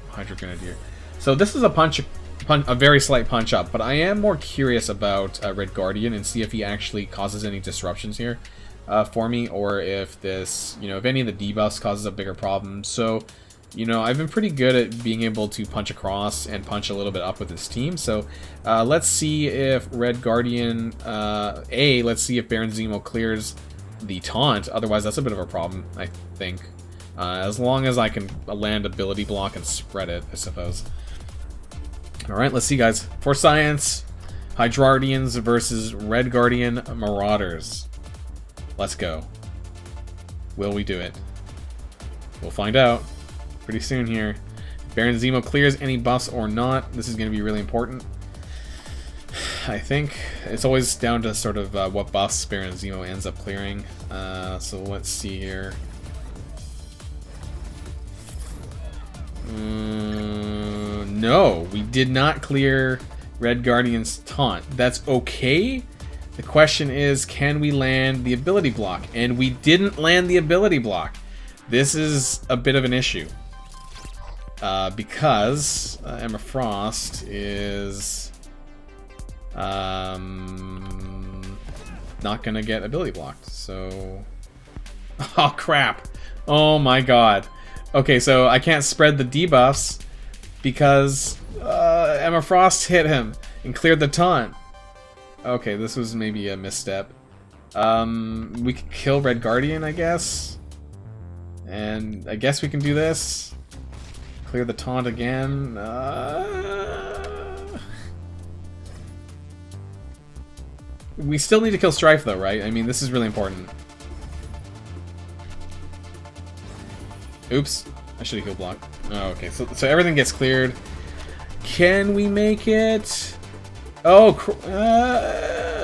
S1: Hydra Grenadier. So this is a very slight punch up, but I am more curious about Red Guardian and see if he actually causes any disruptions here for me, or if this, if any of the debuffs causes a bigger problem. So, I've been pretty good at being able to punch across and punch a little bit up with this team. So let's see if Red Guardian, let's see if Baron Zemo clears the taunt. Otherwise, that's a bit of a problem, I think. As long as I can land ability block and spread it, I suppose. Alright, let's see, guys. For science, Hydrardians versus Red Guardian Marauders. Let's go. Will we do it? We'll find out pretty soon here. Baron Zemo clears any buffs or not. This is going to be really important. I think it's always down to sort of what buffs Baron Zemo ends up clearing. So let's see here. No, we did not clear Red Guardian's taunt. That's okay. The question is, can we land the ability block? And we didn't land the ability block. This is a bit of an issue. Because Emma Frost is not gonna get ability blocked. So, oh crap! Oh my god. Okay, so I can't spread the debuffs because Emma Frost hit him and cleared the taunt. Okay, this was maybe a misstep. We could kill Red Guardian, I guess. And I guess we can do this. Clear the taunt again. We still need to kill Strife though, right? I mean, this is really important. Oops. I should have heal blocked. Oh, okay, so everything gets cleared. Can we make it? Oh,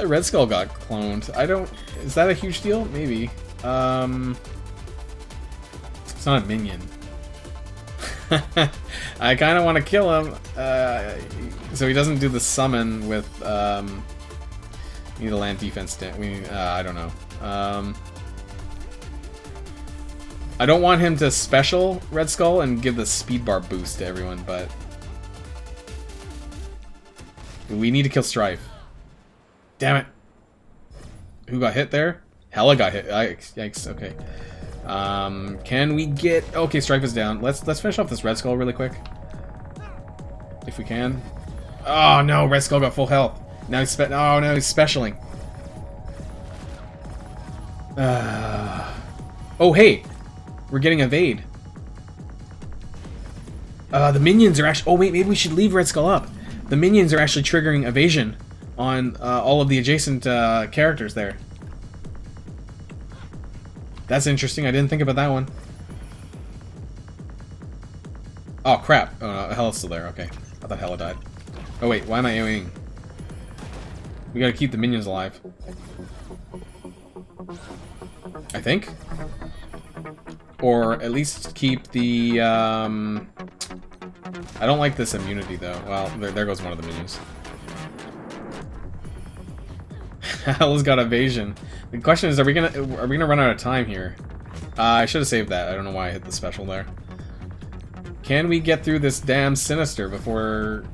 S1: Red Skull got cloned. Is that a huge deal? Maybe. It's not a minion. I kind of want to kill him, so he doesn't do the summon with, we need a land defense, I don't know. I don't want him to special Red Skull and give the speed bar boost to everyone, but we need to kill Strife. Damn it. Who got hit there? Hella got hit. Yikes, okay. Can we get... Okay, Strife is down. Let's finish off this Red Skull really quick. If we can. Oh no, Red Skull got full health. Now he's oh no, he's specialing. Oh hey! We're getting evade. The minions are actually... Oh wait, maybe we should leave Red Skull up. The minions are actually triggering evasion on all of the adjacent characters there. That's interesting. I didn't think about that one. Oh crap! Oh no, Hella's still there. Okay, I thought Hella died. Oh wait, why am I AoEing? We gotta keep the minions alive. I think. Or at least keep the, I don't like this immunity, though. Well, there goes one of the minions. Hella's got evasion. The question is, are we gonna run out of time here? I should have saved that. I don't know why I hit the special there. Can we get through this damn Sinister before...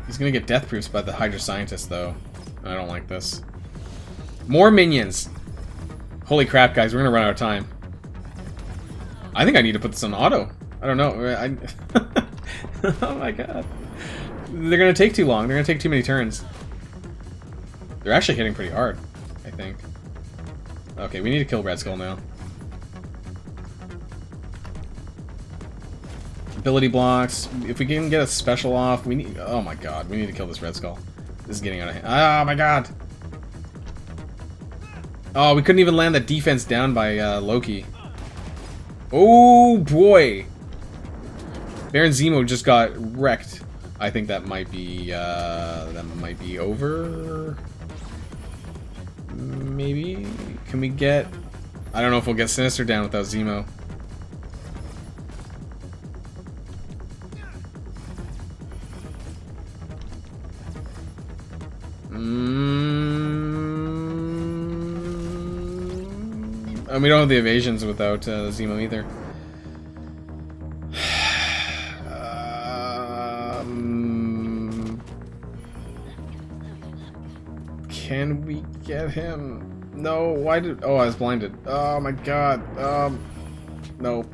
S1: He's gonna get death proofs by the Hydra Scientist, though. I don't like this. More minions! Holy crap, guys, we're gonna run out of time. I think I need to put this on auto. I don't know. Oh my god. They're gonna take too long. They're gonna take too many turns. They're actually hitting pretty hard, I think. Okay, we need to kill Red Skull now. Ability blocks. If we can get a special off, we need... Oh my god, we need to kill this Red Skull. This is getting out of hand. Oh my god! Oh, we couldn't even land that defense down by Loki. Oh boy! Baron Zemo just got wrecked. I think that might be over. Maybe. Can we get... I don't know if we'll get Sinister down without Zemo. And we don't have the evasions without Zemo either. Can we get him? No, why did... Oh, I was blinded. Oh my god. No.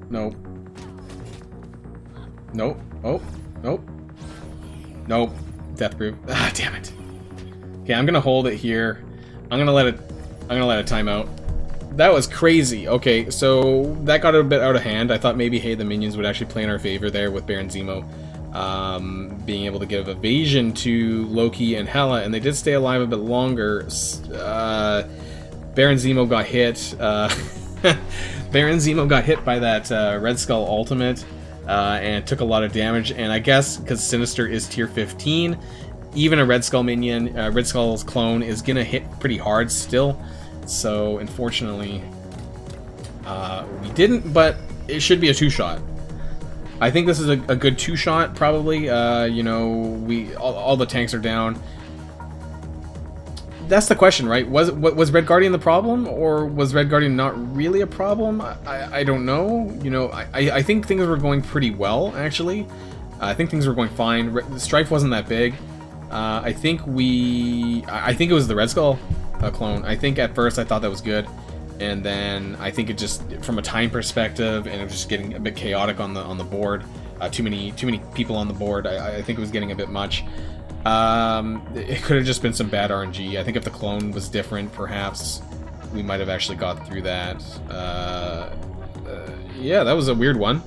S1: Nope. Nope. Oh, nope. Nope. Death proof. Ah, damn it. Okay, I'm gonna hold it here. I'm gonna let it time out. That was crazy. Okay, so that got a bit out of hand. I thought maybe, hey, the minions would actually play in our favor there with Baron Zemo. Being able to give evasion to Loki and Hela, and they did stay alive a bit longer. Baron Zemo got hit. Baron Zemo got hit by that Red Skull ultimate and took a lot of damage. And I guess because Sinister is tier 15, even a Red Skull minion, Red Skull's clone, is gonna hit pretty hard still. So unfortunately, we didn't. But it should be a 2-shot. I think this is a good 2-shot, probably. You know, all the tanks are down. That's the question, right? Was Red Guardian the problem, or was Red Guardian not really a problem? I don't know. You know, I think things were going pretty well, actually. I think things were going fine. The strife wasn't that big. I think it was the Red Skull clone. I think at first I thought that was good. And then I think it just, from a time perspective, and it was just getting a bit chaotic on the board. Too many people on the board. I think it was getting a bit much. It could have just been some bad RNG. I think if the clone was different, perhaps we might have actually got through that. Yeah, that was a weird one.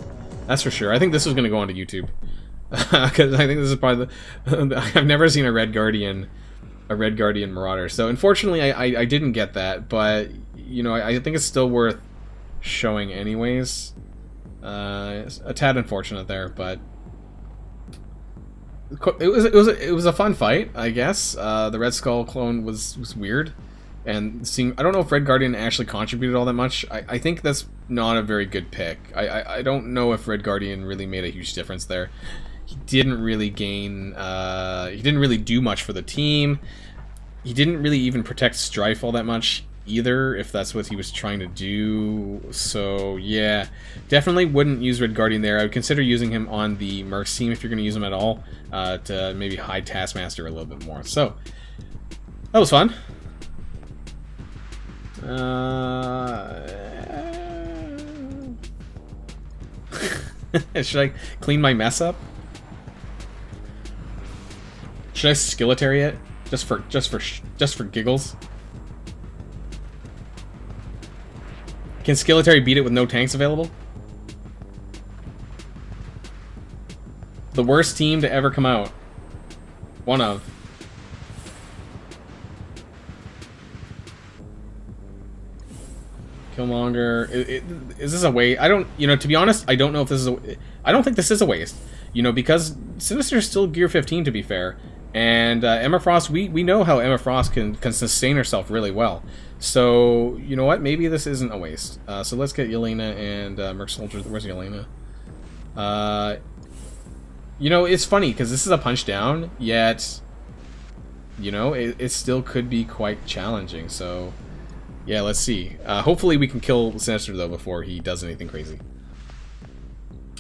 S1: That's for sure. I think this was going to go onto YouTube. Because I think this is probably I've never seen a Red Guardian Marauder. So unfortunately, I didn't get that, but you know, I think it's still worth showing anyways. A tad unfortunate there, but it was a fun fight, I guess. The Red Skull clone was weird, and I don't know if Red Guardian actually contributed all that much. I think that's not a very good pick. I don't know if Red Guardian really made a huge difference there. He didn't really gain. He didn't really do much for the team. He didn't really even protect Strife all that much either, if that's what he was trying to do. So yeah, definitely wouldn't use Red Guardian there. I would consider using him on the Mercs team if you're going to use him at all, to maybe hide Taskmaster a little bit more. So that was fun. Should I clean my mess up? Should I skilletary it just for giggles? Can Skilletary beat it with no tanks available? The worst team to ever come out. One of. Killmonger. Is this a waste? I don't, you know, to be honest, I don't know if this is a... I don't think this is a waste. You know, because Sinister is still gear 15, to be fair. And Emma Frost, we know how Emma Frost can sustain herself really well. So, you know what? Maybe this isn't a waste. So let's get Yelena and Merc Soldier. Where's Yelena? You know, it's funny, because this is a punch down, yet, you know, it still could be quite challenging. So, yeah, let's see. Hopefully we can kill Sinister, though, before he does anything crazy.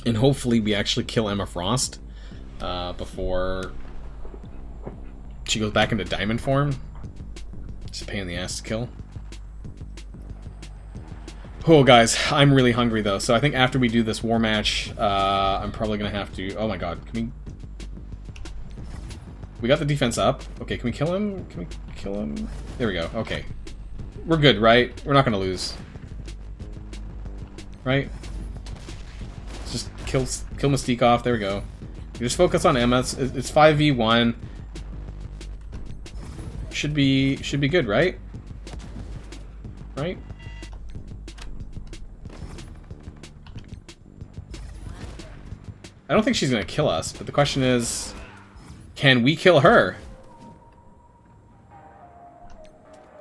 S1: And hopefully we actually kill Emma Frost before she goes back into diamond form. It's a pain in the ass to kill. Oh, guys, I'm really hungry, though, so I think after we do this war match, I'm probably going to have to... Oh, my God. Can We got the defense up. Okay, can we kill him? Can we kill him? There we go. Okay. We're good, right? We're not gonna lose. Right? Let's just kill Mystique off. There we go. You just focus on Emma. It's 5v1. Should be good, right? Right? I don't think she's gonna kill us, but the question is, can we kill her?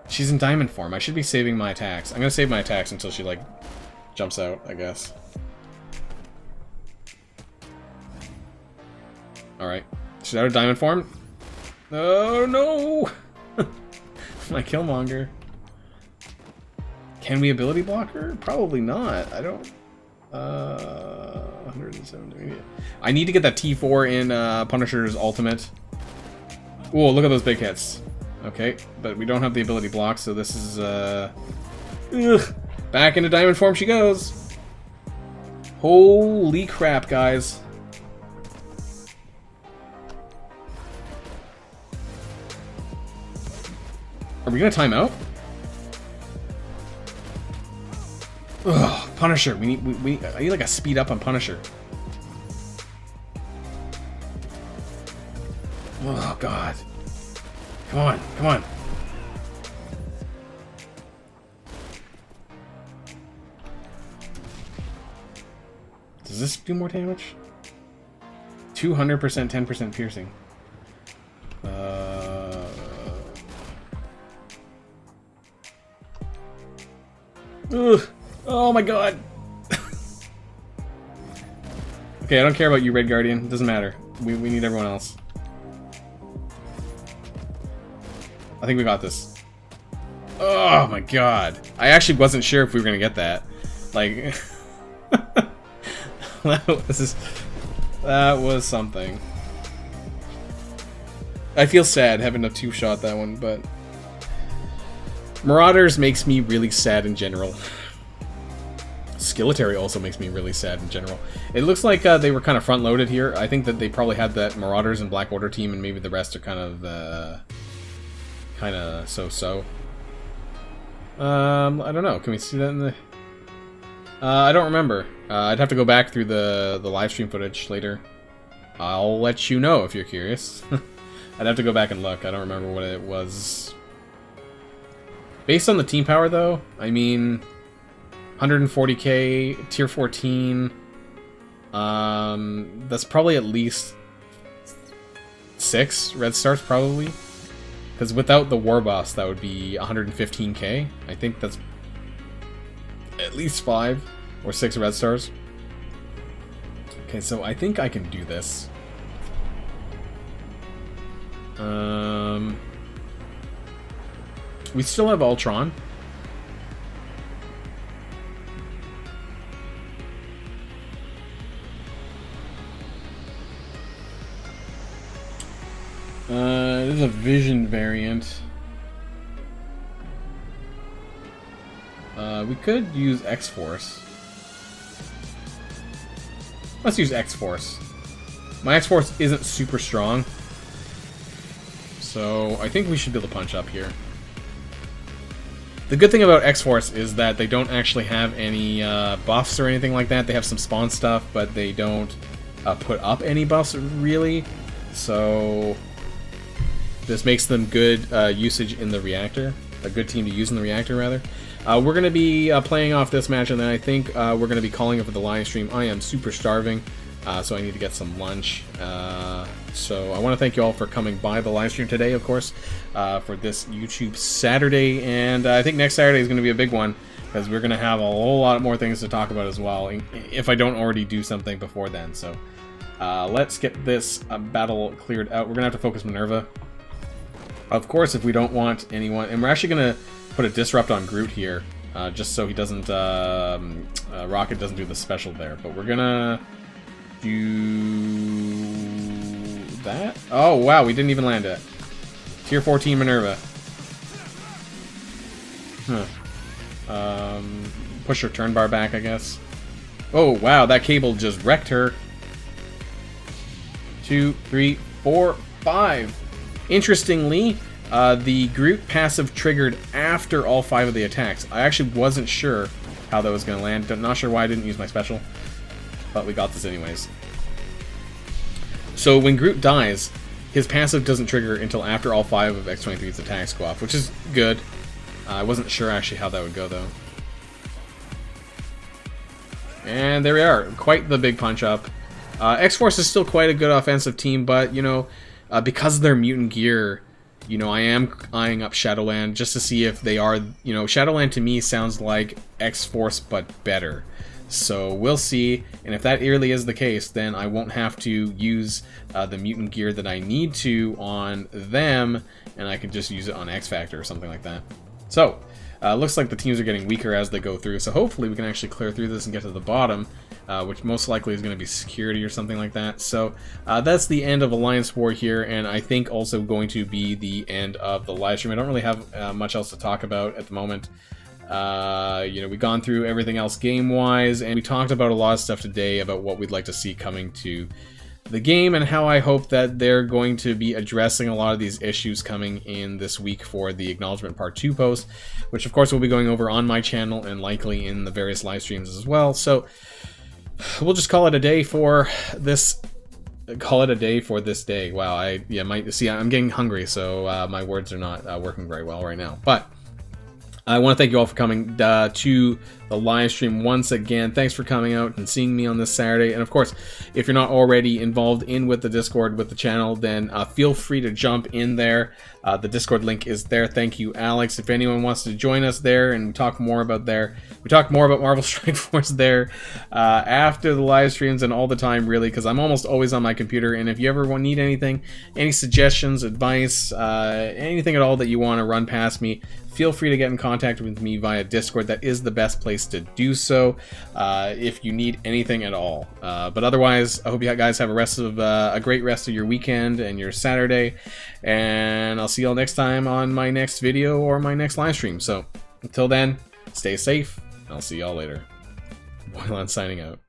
S1: She's in diamond form. I should be saving my attacks. I'm gonna save my attacks until she, like, jumps out, I guess. Alright. She's out of diamond form. Oh, no! My Killmonger. Can we ability block her? Probably not. I don't... 170. I need to get that T4 in Punisher's ultimate. Whoa, look at those big hits. Okay, but we don't have the ability block, so this is ugh. Back into diamond form she goes. Holy crap, guys. Are we gonna time out? Ugh, Punisher. I need like a speed up on Punisher. Oh god. Come on, come on. Does this do more damage? 200%, 10% piercing. Ugh. Oh my god. Okay, I don't care about you, Red Guardian. It doesn't matter. We need everyone else. I think we got this. Oh my god. I actually wasn't sure if we were gonna get that. Like... that was something. I feel sad having to two-shot that one, but... Marauders makes me really sad in general. Skilletary also makes me really sad in general. It looks like they were kind of front-loaded here. I think that they probably had that Marauders and Black Order team, and maybe the rest are kind of so-so. I don't know. Can we see that in the... I don't remember. I'd have to go back through the live stream footage later. I'll let you know if you're curious. I'd have to go back and look. I don't remember what it was. Based on the team power, though, I mean, 140k, tier 14. That's probably at least 6 red stars, probably. Because without the war boss, that would be 115k. I think that's at least 5 or 6 red stars. Okay, so I think I can do this. We still have Ultron. This is a Vision variant. We could use X-Force. Let's use X-Force. My X-Force isn't super strong, so I think we should be able to punch up here. The good thing about X-Force is that they don't actually have any buffs or anything like that. They have some spawn stuff, but they don't put up any buffs, really. So this makes them good usage in the reactor. A good team to use in the reactor, rather. We're going to be playing off this match, and then I think we're going to be calling it for the live stream. I am super starving, so I need to get some lunch. So I want to thank you all for coming by the live stream today, of course, for this YouTube Saturday. And I think next Saturday is going to be a big one, because we're going to have a whole lot more things to talk about as well, if I don't already do something before then. So let's get this battle cleared out. We're going to have to focus Minerva, of course, if we don't want anyone. And we're actually going to put a disrupt on Groot here, just so he doesn't, Rocket doesn't do the special there. But we're gonna do that. Oh wow, we didn't even land it. Tier 14 Minerva. Huh. Push her turn bar back, I guess. Oh wow, that cable just wrecked her. 2, 3, 4, 5. Interestingly, the Groot passive triggered after all 5 of the attacks. I actually wasn't sure how that was going to land. Not sure why I didn't use my special, but we got this anyways. So when Groot dies, his passive doesn't trigger until after all 5 of X-23's attacks go off, which is good. I wasn't sure actually how that would go though. And there we are, quite the big punch up. X-Force is still quite a good offensive team, but, you know, because of their mutant gear, you know, I am eyeing up Shadowland just to see if they are, you know, Shadowland to me sounds like X-Force, but better. So we'll see, and if that really is the case, then I won't have to use the mutant gear that I need to on them, and I can just use it on X-Factor or something like that. So, looks like the teams are getting weaker as they go through, so hopefully we can actually clear through this and get to the bottom, which most likely is going to be security or something like that. So that's the end of Alliance War here, and I think also going to be the end of the live stream. I don't really have much else to talk about at the moment. You know, we've gone through everything else game-wise, and we talked about a lot of stuff today about what we'd like to see coming to the game and how I hope that they're going to be addressing a lot of these issues coming in this week for the Acknowledgement Part 2 post, which of course we'll be going over on my channel and likely in the various live streams as well. So we'll just call it a day for this. Call it a day for this day. Wow, I'm getting hungry, so my words are not working very well right now. But I want to thank you all for coming to the live stream once again. Thanks for coming out and seeing me on this Saturday. And of course, if you're not already involved with the Discord, with the channel, then feel free to jump in there. The Discord link is there. Thank you, Alex. If anyone wants to join us there and talk more about Marvel Strike Force there after the live streams and all the time, really, because I'm almost always on my computer. And if you ever need anything, any suggestions, advice, anything at all that you want to run past me, feel free to get in contact with me via Discord. That is the best place to do so if you need anything at all. But otherwise, I hope you guys have a great rest of your weekend and your Saturday. And I'll see y'all next time on my next video or my next live stream. So until then, stay safe. I'll see y'all later. Boilon signing out.